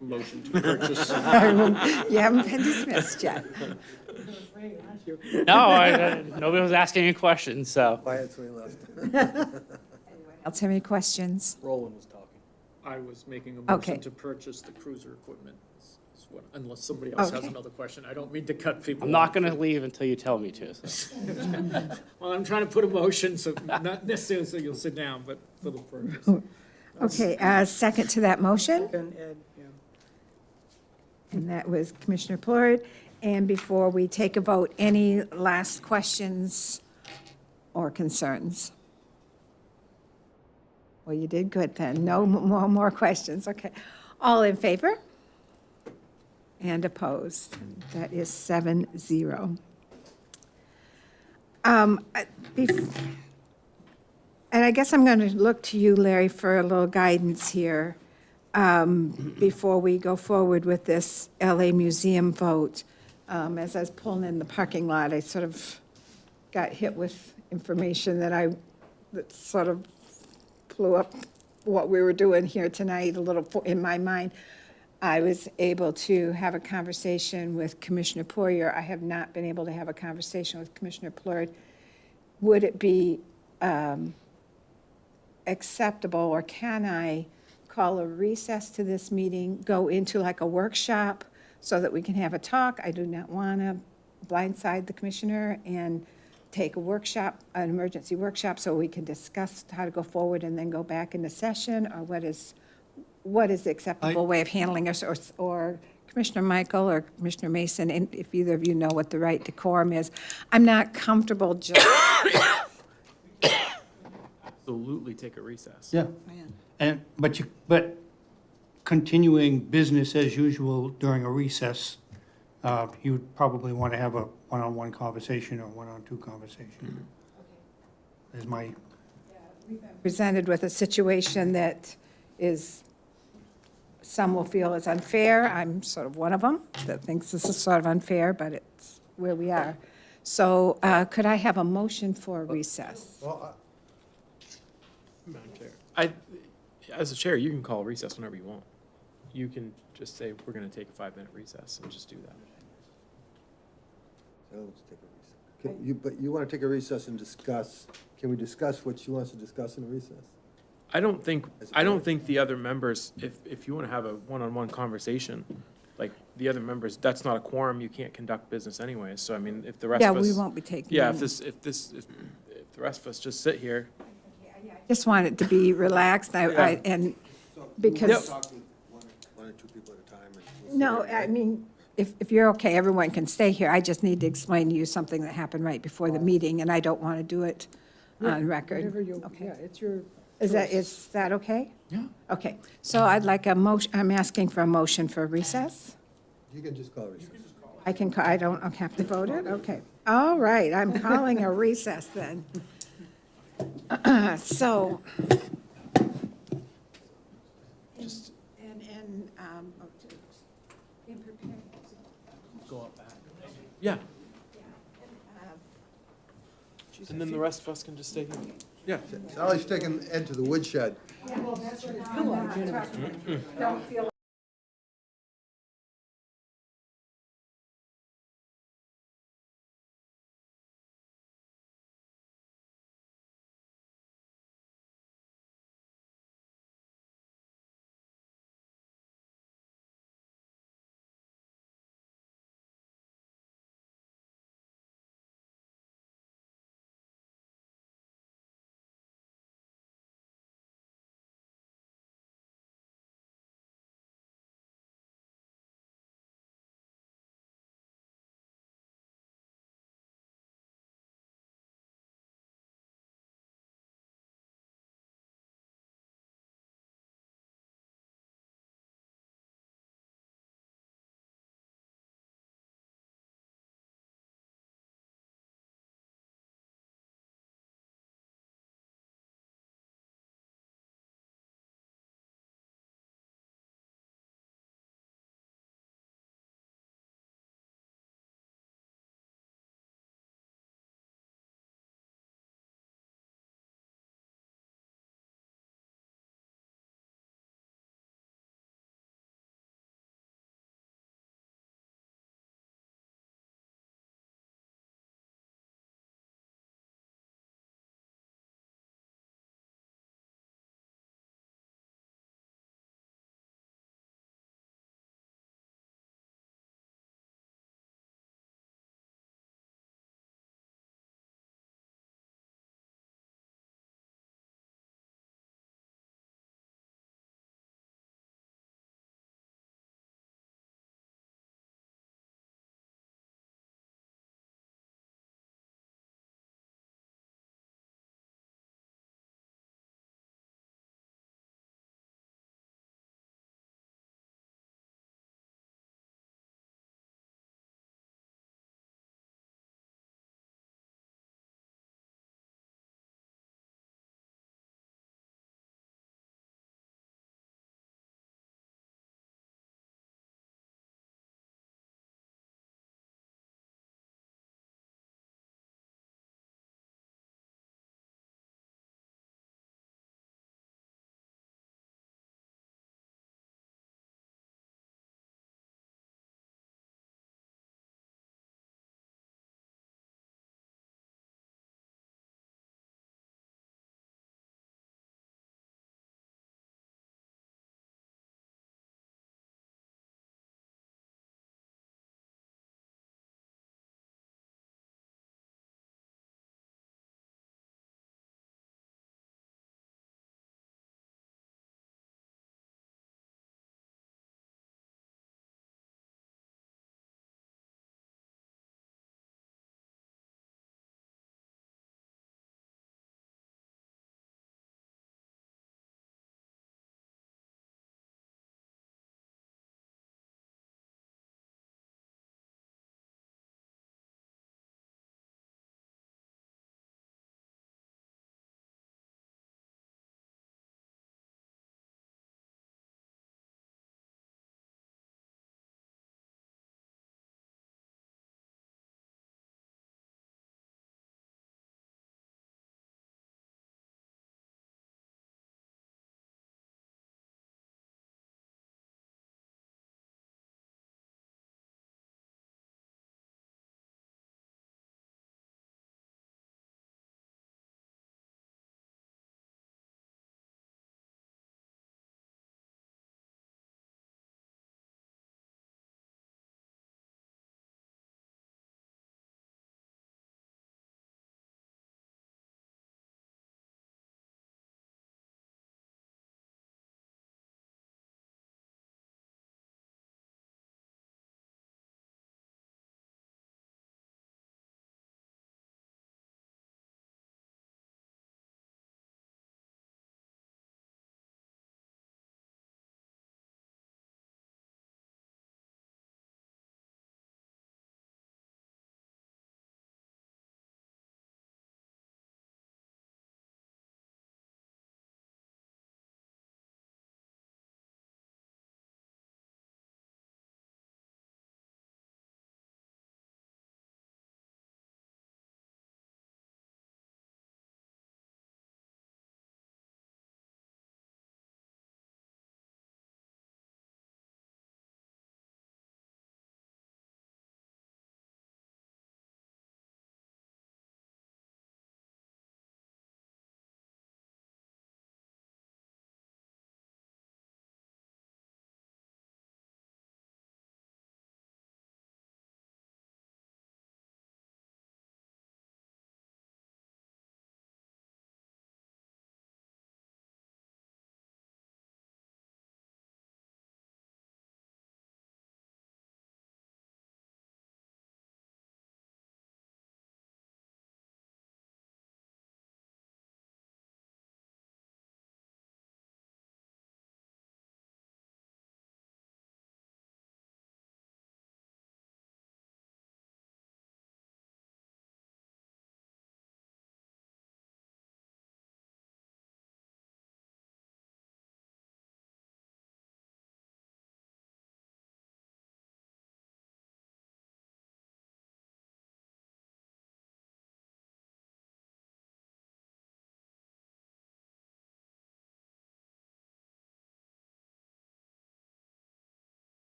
Motion to purchase. you haven't been dismissed yet. No, nobody was asking any questions, so. Quiet, so he left. Else have any questions? Roland was talking. I was making a Okay. motion to purchase the cruiser equipment, is what- unless somebody else has Okay. another question. I don't mean to cut people I'm not off. gonna leave until you tell me to. So. Well, I'm trying to put a motion, so not necessarily so you'll sit down, but for the purpose. Okay, second to that motion, And Ed, yeah. and that was Commissioner Plord. And before we take a vote, any last questions or concerns? Well, you did good then. No more questions. Okay. All in favor? And opposed? That is 7-0. And I guess I'm going to look to you, Larry, for a little guidance here before we go forward with this LA Museum vote. As I was pulling in the parking lot, I sort of got hit with information that sort of blew up what we were doing here tonight a little in my mind. I was able to have a conversation with Commissioner Poirier. I have not been able to have a conversation with Commissioner Plord. Would it be acceptable, or can I call a recess to this meeting, go into like a workshop so that we can have a talk? I do not want to blindside the commissioner and take a workshop, an emergency workshop, so we can discuss how to go forward and then go back into session, or what is the acceptable way of handling this, or Commissioner Michael or Commissioner Mason, and if either of you know what the right decorum is. I'm not comfortable just Absolutely take a recess. Yeah. But continuing business as usual during a recess, you'd probably want to have a one-on-one conversation or one-on-two conversation. Is my, presented with a situation that is, some will feel is unfair. I'm sort of one of them that thinks this is sort of unfair, but it's where we are. So could I have a motion for recess? Well, Madam Chair. As a chair, you can call a recess whenever you want. You can just say, we're going to take a 5-minute recess and just do that. let's take a recess. But you want to take a recess and discuss, can we discuss what she wants to discuss in a recess? I don't think the other members, if you want to have a one-on-one conversation, like the other members, that's not a quorum, you can't conduct business anyway. So I mean, if the rest Yeah, of us. we won't be taking. Yeah, any. if the rest of us just sit here. Just want it to be relaxed, and because, Talk to one or two people at a time. And we'll no, figure it I out. mean, if you're okay, everyone can stay here. I just need to explain to you something that happened right before the meeting, and I don't want to do it on record. Whatever you, Okay. yeah, it's your. Is that okay? Yeah. Okay, so I'd like a motion, I'm asking for a motion for recess. You can just call it recess. I can, I don't have to vote it? Okay. All right, I'm calling a recess then. So. In preparing. Yeah. And then the rest of us can just stay here. Yeah. Sally's taking Ed to the woodshed. Don't feel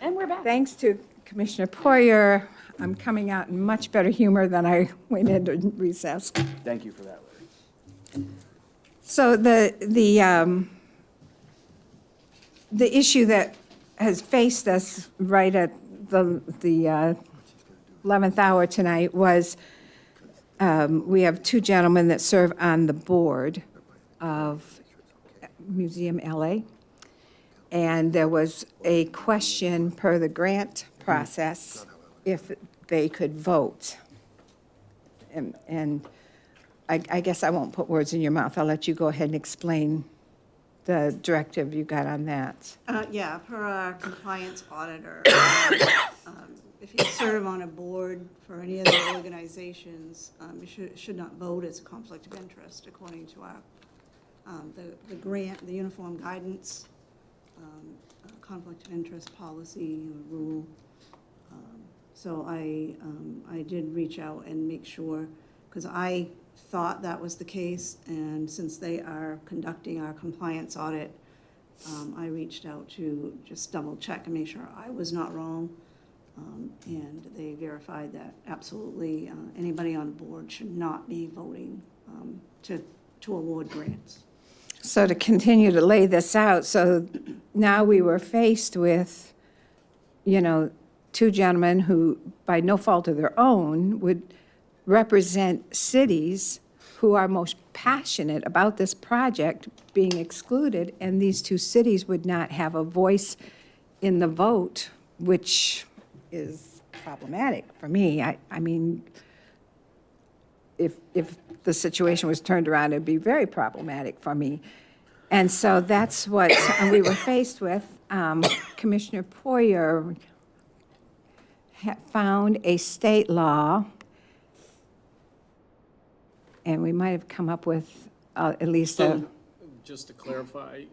And we're back. Thanks to Commissioner Poyer, I'm coming out in much better humor than I went into recess. Thank you for that, Larry. So the issue that has faced us right at the 11th hour tonight was, we have two gentlemen that serve on the board of Museum LA. And there was a question per the grant process if they could vote. And I guess I won't put words in your mouth. I'll let you go ahead and explain the directive you got on that. Yeah, per our compliance auditor, if you serve on a board for any of the organizations, you should not vote as a conflict of interest according to our, the grant, the uniform guidance, conflict of interest policy or rule. So I did reach out and make sure, because I thought that was the case, and since they are conducting our compliance audit, I reached out to just double check and make sure I was not wrong. And they verified that absolutely anybody on the board should not be voting to award grants. So to continue to lay this out, so now we were faced with, two gentlemen who, by no fault of their own, would represent cities who are most passionate about this project being excluded, and these two cities would not have a voice in the vote, which is problematic for me. I mean, if the situation was turned around, it'd be very problematic for me. And so that's what we were faced with. Commissioner Poyer found a state law, and we might have come up with at least a... So, just to clarify,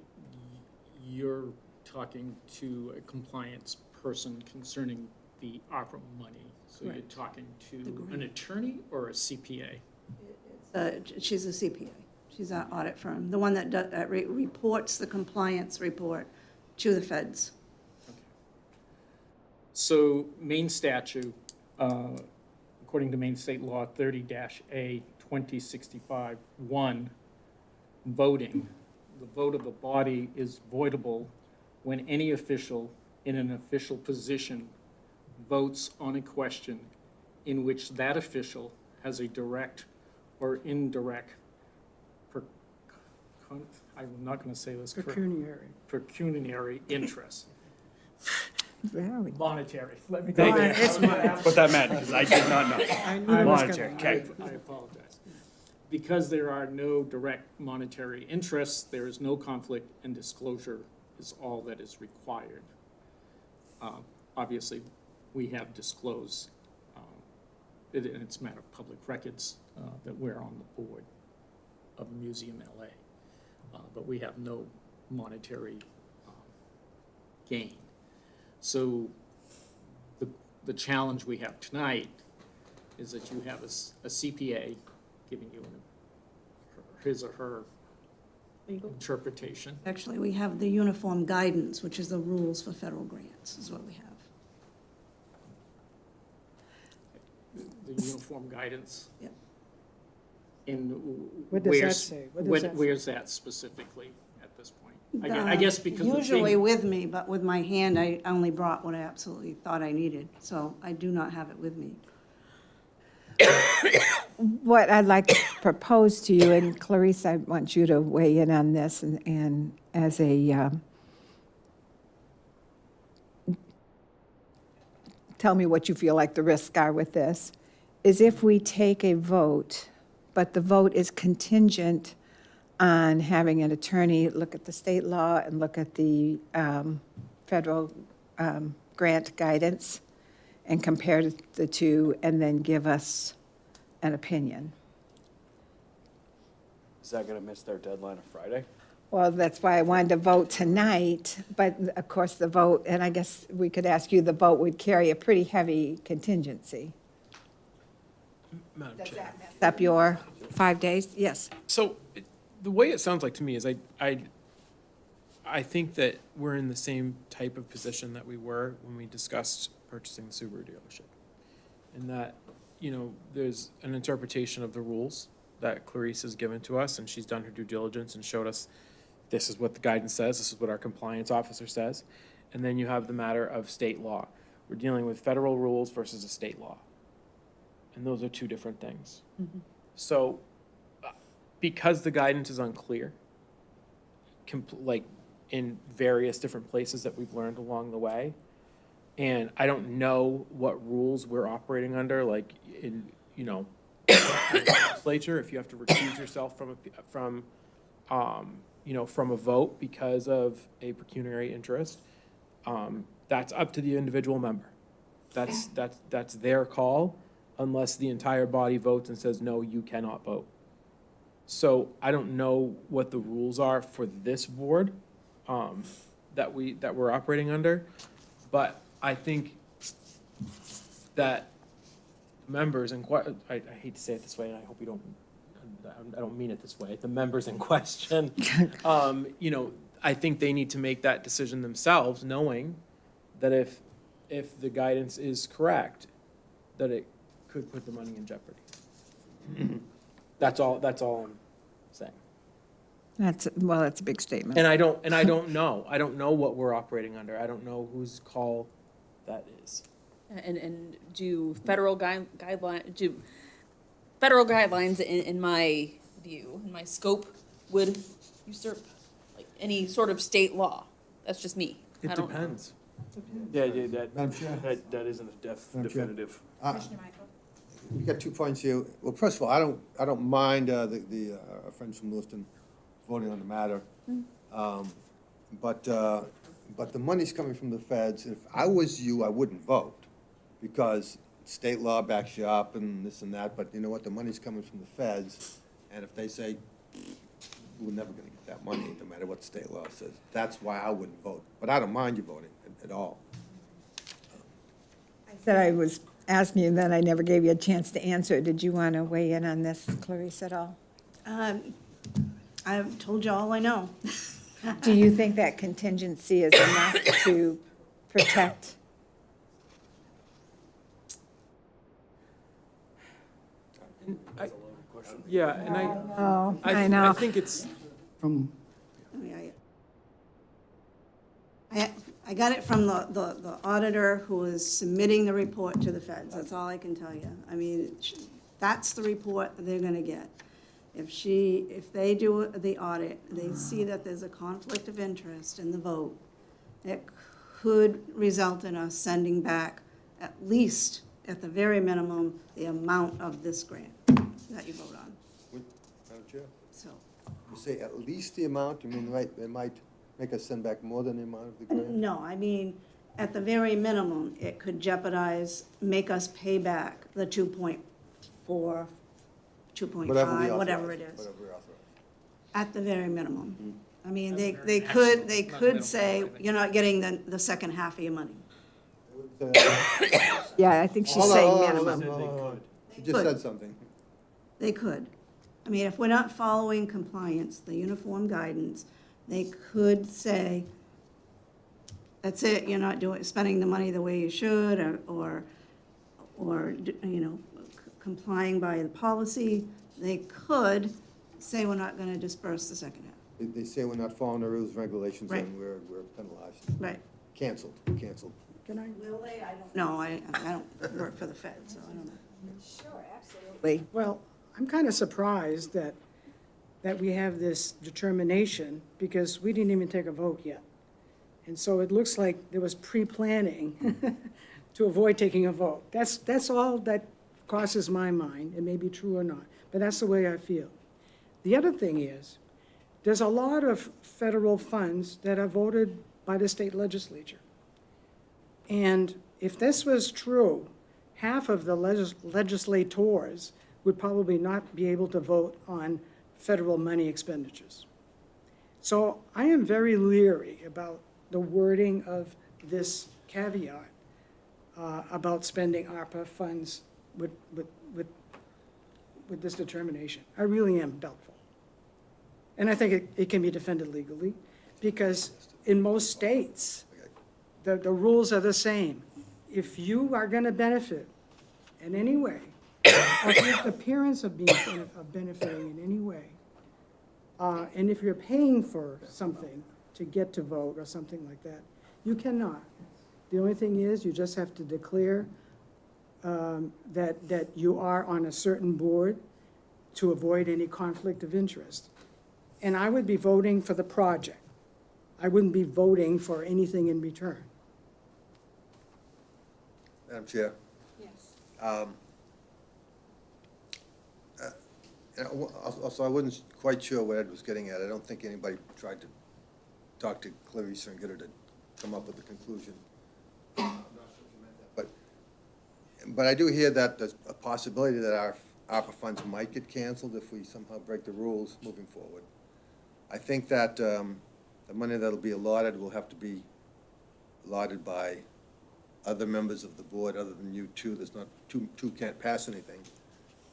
you're talking to a compliance person concerning the ARPA money. So you're Right. talking to an attorney or a CPA? She's a CPA. She's our audit firm, the one that reports the compliance report to the feds. So Maine statute, according to Maine State Law 30-A 2065, 1, voting. The vote of a body is voidable when any official in an official position votes on a question in which that official has a direct or indirect, I'm not going to say this correctly. Pecuniary interest. Very. Monetary, let me go there. What that meant, because I did not know. Monetary, okay. I apologize. Because there are no direct monetary interests, there is no conflict, and disclosure is all that is required. Obviously, we have disclosed, and it's a matter of public records, that we're on the board of Museum LA. But we have no monetary gain. So the challenge we have tonight is that you have a CPA giving you his or her interpretation. Actually, we have the uniform guidance, which is the rules for federal grants, is what we have. The uniform guidance. Yep. And What does that say? What does that say? where's that specifically at this point? I guess because the Usually thing- with me, but with my hand, I only brought what I absolutely thought I needed, so I do not have it with me. What I'd like to propose to you, and Clarice, I want you to weigh in on this, and as a, tell me what you feel like the risks are with this, is if we take a vote, but the vote is contingent on having an attorney look at the state law and look at the federal grant guidance and compare the two, and then give us an opinion. Is that going to miss their deadline of Friday? Well, that's why I wanted to vote tonight, but of course the vote, and I guess we could ask you, the vote would carry a pretty heavy contingency. Madam Does Chair. that mess up your 5 days? Yes. So the way it sounds like to me is I think that we're in the same type of position that we were when we discussed purchasing the Subaru dealership. In that, you know, there's an interpretation of the rules that Clarice has given to us, and she's done her due diligence and showed us this is what the guidance says, this is what our compliance officer says. And then you have the matter of state law. We're dealing with federal rules versus a state law. And those are two different things. So, because the guidance is unclear, like in various different places that we've learned along the way, and I don't know what rules we're operating under, like in, you know, legislature, if you have to recuse yourself from a vote because of a pecuniary interest, that's up to the individual member. That's their call, unless the entire body votes and says, no, you cannot vote. So I don't know what the rules are for this board, that we're operating under, but I think that members, and I hate to say it this way, and I hope you don't, I don't mean it this way, the members in question, you know, I think they need to make that decision themselves, knowing that if the guidance is correct, that it could put the money in jeopardy. That's all I'm saying. That's a big statement. And I don't know. I don't know what we're operating under. I don't know whose call that is. And do federal guidelines, in my view, in my scope, would usurp like any sort of state law? That's just me. It I don't know. depends. Yeah, Madam Chair? that isn't a Madam Chair? definitive. We got 2 points here. Well, first of all, I don't mind our friends from Lewiston voting on the matter. But the money's coming from the feds. If I was you, I wouldn't vote, because state law backs you up and this and that, but you know what, the money's coming from the feds, and if they say, we're never gonna get that money, no matter what state law says, that's why I wouldn't vote. But I don't mind you voting at all. I said I was asking you, and then I never gave you a chance to answer. Did you want to weigh in on this, Clarice, at all? I've told you all I know. Do you think that contingency is enough to protect? Yeah, and Oh, I know. I think it's, From, I mean, I got it from the auditor who is submitting the report to the feds, that's all I can tell you. I mean, that's the report they're gonna get. If they do the audit, they see that there's a conflict of interest in the vote, it could result in us sending back at least, at the very minimum, the amount of this grant that you vote on, Madam Chair? so. You say at least the amount, you mean, right, they might make us send back more than the amount of the grant? No, I mean, at the very minimum, it could jeopardize, make us pay back the 2.4, 2.5, whatever it is. Whatever we authorize. At the very minimum. I mean, they could say, you're not getting the second half of your money. Yeah, I think she's Hold on, saying hold on, hold minimum. on, hold on. She They just could. said something. They could. I mean, if we're not following compliance, the uniform guidance, they could say, that's it, you're not spending the money the way you should, or, you know, complying by the policy. They could say we're not gonna disperse the second half. They say we're not following the rules and regulations, Right. and we're penalized. Right. Canceled. Can I? Will they? I don't. No, I don't work for the Fed, so I don't know. Well, I'm kind of surprised that we have this determination, because we didn't even take a vote yet. And so it looks like there was pre-planning to avoid taking a vote. That's all that crosses my mind. It may be true or not, but that's the way I feel. The other thing is, there's a lot of federal funds that are voted by the state legislature. And if this was true, half of the legislators would probably not be able to vote on federal money expenditures. So I am very leery about the wording of this caveat about spending ARPA funds with this determination. I really am doubtful. And I think it can be defended legally, because in most states, the rules are the same. If you are gonna benefit in any way, or if you have the appearance of benefiting in any way, and if you're paying for something to get to vote or something like that, you cannot. The only thing is, you just have to declare that you are on a certain board to avoid any conflict of interest. And I would be voting for the project. I wouldn't be voting for anything in return. Madam Chair? Yes. Also, I wasn't quite sure what Ed was getting at. I don't think anybody tried to talk to Clarissa and get her to come up with a conclusion. I'm not sure if you meant that. But I do hear that there's a possibility that our ARPA funds might get canceled if we somehow break the rules moving forward. I think that the money that'll be allotted will have to be allotted by other members of the board other than you two. There's not, two can't pass anything.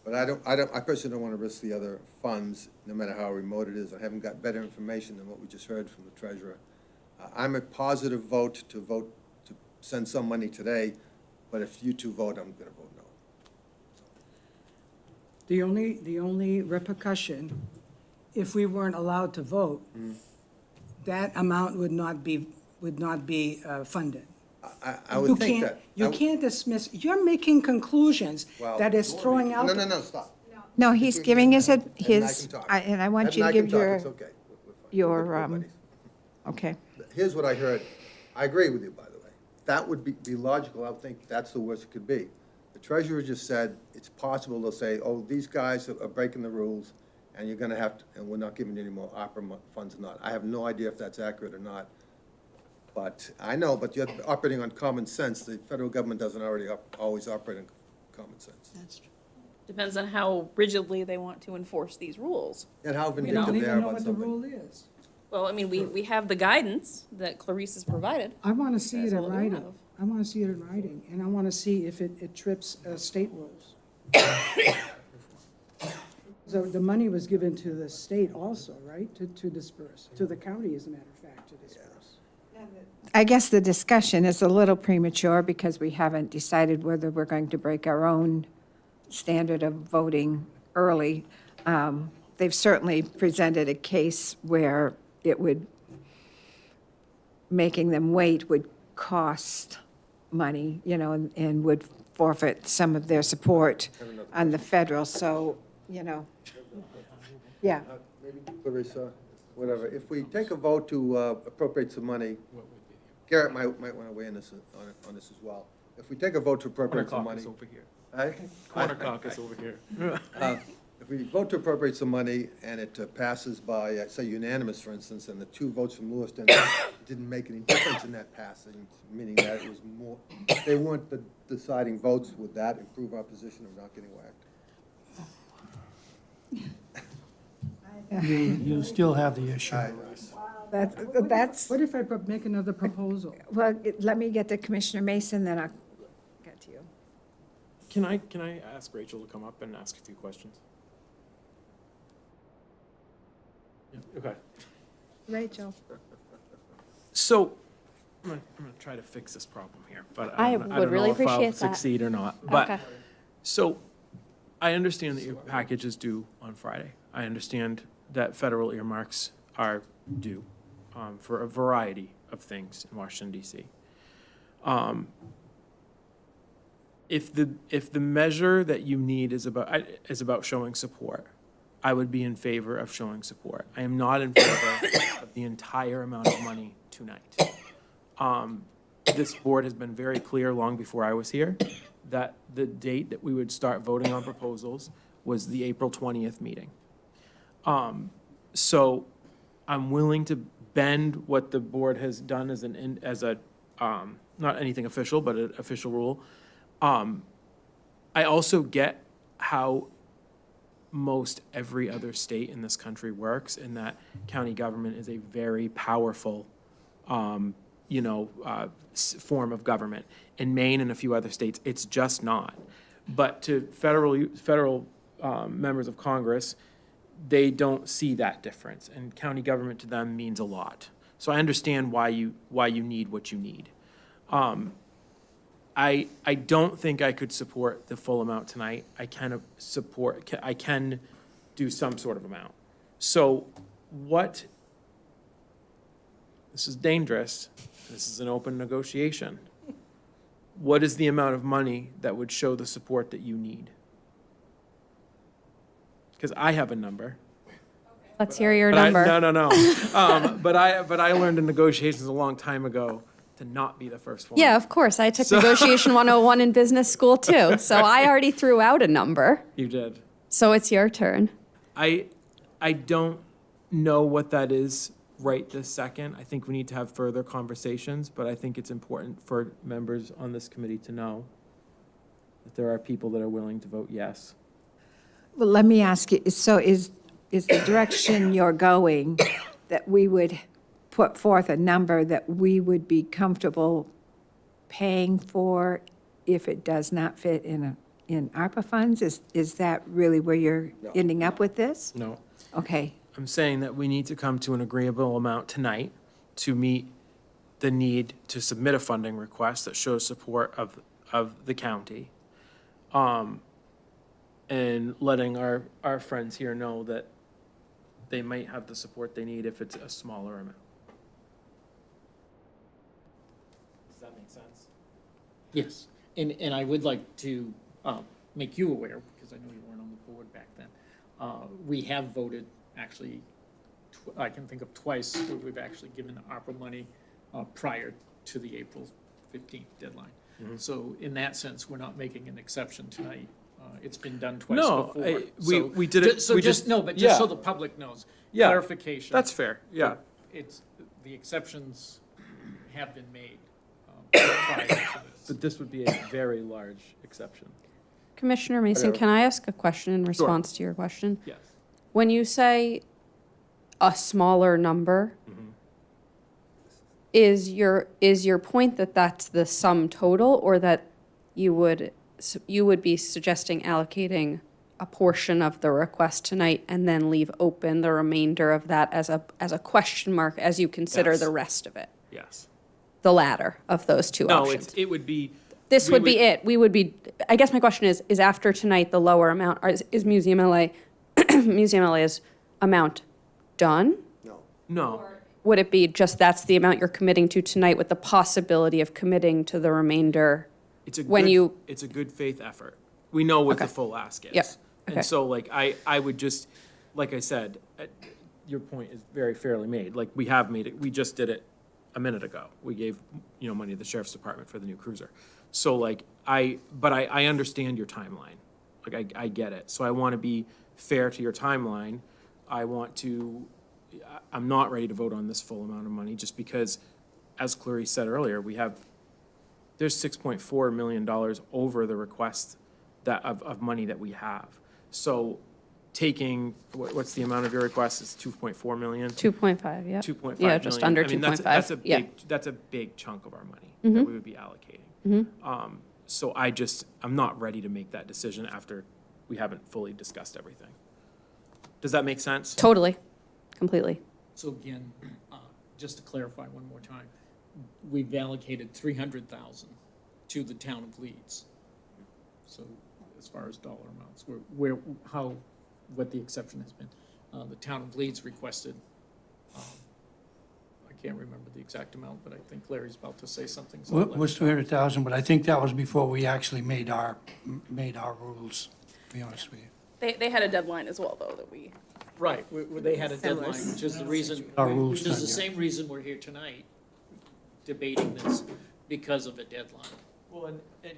But I personally don't want to risk the other funds, no matter how remote it is. I haven't got better information than what we just heard from the treasurer. I'm a positive vote to send some money today, but if you two vote, I'm going to vote no. The only repercussion, if we weren't allowed to vote, that amount would not be funded. I would think that. You can't dismiss, you're making conclusions Well, that is throwing out. No, stop. No, he's giving his, Ed and I can talk. and I want Ed you and to I give can talk. your, It's okay. We're fine. your, We're buddies. okay. Here's what I heard. I agree with you, by the way. That would be logical. I would think that's the worst it could be. The treasurer just said it's possible they'll say, oh, these guys are breaking the rules, and you're gonna have to, and we're not giving you any more opera funds or not. I have no idea if that's accurate or not. But I know, but you're operating on common sense. The federal government doesn't already always operate on common sense. That's true. Depends on how rigidly they want to enforce these rules. And how I don't vindictive they even are know about what the something. rule is. Well, I mean, we have the guidance that Clarice has provided. I want to see it That's in all we writing. have. I want to see it in writing, and I want to see if it trips state rules. So the money was given to the state also, right, to disperse, to the county, as a matter of fact, to disperse. I guess the discussion is a little premature because we haven't decided whether we're going to break our own standard of voting early. They've certainly presented a case where it would, making them wait would cost money, you know, and would forfeit some of their support on the federal, so, you know, yeah. Maybe Clarissa, whatever. If we take a vote to appropriate some money, Garrett might want to weigh in on this as well. If we take a vote to appropriate some money. Corner caucus over here. Hey? Corner caucus over here. If we vote to appropriate some money and it passes by, say unanimous, for instance, and the two votes from Lewiston didn't make any difference in that passing, meaning that it was more, they weren't the deciding votes, would that improve our position of not getting whacked? You still have the issue. That's, What if I make another proposal? well, let me get to Commissioner Mason, then I'll get to you. Can I ask Rachel to come up and ask a few questions? Yeah, okay. Rachel. So, I'm gonna try to fix this problem here, but I don't would really know if I'll appreciate that. succeed or not. Okay. But, so, I understand that your package is due on Friday. I understand that federal earmarks are due for a variety of things in Washington DC. If the measure that you need is about showing support, I would be in favor of showing support. I am not in favor of the entire amount of money tonight. This board has been very clear long before I was here that the date that we would start voting on proposals was the April 20th meeting. So I'm willing to bend what the board has done as not anything official, but an official rule. I also get how most every other state in this country works, in that county government is a very powerful, form of government. In Maine and a few other states, it's just not. But to federal members of Congress, they don't see that difference, and county government to them means a lot. So I understand why you need what you need. I don't think I could support the full amount tonight. I can do some sort of amount. So this is dangerous. This is an open negotiation. What is the amount of money that would show the support that you need? Because I have a number. Let's hear your But I- number. No. But I learned in negotiations a long time ago to not be the first one. Yeah, of course. I took Negotiation 101 in business school too. So I already threw out a number. You did. So it's your turn. I don't know what that is right this second. I think we need to have further conversations, but I think it's important for members on this committee to know that there are people that are willing to vote yes. Well, let me ask you, so is the direction you're going that we would put forth a number that we would be comfortable paying for if it does not fit in ARPA funds? Is that really where you're ending up with this? No. Okay, I'm saying that we need to come to an agreeable amount tonight to meet the need to submit a funding request that shows support of the county. And letting our friends here know that they might have the support they need if it's a smaller amount. Does that make sense? Yes, and I would like to make you aware, because I know you weren't on the board back then. We have voted, actually, I can think of twice where we've actually given ARPA money prior to the April 15th deadline. So in that sense, we're not making an exception tonight. It's been done twice No, before. we did it- So we just, just- no, but just so yeah. the public knows. Yeah, Clarification. That's fair, yeah. It's, the exceptions have been made prior to this. But this would be a very large exception. Commissioner Mason, can I ask a question in response to your question? Yes. When you say a smaller number, is your point that that's the sum total, or that you would be suggesting allocating a portion of the request tonight and then leave open the remainder of that as a question mark as you consider Yes. the rest of it? Yes. The latter of those two No, options? it would be. This we would be it. We would be, I guess my question is after tonight, the lower amount, or is Museum LA, Museum LA's amount done? No, Would it be just that's the amount you're committing to tonight with the possibility of committing to the remainder? it's a When good, you- it's a good faith effort. We know what the Okay. full ask is. Yep. Okay. And so like, I would just, like I said, your point is very fairly made. Like, we have made it, we just did it a minute ago. We gave, money to the sheriff's department for the new cruiser. So like, but I understand your timeline. Like, I get it. So I want to be fair to your timeline. I'm not ready to vote on this full amount of money just because, as Clarice said earlier, there's $6.4 million over the request of money that we have. So taking, what's the amount of your request? It's 2.4 million? 2.5, yeah. 2.5 million. Yeah, just under I mean, that's 2.5, yeah. that's a big chunk of our money that we would be allocating. So I'm not ready to make that decision after we haven't fully discussed everything. Does that make sense? Totally, completely. So again, just to clarify one more time, we've allocated 300,000 to the town of Leeds. So as far as dollar amounts, what the exception has been. The town of Leeds requested, I can't remember the exact amount, but I think Larry's about to say something. so I'll let Was him- 300,000, but I think that was before we actually made our rules, to be honest with you. They had a deadline as well, though, that we. Right, they had a deadline, which is the reason, Our rules which is the not yet. same reason we're here tonight, debating this, because of a deadline. Well, and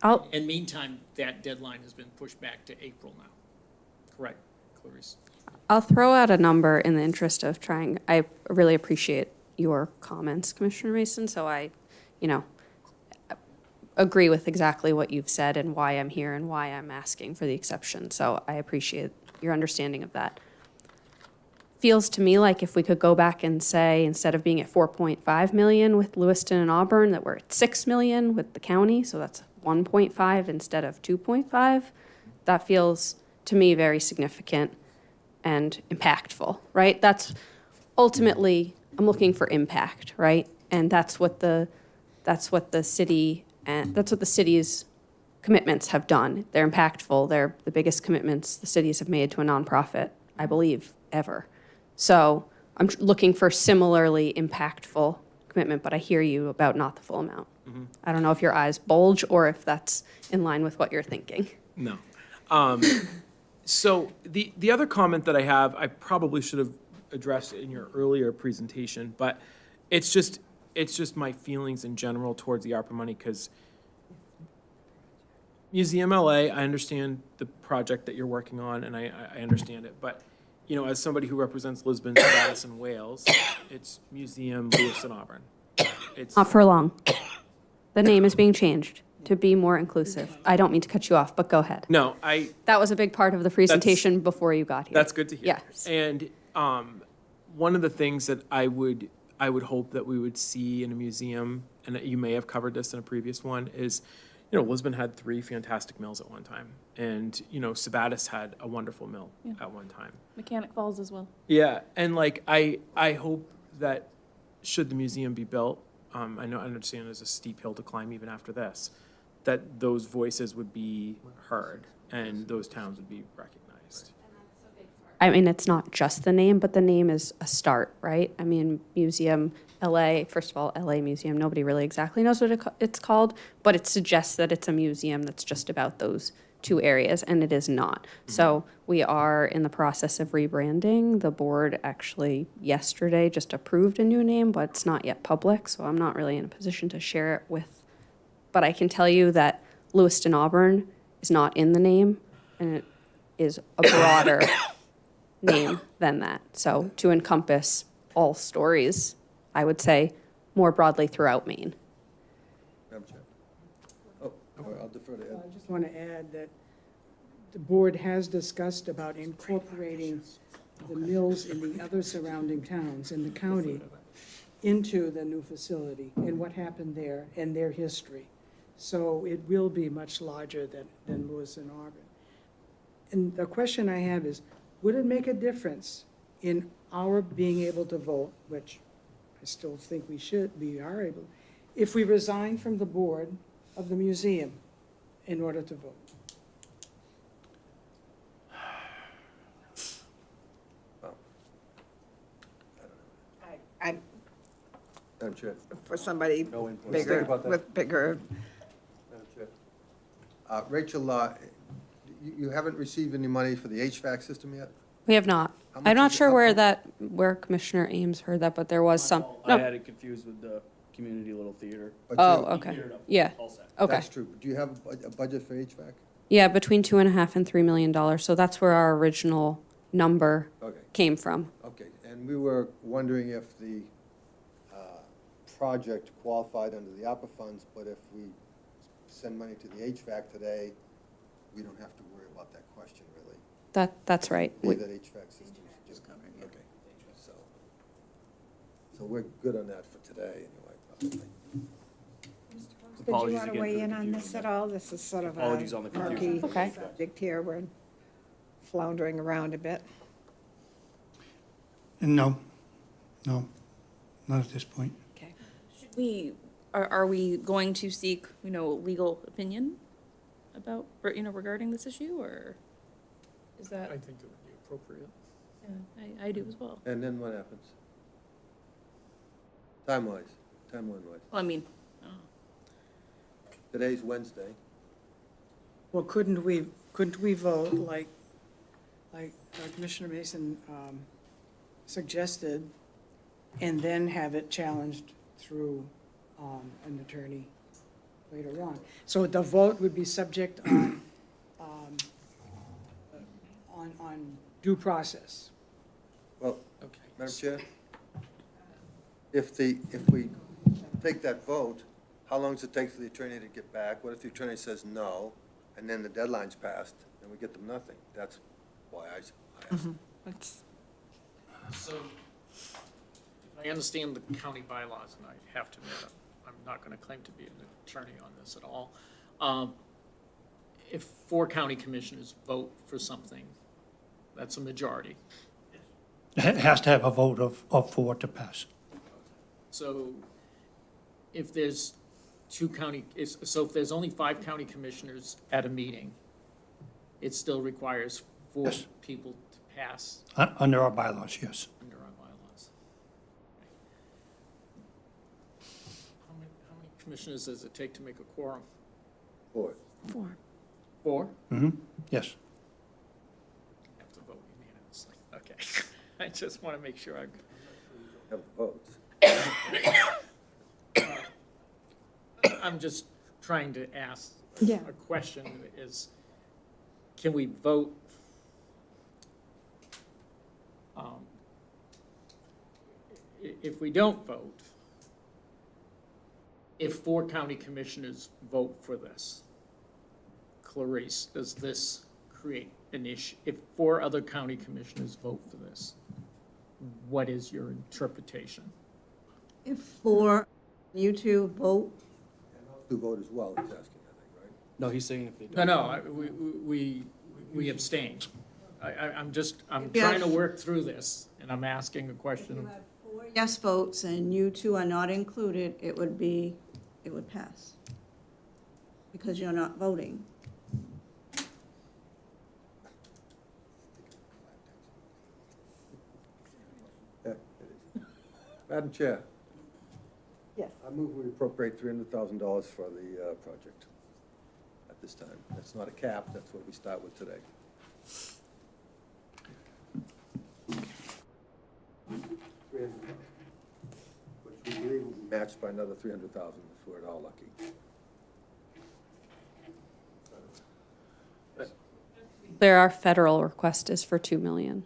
I'll, And meantime, that deadline has been pushed back to April now. Correct, Clarice? I'll throw out a number in the interest of trying, I really appreciate your comments, Commissioner Mason, so I, agree with exactly what you've said and why I'm here and why I'm asking for the exception, so I appreciate your understanding of that. Feels to me like if we could go back and say, instead of being at 4.5 million with Lewiston and Auburn, that we're at 6 million with the county, so that's 1.5 instead of 2.5, that feels to me, very significant and impactful, right? That's ultimately, I'm looking for impact, right? And that's what the city's commitments have done. They're impactful. They're the biggest commitments the cities have made to a nonprofit, I believe, ever. So I'm looking for similarly impactful commitment, but I hear you about not the full amount. I don't know if your eyes bulge or if that's in line with what you're thinking. No. So the other comment that I have, I probably should have addressed in your earlier presentation, but it's just my feelings in general towards the ARPA money, because Museum LA, I understand the project that you're working on, and I understand it, but, you know, as somebody who represents Lisbon, Sebatis, and Wales, it's Museum Lewiston Auburn. It's Not for long. The name is being changed to be more inclusive. I don't mean to cut you off, but go ahead. No, That was a big part of the presentation before you got here. That's good to hear. Yes. And one of the things that I would hope that we would see in a museum, and you may have covered this in a previous one, is, you know, Lisbon had 3 fantastic mills at one time. And, you know, Sebatis had a wonderful mill at one time. Mechanic Falls as well. Yeah, and like, I hope that should the museum be built, I understand there's a steep hill to climb even after this, that those voices would be heard and those towns would be recognized. I mean, it's not just the name, but the name is a start, right? I mean, Museum LA, first of all, LA Museum, nobody really exactly knows what it's called, but it suggests that it's a museum that's just about those 2 areas, and it is not. So we are in the process of rebranding. The board actually yesterday just approved a new name, but it's not yet public, so I'm not really in a position to share it with. But I can tell you that Lewiston Auburn is not in the name, and it is a broader name than that. So to encompass all stories, I would say more broadly throughout Maine. Madam Chair. Oh, I'll defer to Ed. I just want to add that the board has discussed about incorporating the mills in the other surrounding towns in the county into the new facility and what happened there and their history. So it will be much larger than Lewis and Auburn. And the question I have is, would it make a difference in our being able to vote, which I still think we are able, if we resign from the board of the museum in order to vote? I, Madam Chair. for somebody No input. bigger, Think about that. with bigger, Madam Chair. Rachel, you haven't received any money for the HVAC system yet? We have not. How much I'm not is it? sure where Commissioner Ames heard that, but there was some. I No. had it confused with the community little theater. But Oh, you- okay. Yeah. Okay. That's true. Do you have a budget for HVAC? Yeah, between $2.5 and $3 million. So that's where our original number Okay. came from. Okay, and we were wondering if the project qualified under the ARPA funds, but if we send money to the HVAC today, we don't have to worry about that question, really. That's right. Leave that HVAC system just covered. Okay, so we're good on that for today, anyway. did you Apologies want to again weigh for the in on this confusion. at all? This is sort of a Apologies on the murky confusion. Okay. subject here. We're floundering around a bit. No, not at this point. Are we going to seek, legal opinion about, regarding this issue, or is that? I think it would be appropriate. Yeah, I do as well. And then what happens? Timeline-wise? Well, I mean, Today's Wednesday. Well, couldn't we vote like Commissioner Mason suggested, and then have it challenged through an attorney later on? So the vote would be subject on due process. Well, Okay. Madam Chair, if we take that vote, how long does it take for the attorney to get back? What if the attorney says no, and then the deadline's passed, and we get them nothing? That's why I asked. So, if I understand the county bylaws, and I have to admit, I'm not gonna claim to be an attorney on this at all. if 4 county commissioners vote for something, that's a majority. It has to have a vote of 4 to pass. So if there's if there's only 5 county commissioners at a meeting, it still requires 4 Yes. people to pass Under our bylaws, yes. under our bylaws. How many commissioners does it take to make a quorum? 4. 4? Yes. Have to vote unanimously. Okay. I just want to make sure I. Have votes. I'm just trying to ask Yeah. a question is, can we vote? If we don't vote, if 4 county commissioners vote for this, Clarice, does this create an issue? If 4 other county commissioners vote for this, what is your interpretation? If 4, you two vote, To vote as well, he's asking, I think, right? No, he's saying if they No, don't. no, we abstain. I'm Yeah. trying to work through this, and I'm asking a if question. you had 4 yes votes and you two are not included, it would pass. Because you're not voting. Yeah, it is. Madam Chair, Yes. I move we appropriate $300,000 for the project at this time. That's not a cap, that's what we start with today. $300,000, which we believe will be matched by another $300,000 if we're at all lucky. Our federal request is for 2 million.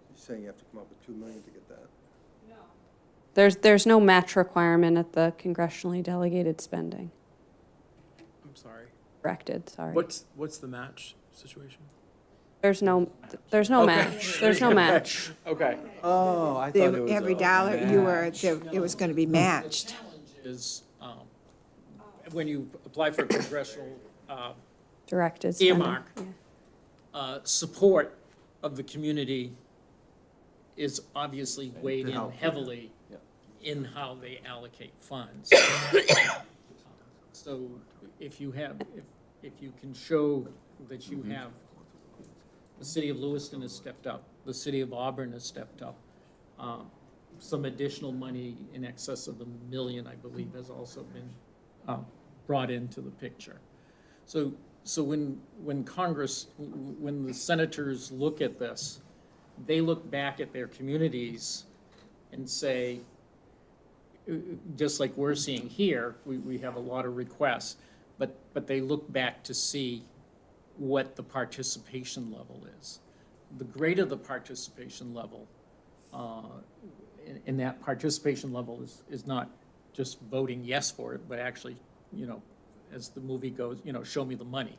You're saying you have to come up with $2 million to get that? There's no match requirement at the congressionally delegated spending. I'm sorry. Corrected, sorry. What's the match situation? There's no match. There's no match. Okay. Oh, I thought it was. Every dollar it was going to be matched. Is, when you apply for congressional Directed spending. earmark, Yeah. support of the community is obviously weighed in help. heavily in how they allocate funds. So if you can show that you have, the city of Lewiston has stepped up, the city of Auburn has stepped up, some additional money in excess of $1 million, I believe, has also been brought into the picture. So when Congress, when the senators look at this, they look back at their communities and say, just like we're seeing here, we have a lot of requests, but they look back to see what the participation level is. The greater the participation level, and that participation level is not just voting yes for it, but actually, as the movie goes, show me the money.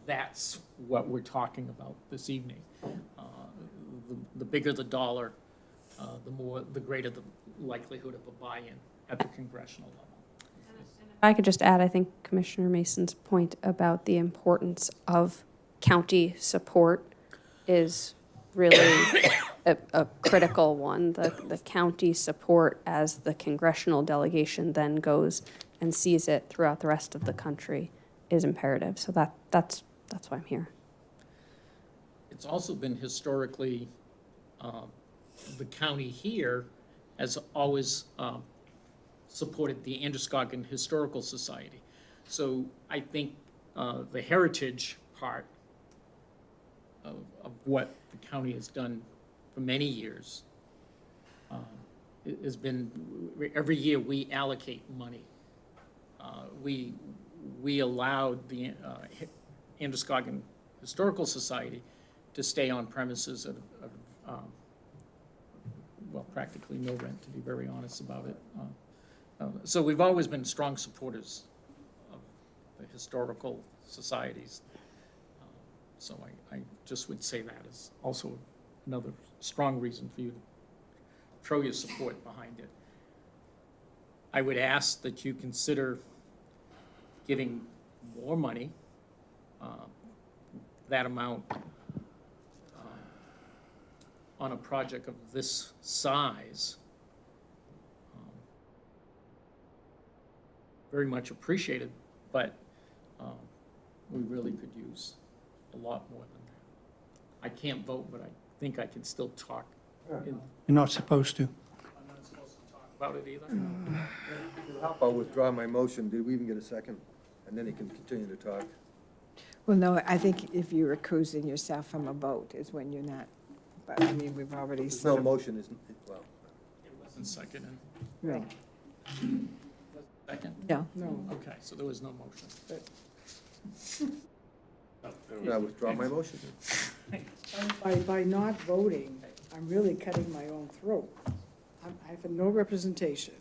That's what we're talking about this evening. The bigger the dollar, the greater the likelihood of a buy-in at the congressional level. If I could just add, I think Commissioner Mason's point about the importance of county support is really a critical one. The county support as the congressional delegation then goes and sees it throughout the rest of the country is imperative. So that's why I'm here. It's also been historically, the county here has always supported the Androscoggin Historical Society. So I think the heritage part of what the county has done for many years has been, every year we allocate money. We allowed the Androscoggin Historical Society to stay on premises at, well, practically no rent, to be very honest about it. So we've always been strong supporters of the historical societies. So I just would say that is also another strong reason for you to throw your support behind it. I would ask that you consider giving more money that amount on a project of this size. Very much appreciated, but we really could use a lot more than that. I can't vote, but I think I can still talk. You're not supposed to. I'm not supposed to talk about it either. I'll withdraw my motion. Did we even get a second? And then he can continue to talk. Well, no, I think if you're recusing yourself from a vote is when you're not, but I mean, we've already There's sort no of. motion, isn't it? Well, It wasn't seconded. Right. Second? No. No, Okay, so there was no motion. I withdraw my motion. by not voting, I'm really cutting my own throat. I have no representation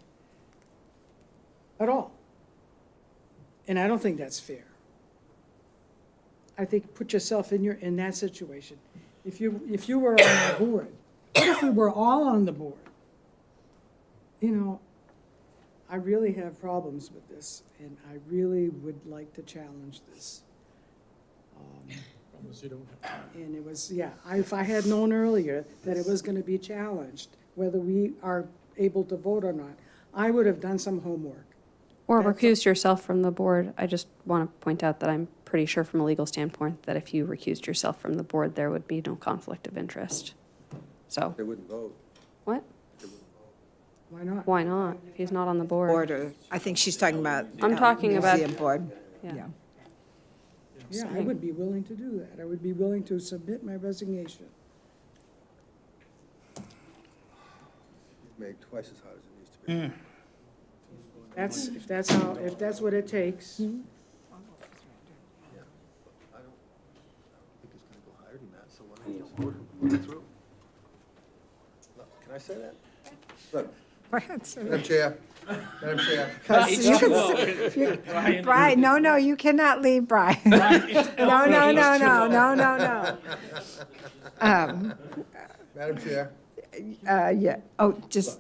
at all. And I don't think that's fair. I think, put yourself in that situation. If you were on the board, what if we were all on the board? You know, I really have problems with this, and I really would like to challenge this. Promise you don't have time. And it was, yeah, if I had known earlier that it was gonna be challenged, whether we are able to vote or not, I would have done some homework. Or That's- recused yourself from the board. I just want to point out that I'm pretty sure from a legal standpoint that if you recused yourself from the board, there would be no conflict of interest. So, They wouldn't vote. what? Why not? Why not? If he's not on the board. Order, I think she's talking about. I'm talking about- Museum board, Yeah. yeah. Yeah, I would be willing to do that. I would be willing to submit my resignation. Made twice as hard as it needs to be. If that's what it takes. I don't think it's gonna go higher than that, so why don't we just vote it through? Look, can I say that? Look, Go ahead, sir. Madam Chair, Madam Chair. Brian, no, you cannot leave Brian. No. Madam Chair. Yeah, oh, just,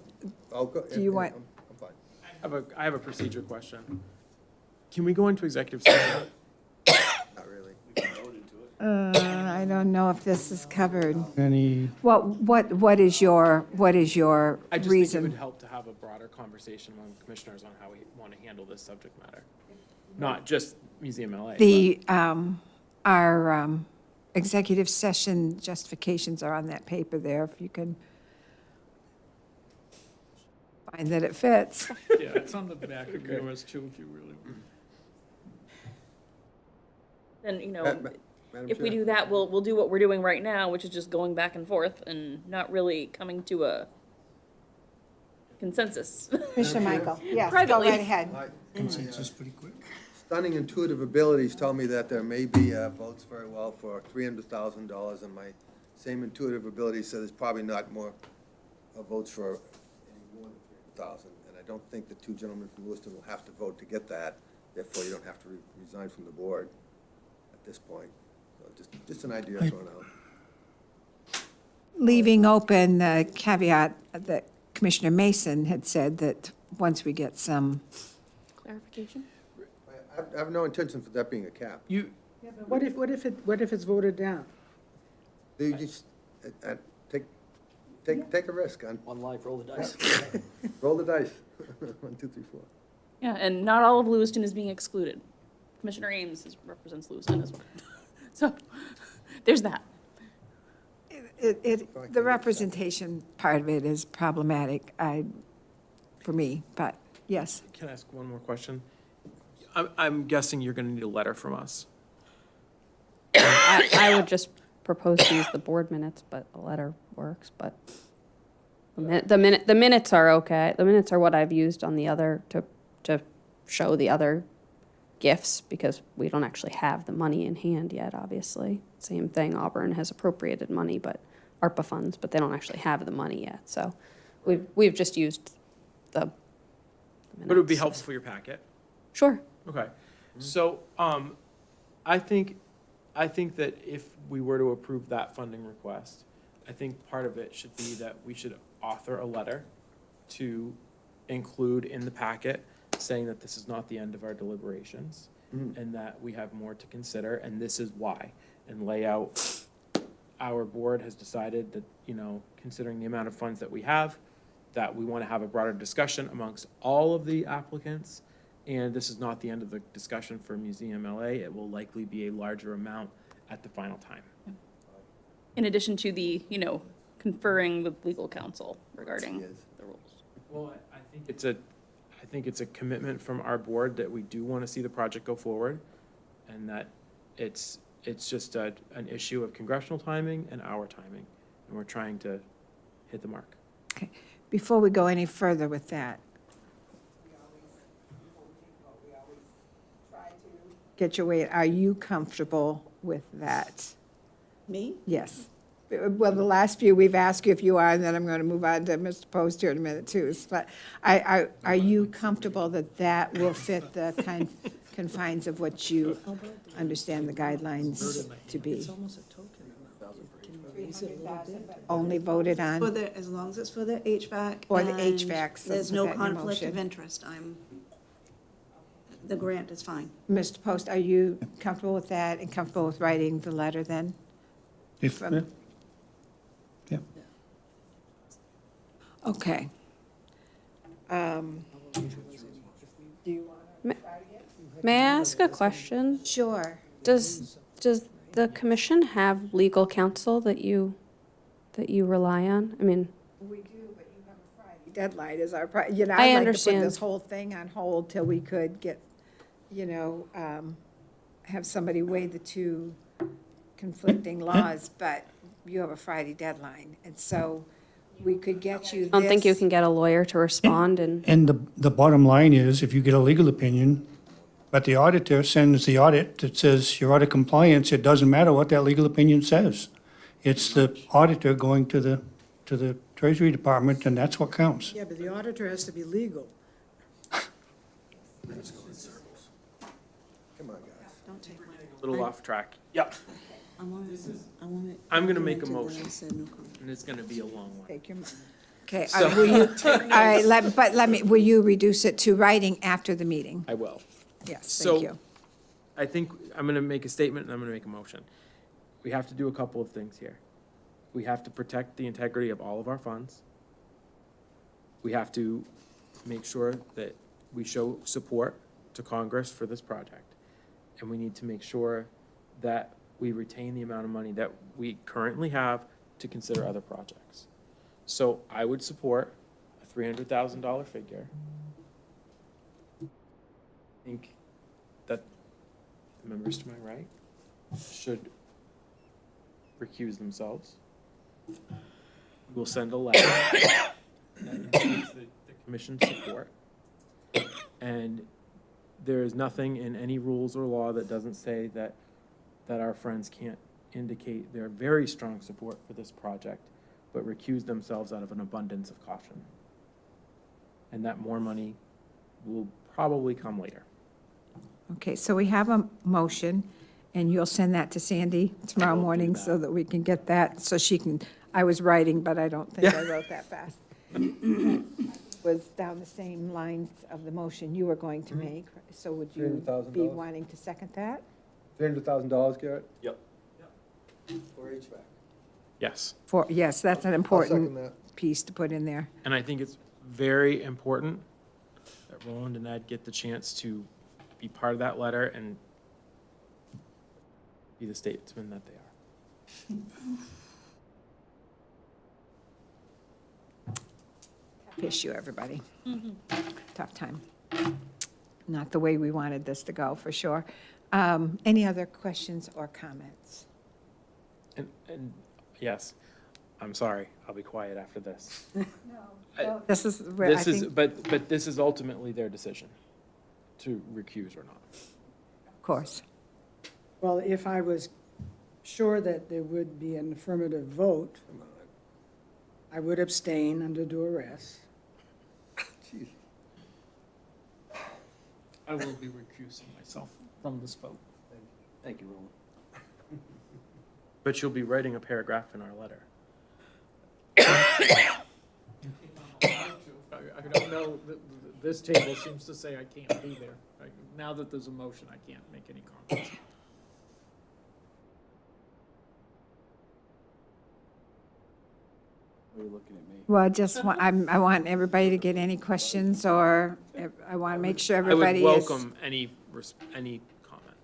I'll go. Do you want- I'm fine. I have a procedure question. Can we go into executive session? Not really. I don't know if this is covered. Any, What is your I just think it would reason? help to have a broader conversation among commissioners on how we want to handle this subject matter. Not just Museum LA. Our executive session justifications are on that paper there, if you can find that it fits. Yeah, it's on the back of yours too, if you really want. Then, you know, Madam if we Chair. do that, we'll do what we're doing right now, which is just going back and forth and not really coming to a consensus. Commissioner Michael, yes, go Privately. right ahead. consensus pretty quick. Stunning intuitive abilities tell me that there may be votes very well for $300,000, and my same intuitive ability says there's probably not more votes for any more than 300,000. And I don't think the two gentlemen from Lewiston will have to vote to get that. Therefore, you don't have to resign from the board at this point. So just an idea thrown out. Leaving open the caveat that Commissioner Mason had said that once we get some, Clarification? I have no intention for that being a cap. You, What if it's voted down? They just, take a risk on, One life, roll the dice. roll the dice. 1, 2, 3, 4. Yeah, and not all of Lewiston is being excluded. Commissioner Ames represents Lewiston as well. So, there's that. the representation part of it is problematic, for me, but yes. can I ask one more question? I'm guessing you're going to need a letter from us. I would just propose to use the board minutes, but a letter works, but the minutes are okay. The minutes are what I've used on the other, to show the other gifts, because we don't actually have the money in hand yet, obviously. Same thing, Auburn has appropriated money, but ARPA funds, but they don't actually have the money yet, so we've just used the minutes. But it would be helpful for your packet. Sure. Okay, so, I think that if we were to approve that funding request, I think part of it should be that we should author a letter to include in the packet saying that this is not the end of our deliberations, and that we have more to consider, and this is why. And lay out, our board has decided that, you know, considering the amount of funds that we have, that we want to have a broader discussion amongst all of the applicants. And this is not the end of the discussion for Museum LA. It will likely be a larger amount at the final time. In addition to the, you know, conferring with legal counsel regarding Yes. the rules. Well, I think it's a commitment from our board that we do want to see the project go forward, and that it's just an issue of congressional timing and our timing, and we're trying to hit the mark. Okay, before we go any further with that, get your way, are you comfortable with that? Me? Yes. Well, the last few, we've asked you if you are, and then I'm going to move on to Mr. Post here in a minute, too. But are you comfortable that that will fit the confines of what you understand the guidelines to be? Only voted For on, the, as long as it's for the HVAC. Or the and HVAC, so There's put no that in your conflict of motion. interest. The grant is fine. Mr. Post, are you comfortable with that and comfortable with writing the letter then? If, yeah. Okay. May I ask a question? Sure. Does the commission have legal counsel that you rely on? I mean, We do, but you have a Friday deadline is our, you know, I I'd like to put understand. this whole thing on hold till we could get, you know, have somebody weigh the two conflicting laws, but you have a Friday deadline, and so we could get you this. I don't think you can get a lawyer to respond and, And the bottom line is, if you get a legal opinion, but the auditor sends the audit that says you're out of compliance, it doesn't matter what that legal opinion says. It's the auditor going to the Treasury Department, and that's what counts. Yeah, but the auditor has to be legal. Come on, guys. Don't take my, A little off track. Yep. I want it, I want it. I'm gonna make a documented that I motion. said no comment. And it's gonna be a long one. Take your, okay, So- will you, all right, let me, will you reduce it to writing after the meeting? I will. Yes, So- thank you. I think I'm gonna make a statement and I'm gonna make a motion. We have to do a couple of things here. We have to protect the integrity of all of our funds. We have to make sure that we show support to Congress for this project. And we need to make sure that we retain the amount of money that we currently have to consider other projects. So I would support a $300,000 figure. I think that the members to my right should recuse themselves. We'll send a letter that indicates the commission's support. And there is nothing in any rules or law that doesn't say that our friends can't indicate their very strong support for this project, but recuse themselves out of an abundance of caution. And that more money will probably come later. Okay, so we have a motion, and you'll send that to Sandy tomorrow will do morning that. so that we can get that, so she can, I was writing, but I don't think I wrote that fast. Was down the same lines of the motion you were going to make, so would you $300,000. be wanting to second that? $300,000, Garrett? Yep. For HVAC. Yes. Yes, that's an I'll second important that. piece to put in there. And I think it's very important that Roland and Ed get the chance to be part of that letter and be the statesmen that they are. Tough issue, everybody. Tough time. Not the way we wanted this to go, for sure. Any other questions or comments? And yes, I'm sorry, I'll be quiet after this. This is where I This is, think, but this is ultimately their decision to recuse or not. of course. Well, if I was sure that there would be an affirmative vote, I would abstain under duress. Jeez. I will be recusing myself from this vote. Thank you, Roland. But you'll be writing a paragraph in our letter. I don't know, this table seems to say I can't be there. Now that there's a motion, I can't make any comments. Why are you looking at me? Well, just, I want everybody to get any questions, or I want to make sure I would everybody is. welcome any comment.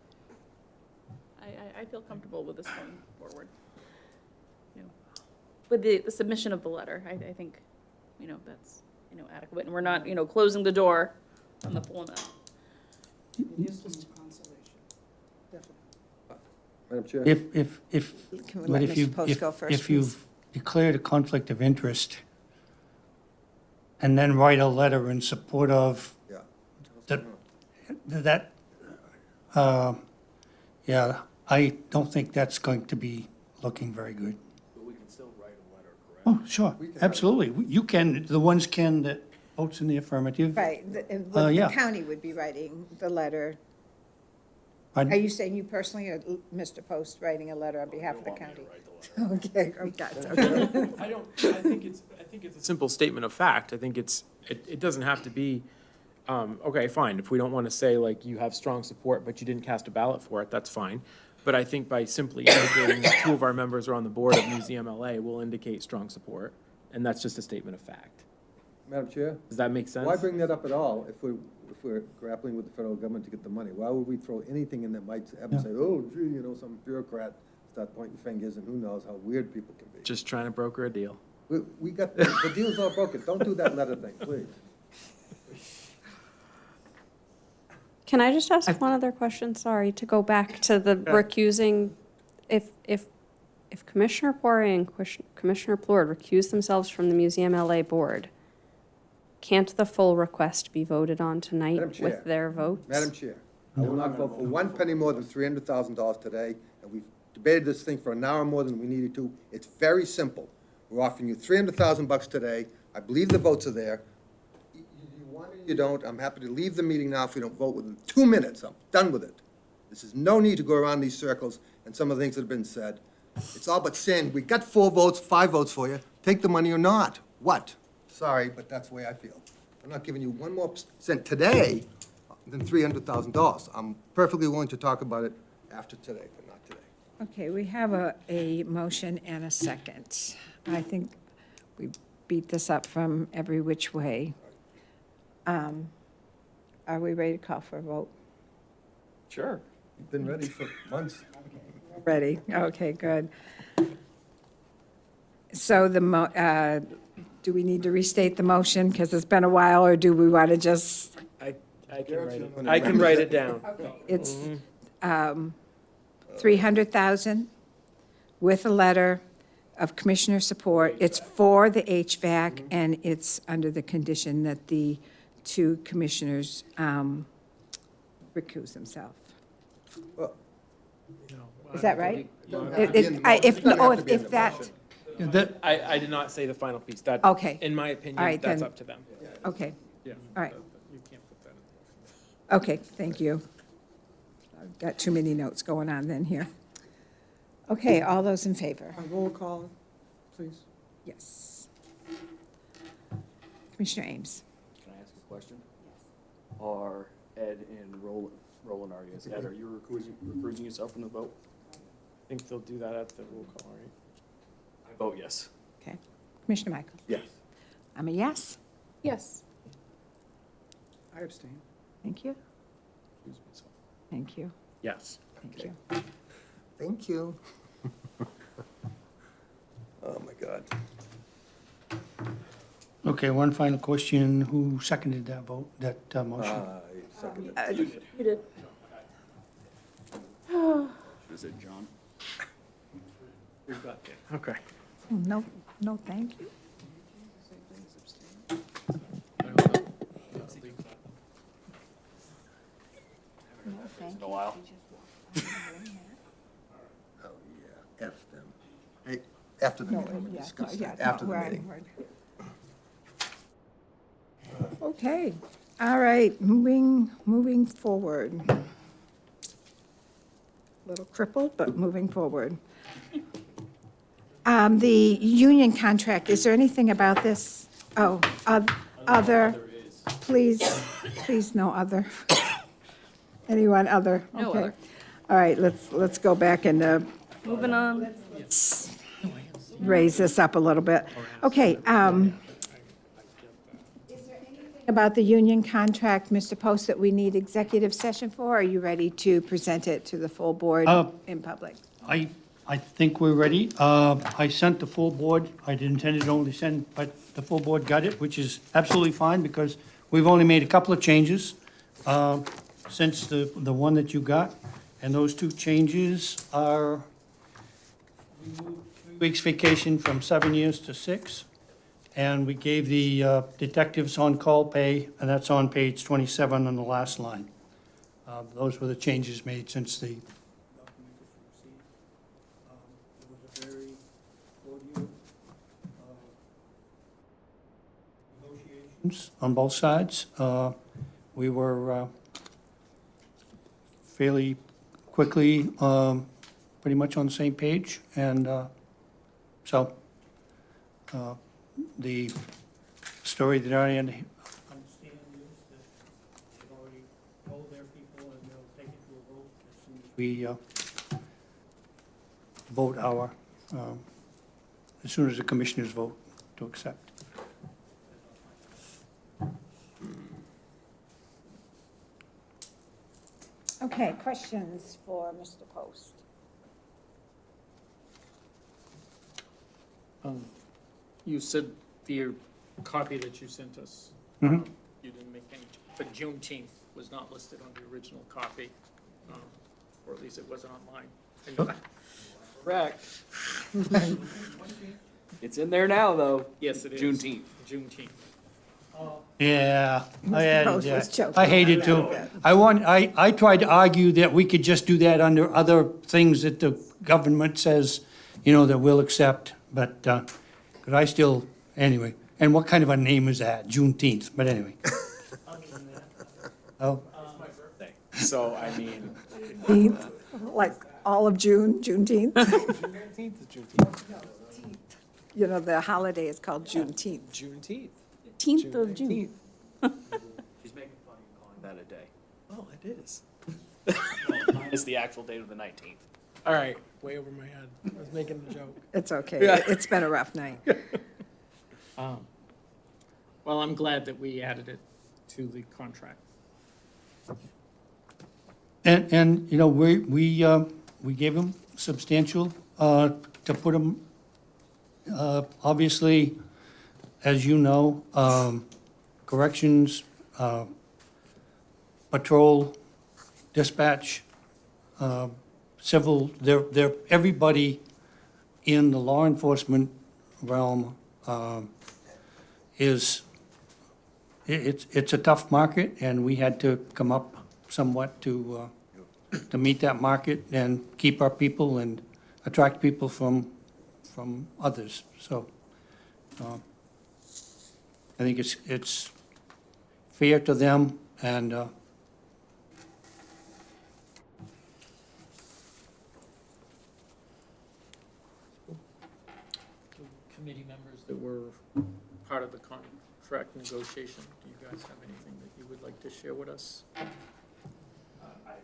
I feel comfortable with this going forward. You know, with the submission of the letter, I think, that's, adequate. And we're not, closing the door on the full amount. Madam Chair? Can we let Mr. Post go first, if please? you've declared a conflict of interest and then write a letter in support of Yeah. that, yeah, I don't think that's going to be looking very good. But we can still write a letter, correct? Oh, sure, absolutely. You can, the ones can that votes in the affirmative. Right, yeah. the county would be writing the letter. Pardon? Are you saying you personally, or Mr. Post writing a letter on behalf of the county? Okay, oh, gotcha, okay. I think it's a simple statement of fact. I think it doesn't have to be, okay, fine, if we don't want to say like you have strong support, but you didn't cast a ballot for it, that's fine. But I think by simply indicating that 2 of our members are on the board of Museum LA will indicate strong support, and that's just a statement of fact. Madam Chair? Does that make sense? Why bring that up at all if we're grappling with the federal government to get the money? Why would we throw anything in that might ever say, oh, gee, some bureaucrat start pointing fingers, and who knows how weird people can be? Just trying to broker a deal. We got, the deal's all broken. Don't do that letter thing, please. Can I just ask one other question? Sorry, to go back to the recusing. If Commissioner Poirier and Commissioner Plord recuse themselves from the Museum LA board, can't the full request be voted on Madam tonight Chair. with their votes? Madam Chair, I will not vote for one penny more than $300,000 today, and we've debated this thing for an hour more than we needed to. It's very simple. We're offering you $300,000 today. I believe the votes are there. You want it, you don't. I'm happy to leave the meeting now if we don't vote within 2 minutes. I'm done with it. This is no need to go around these circles and some of the things that have been said. It's all but saying, we got 4 votes, 5 votes for you. Take the money or not. What? Sorry, but that's the way I feel. I'm not giving you 1 more cent today than $300,000. I'm perfectly willing to talk about it after today, but not today. Okay, we have a motion and a second. I think we beat this up from every which way. Are we ready to call for a vote? Sure. You've been ready for months. Ready, okay, good. So do we need to restate the motion, because it's been a while, or do we want to just, I can write it down. it's 300,000 with a letter of commissioner support. It's for the HVAC, and it's under the condition that the 2 commissioners recuse themselves. Well, Is that right? If that, I did not say the final piece. That, Okay. in my All opinion, right, that's then. up to them. okay, Yeah. all right, You can't put that in the motion. okay, thank you. I've got too many notes going on then here. Okay, all those in favor? Roll call, please. Yes. Commissioner Ames? Can I ask a question? Are Ed and Roland already as Ed, are you recusing yourself from the vote? I think they'll do that at the roll call, right? I vote yes. Okay. Commissioner Michaels? yes. I'm a yes. Yes. I abstain. Thank you. Excuse myself. Thank you. Yes. Thank you. Thank you. Oh, my God. Okay, one final question. Who seconded that vote, that motion? I second it. You did. Is it John? Okay. No, no, thank you. No, thank a while. Oh, yeah, F them. Hey, after the No, meeting, we'll yeah, discuss yeah, that, no, after the we're on meeting. board. Okay, all right, moving forward. Little crippled, but moving forward. The union contract, is there anything about this? Oh, other, Please, please, no other. Anyone other? No Okay. other. All right, let's go back and Moving on. raise this up a little bit. Okay, about the union contract, Mr. Post, that we need executive session for? Are you ready to present it to the full board in public? I think we're ready. I sent the full board, I intended to only send, but the full board got it, which is absolutely fine, because we've only made a couple of changes since the one that you got, and those two changes are we moved 3 weeks vacation from 7 years to 6, and we gave the detectives on-call pay, and that's on page 27 on the last line. Those were the changes made since the document was received. It was a very cordial negotiations on both sides. We were fairly quickly pretty much on the same page, and so the story that I understand is that they've already told their people, and they'll take it to a vote as soon as we vote our, as soon as the commissioners vote to accept. Okay, questions for Mr. Post? You said the copy that you sent us, Mhm. you didn't make any, but Juneteenth was not listed on the original copy, or at least it wasn't online. Correct. It's in there now, though. Yes, it is. Juneteenth. Juneteenth. Yeah, Mr. I added Post was that. joking. I hated to. I tried to argue that we could just do that under other things that the government says, that we'll accept, but, 'cause I still, anyway. And what kind of a name is that? Juneteenth, but anyway. Oh, So, I mean. Like all of June, Juneteenth? Juneteenth is Juneteenth. The holiday is called Juneteenth. Juneteenth. 10th of June. She's making fun of you calling that a day. Oh, it is. It's the actual date of the 19th. All right, way over my head. I was making a joke. It's okay. It's been a rough night. Well, I'm glad that we added it to the contract. and, we gave them substantial, to put them, obviously, as you know, corrections, patrol, dispatch, civil, they're, everybody in the law enforcement realm it's a tough market, and we had to come up somewhat to meet that market and keep our people and attract people from others. So I think it's fair to them, and Committee members that were part of the contract negotiation, do you guys have anything that you would like to share with us? I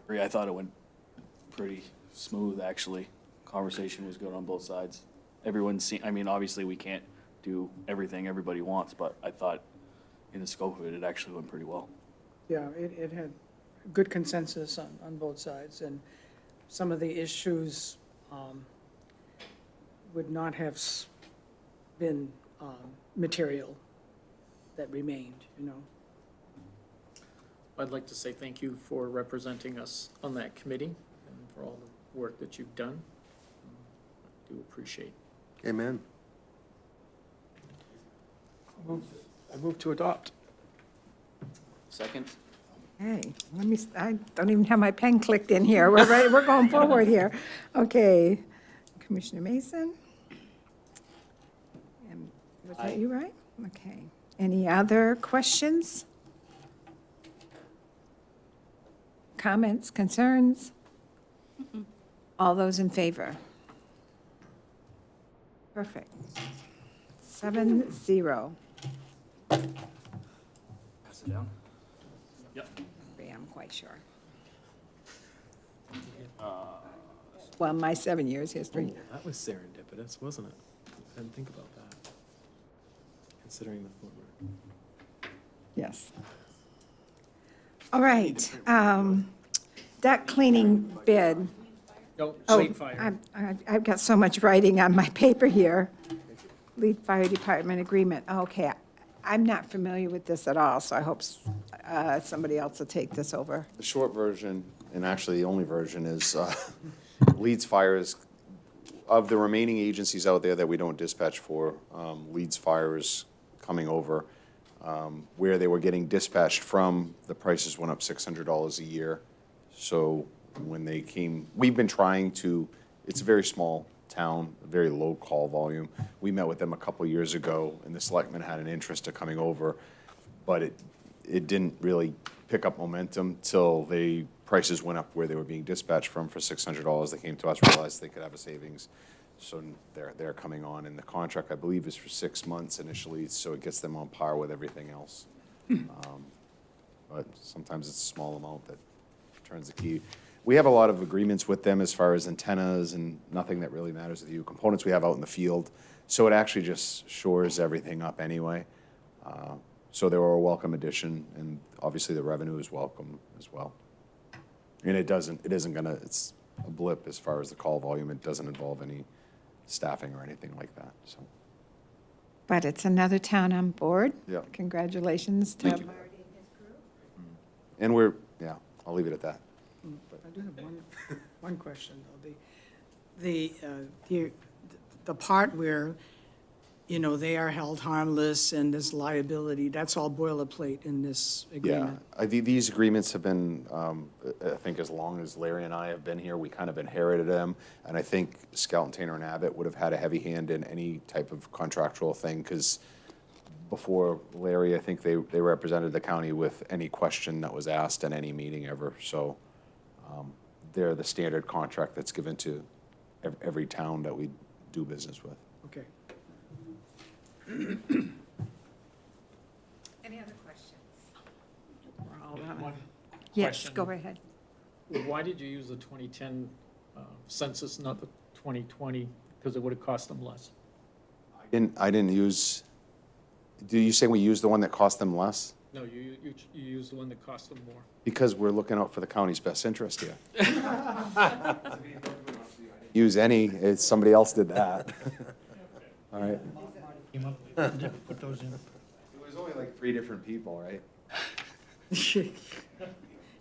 agree. I thought it went pretty smooth, actually. Conversation was good on both sides. Obviously, we can't do everything everybody wants, but I thought in the scope of it, it actually went pretty well. Yeah, it had good consensus on both sides, and some of the issues would not have been material that remained, I'd like to say thank you for representing us on that committee and for all the work that you've done. I do appreciate. Amen. I move to adopt. Second? Hey, I don't even have my pen clicked in here. We're ready, we're going forward here. Okay, Commissioner Mason? And was that you, right? Okay. Any other questions? Comments, concerns? All those in favor? Perfect. 7-0. down? I'm quite sure. Well, my 7 years history. That was serendipitous, wasn't it? I didn't think about that, considering the former. Yes. All right. That cleaning bid. No, Oh, Slate Fire. I've got so much writing on my paper here. Lead Fire Department agreement. Okay, I'm not familiar with this at all, so I hope somebody else will take this over. The short version, and actually the only version, is Leeds Fire is, of the remaining agencies out there that we don't dispatch for, Leeds Fire is coming over. Where they were getting dispatched from, the prices went up $600 a year. So when they came, we've been trying to, it's a very small town, a very low call volume. We met with them a couple years ago, and the selectmen had an interest of coming over, but it didn't really pick up momentum till the prices went up where they were being dispatched from for $600. They came to us, realized they could have a savings, so they're coming on. And the contract, I believe, is for 6 months initially, so it gets them on par with everything else. But sometimes it's a small amount that turns the key. We have a lot of agreements with them as far as antennas and nothing that really matters with you, components we have out in the field. So it actually just shores everything up anyway. So they were a welcome addition, and obviously the revenue is welcome as well. And it's a blip as far as the call volume. It doesn't involve any staffing or anything like that, so. But it's another town on board. Yeah. Congratulations to Marty and his crew. And I'll leave it at that. I do have one question, though. The part where, they are held harmless and there's liability, that's all boilerplate in this Yeah, agreement. these agreements have been, I think as long as Larry and I have been here, we kind of inherited them. And I think Skelton, Taylor, and Abbott would have had a heavy hand in any type of contractual thing, because before Larry, I think they represented the county with any question that was asked in any meeting ever. So they're the standard contract that's given to every town that we do business with. Okay. Any other questions? We're all done. One Yes, question. go right ahead. Why did you use the 2010 census, not the 2020? Because it would have cost them less. I didn't use, do you say we used the one that cost them less? No, you used the one that cost them more. Because we're looking out for the county's best interest here. Use any, somebody else did that. All right. Put those in. It was only like 3 different people, right?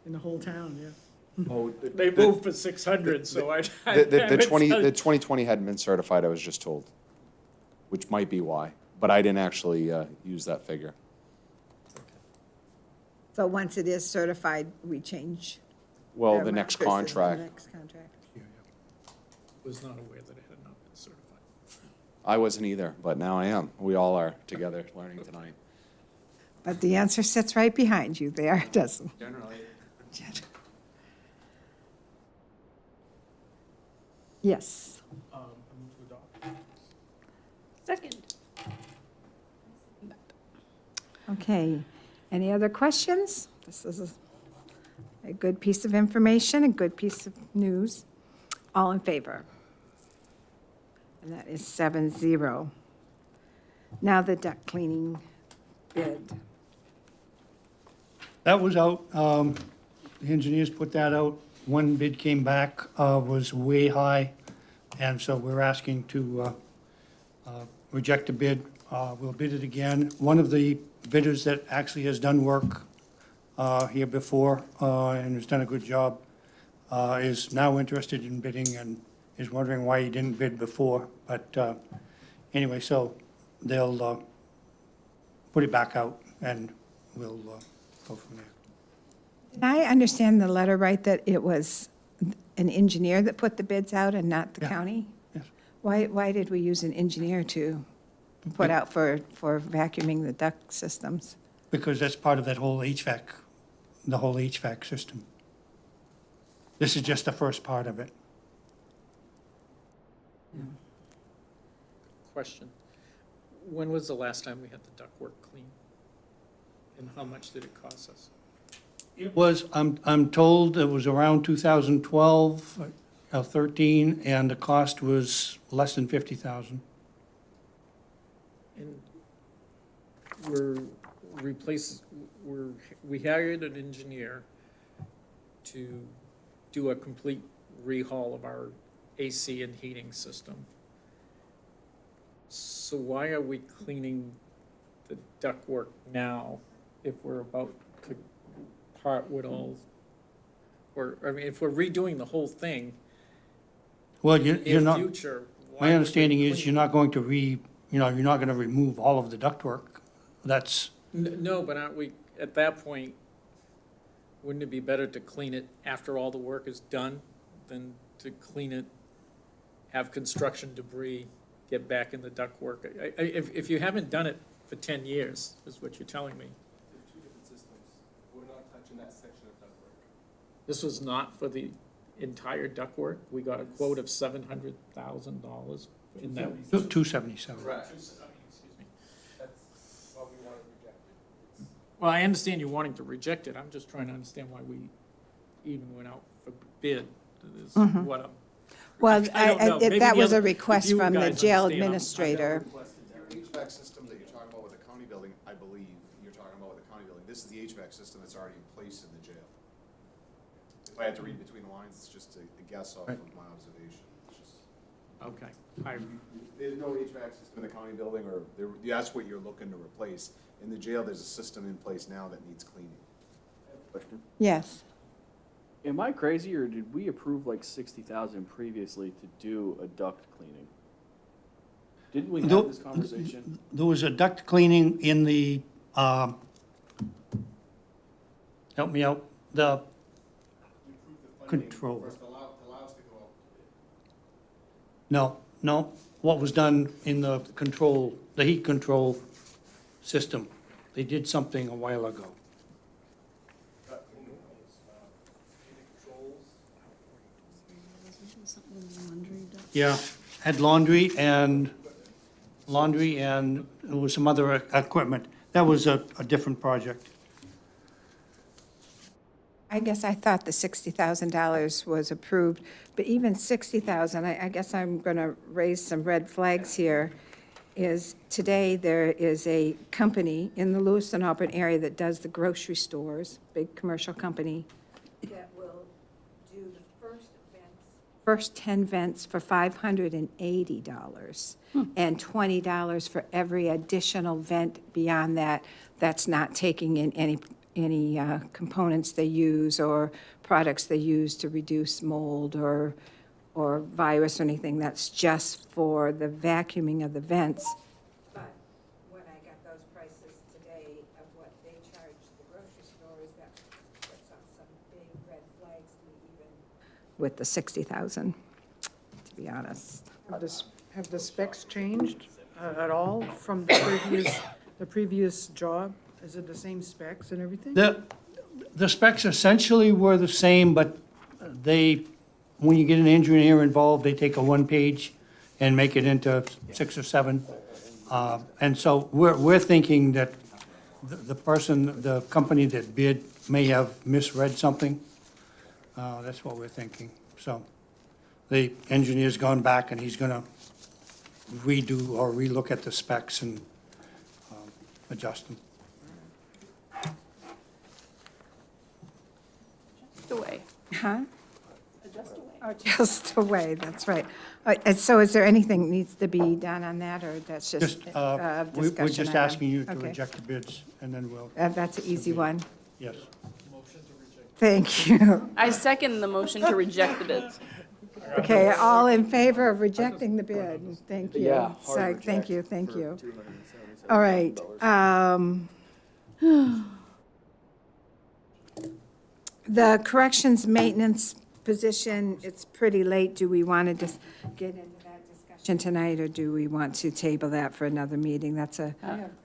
In the whole town, yeah. Oh, They moved for 600, so I. The 2020 hadn't been certified, I was just told, which might be why, but I didn't actually use that figure. So once it is certified, we change. Well, the the amount next versus the contract, next contract. Was not aware that it had not been certified. I wasn't either, but now I am. We all are together learning tonight. But the answer sits right behind you there, doesn't it? Generally. Yes. I move to adopt. Second. Okay. Any other questions? This is a good piece of information, a good piece of news. All in favor? And that is 7-0. Now the duct cleaning bid. That was out, the engineers put that out. One bid came back, was way high, and so we're asking to reject the bid. We'll bid it again. One of the bidders that actually has done work here before and has done a good job is now interested in bidding and is wondering why he didn't bid before. But anyway, so they'll put it back out and we'll go from there. Did I understand the letter right, that it was an engineer that put the bids out and not the Yeah. county? Yes. Why did we use an engineer to put out for vacuuming the duct systems? Because that's part of that whole HVAC, the whole HVAC system. This is just the first part of it. Question. When was the last time we had the ductwork clean? And how much did it cost us? It was, I'm told it was around 2012, 13, and the cost was less than 50,000. And we hired an engineer to do a complete rehaul of our AC and heating system. So why are we cleaning the ductwork now if we're about to part with all, or, I mean, if we're redoing the whole thing Well, you're in not, future? why my would we understanding is clean- you're not going to you're not going to remove all of the ductwork. That's, No, but aren't we, at that point, wouldn't it be better to clean it after all the work is done than to clean it, have construction debris, get back in the ductwork? If you haven't done it for 10 years, is what you're telling me. Two different systems. We're not touching that section of ductwork. This was not for the entire ductwork? We got a quote of $700,000 in that. 277. Excuse me. That's why we want to reject it. Well, I understand you wanting to reject it. I'm just trying to understand why we even went out for bid. Is what I'm. Well, I don't know. Maybe that the was a other- request you from the guys jail understand. administrator. The HVAC system that you're talking about with the county building, I believe you're talking about with the county building, this is the HVAC system that's already in place in the jail. If I had to read between the lines, it's just a guess off of my observation. It's just- Okay. There's no HVAC system in the county building, or that's what you're looking to replace. In the jail, there's a system in place now that needs cleaning. Question. Yes. Am I crazy, or did we approve like 60,000 previously to do a duct cleaning? Didn't we have this conversation? There was a duct cleaning in the, help me out, the control. No, what was done in the control, the heat control system. They did something a while ago. Yeah, had laundry and there was some other equipment. That was a different project. I guess I thought the $60,000 was approved, but even $60,000, I guess I'm going to raise some red flags here, is today there is a company in the Lewiston Auburn area that does the grocery stores, big commercial company, that will do the first 10 vents for $580, and $20 for every additional vent beyond that. That's not taking in any components they use or products they use to reduce mold or virus or anything. That's just for the vacuuming of the vents. But when I got those prices today of what they charge the grocery stores, that puts up some big red flags to me even with the $60,000, to be honest. Have the specs changed at all from the previous job? Is it the same specs and everything? The specs essentially were the same, but when you get an engineer involved, they take a one-page and make it into 6 or 7. And so we're thinking that the company that bid may have misread something. That's what we're thinking. So the engineer's gone back and he's going to redo or relook at the specs and adjust them. Away. Huh? Oh, just away, that's right. And so is there anything needs to be done on that, or that's just Just, a we're discussion just item? asking you to Okay. reject the bids, and then we'll, That's an easy one. yes. Thank you. I second the motion to reject the bids. Okay, all in favor of rejecting the bid? Thank you. Yeah, hard So, reject thank you, thank for you. $277,000. All right. The corrections maintenance position, it's pretty late. Do we want to just get into that discussion tonight, or do we want to table that for another meeting? That's a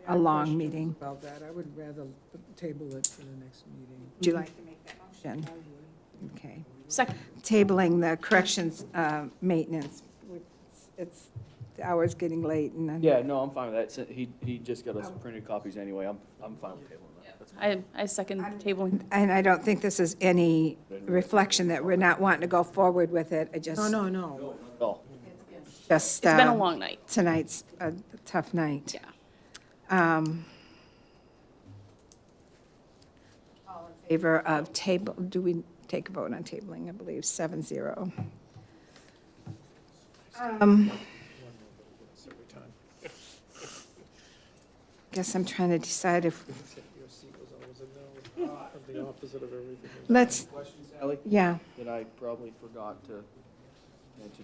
long meeting. About that, I would rather table it for the next meeting. Would you like to make that motion? Okay. Second. Tabling the corrections maintenance. It's, the hour's getting late, and then. Yeah, no, I'm fine with that. He just got us printed copies anyway. I'm fine with tabling that. I second tabling. And I don't think this is any reflection that we're not wanting to go forward with it. I just, No, no. just. It's been a long night. Tonight's a tough night. Yeah. All in favor of table, do we take a vote on tabling? I believe 7-0. Guess I'm trying to decide if, Your seat was always a no, of the opposite of everything. let's, Questions, Ally? yeah. That I probably forgot to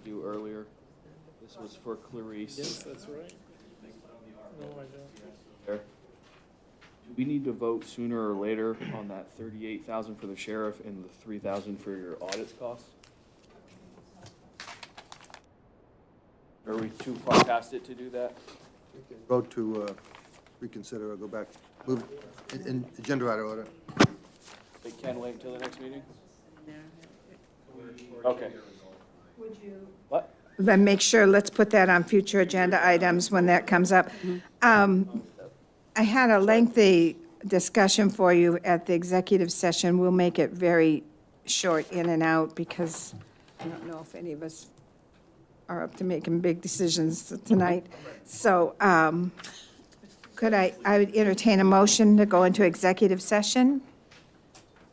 do earlier. This was for Clarice. Yes, that's right. No, I don't. There. Do we need to vote sooner or later on that 38,000 for the sheriff and the 3,000 for your audit costs? Are we too far past it to do that? Vote to reconsider or go back, move in agenda item order. They can wait until the next meeting? Okay. What? Then make sure, let's put that on future agenda items when that comes up. I had a lengthy discussion for you at the executive session. We'll make it very short in and out because I don't know if any of us are up to making big decisions tonight. So could I would entertain a motion to go into executive session?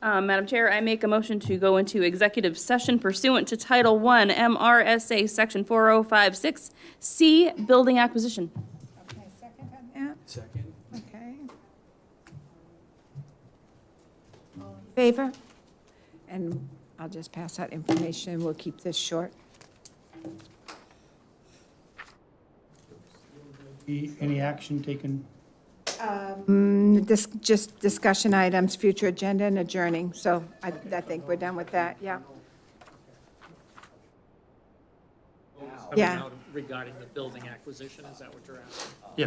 Madam Chair, I make a motion to go into executive session pursuant to Title I MRSA Section 4056C, Building Acquisition. Okay, second on that? Second. Okay. All in favor? And I'll just pass out information. We'll keep this short. Any action taken? Just discussion items, future agenda and adjourning. So I think we're done with that, yeah. Coming Yeah. out regarding the building acquisition, is that what you're asking? Yeah.